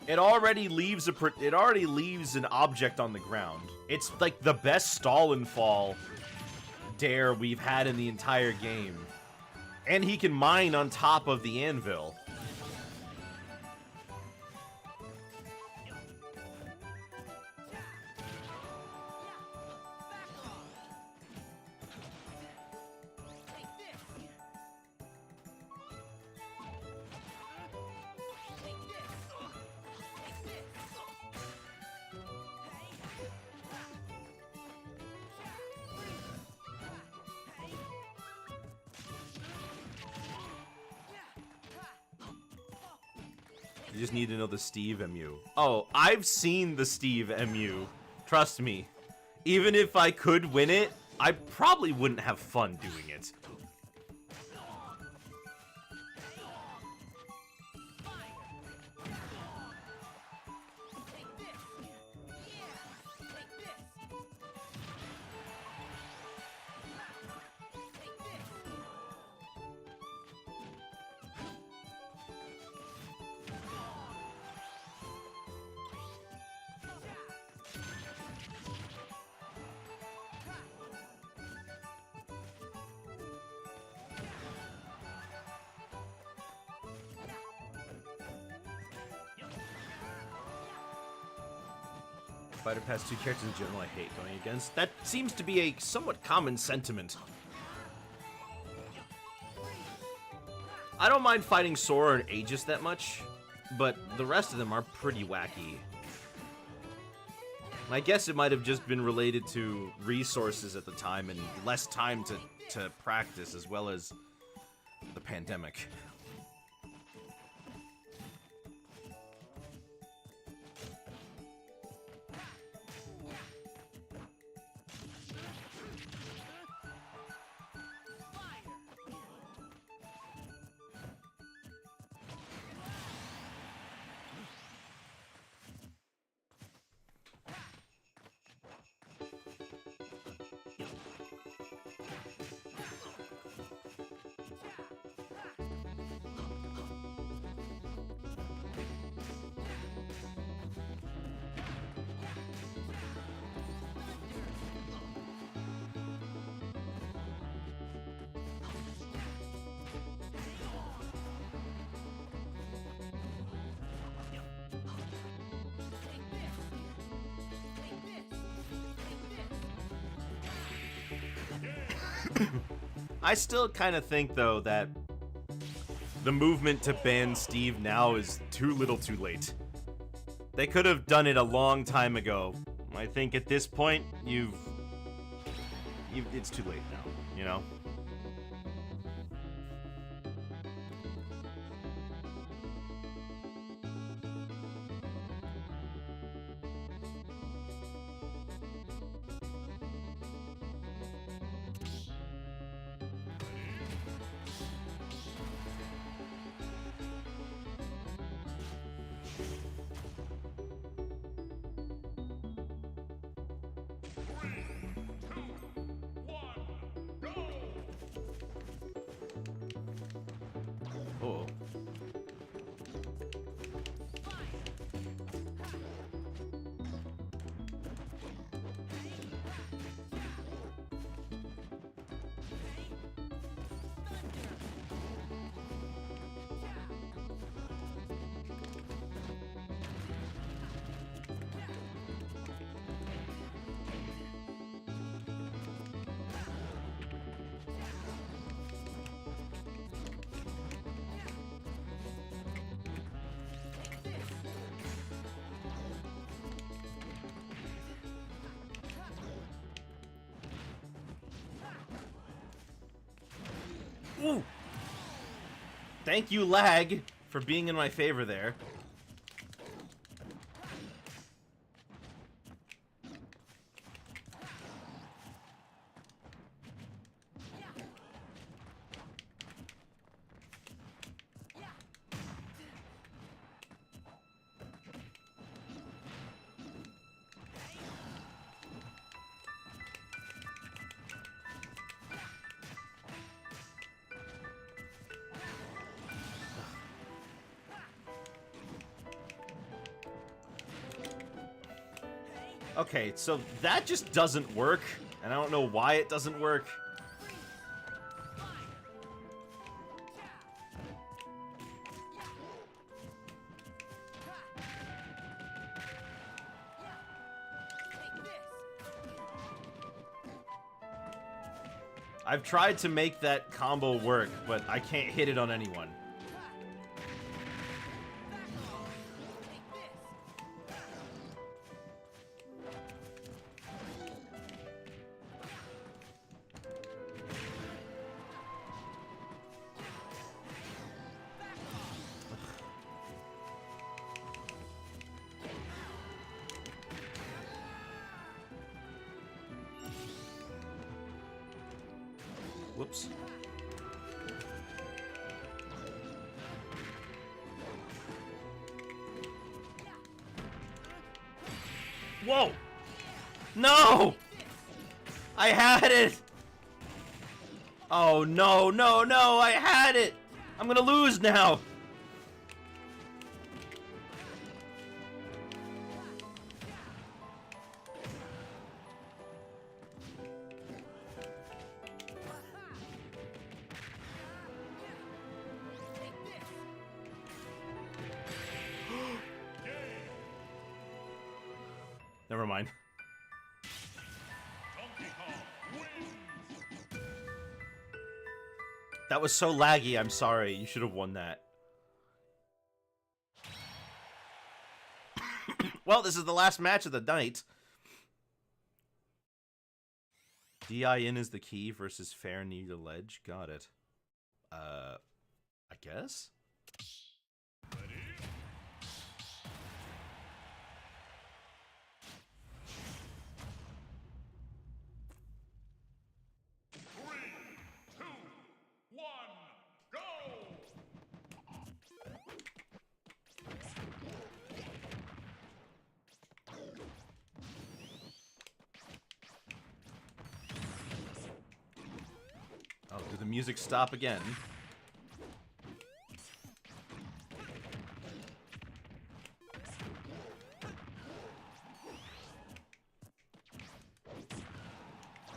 It already leaves an object on the ground. It's like the best stall and fall dare we've had in the entire game. And he can mine on top of the anvil. You just need to know the Steve MU. Oh, I've seen the Steve MU. Trust me. Even if I could win it, I probably wouldn't have fun doing it. Fighter Pass 2 characters in general I hate going against. That seems to be a somewhat common sentiment. I don't mind fighting Sora and Aegis that much, but the rest of them are pretty wacky. I guess it might have just been related to resources at the time and less time to practice, as well as the pandemic. I still kind of think, though, that the movement to ban Steve now is too little too late. They could have done it a long time ago. I think at this point, it's too late now, you know? Three, two, one, go! Ooh! Thank you, lag, for being in my favor there. Okay, so that just doesn't work, and I don't know why it doesn't work. I've tried to make that combo work, but I can't hit it on anyone. Whoops. Whoa! No! I had it! Oh, no, no, no! I had it! I'm gonna lose now! Never mind. Donkey Kong wins. That was so laggy, I'm sorry. You should have won that. Well, this is the last match of the night. DI in is the key versus fair near the ledge. Got it. I guess? Oh, did the music stop again?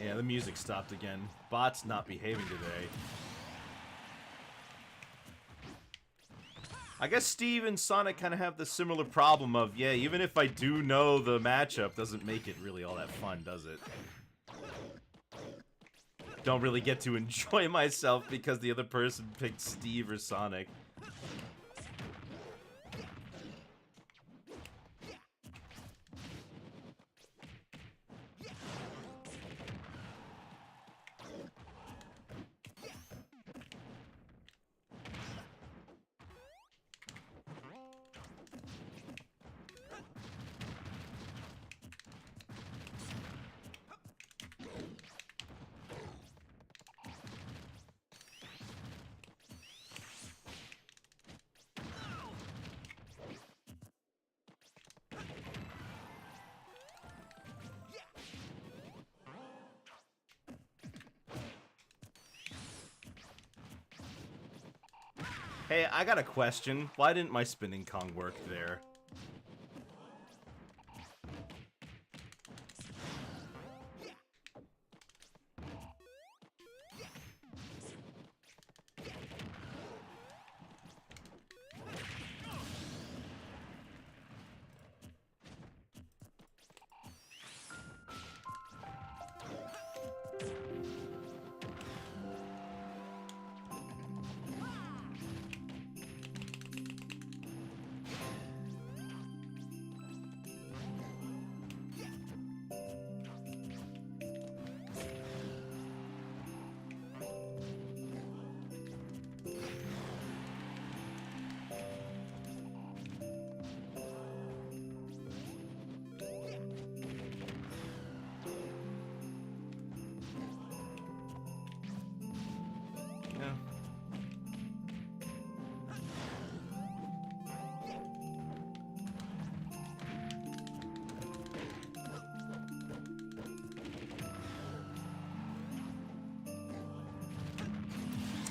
Yeah, the music stopped again. Bot's not behaving today. I guess Steve and Sonic kind of have the similar problem of, yeah, even if I do know the matchup, doesn't make it really all that fun, does it? Don't really get to enjoy myself because the other person picked Steve or Sonic. Hey, I got a question. Why didn't my spinning Kong work there?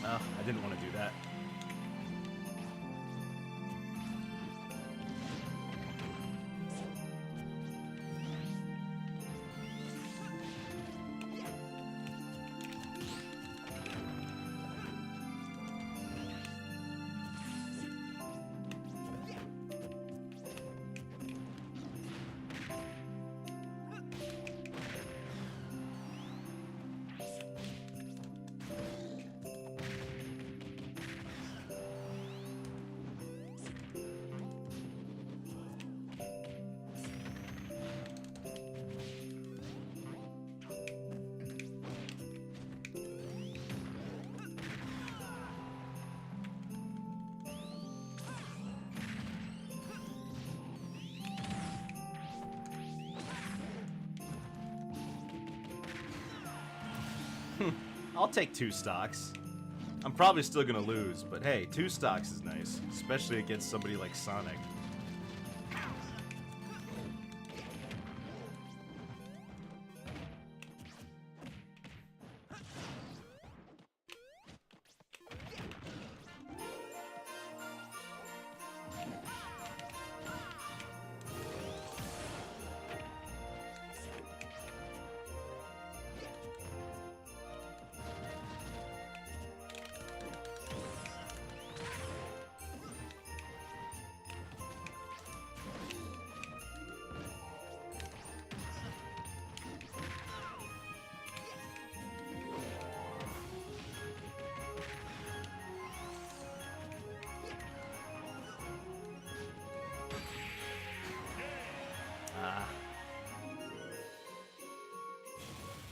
Oh, I didn't want to do that. I'll take 2 stocks. I'm probably still gonna lose, but hey, 2 stocks is nice, especially against somebody like Sonic.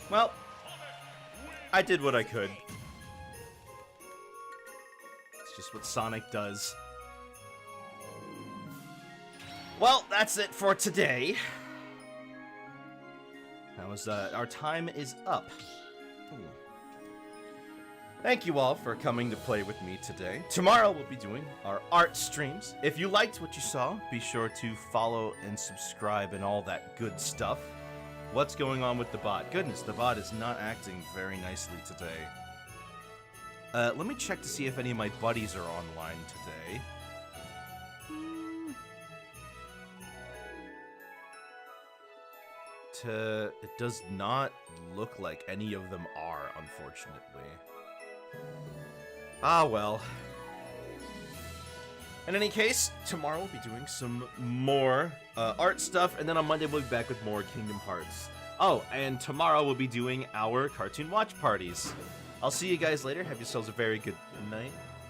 Well, I did what I could. It's just what Sonic does. Well, that's it for today. That was, our time is up. Thank you all for coming to play with me today. Tomorrow we'll be doing our art streams. If you liked what you saw, be sure to follow and subscribe and all that good stuff. What's going on with the bot? Goodness, the bot is not acting very nicely today. Let me check to see if any of my buddies are online today. It does not look like any of them are, unfortunately. Ah, well. In any case, tomorrow we'll be doing some more art stuff, and then on Monday we'll be back with more Kingdom Hearts. Oh, and tomorrow we'll be doing our cartoon watch parties. I'll see you guys later. Have yourselves a very good night.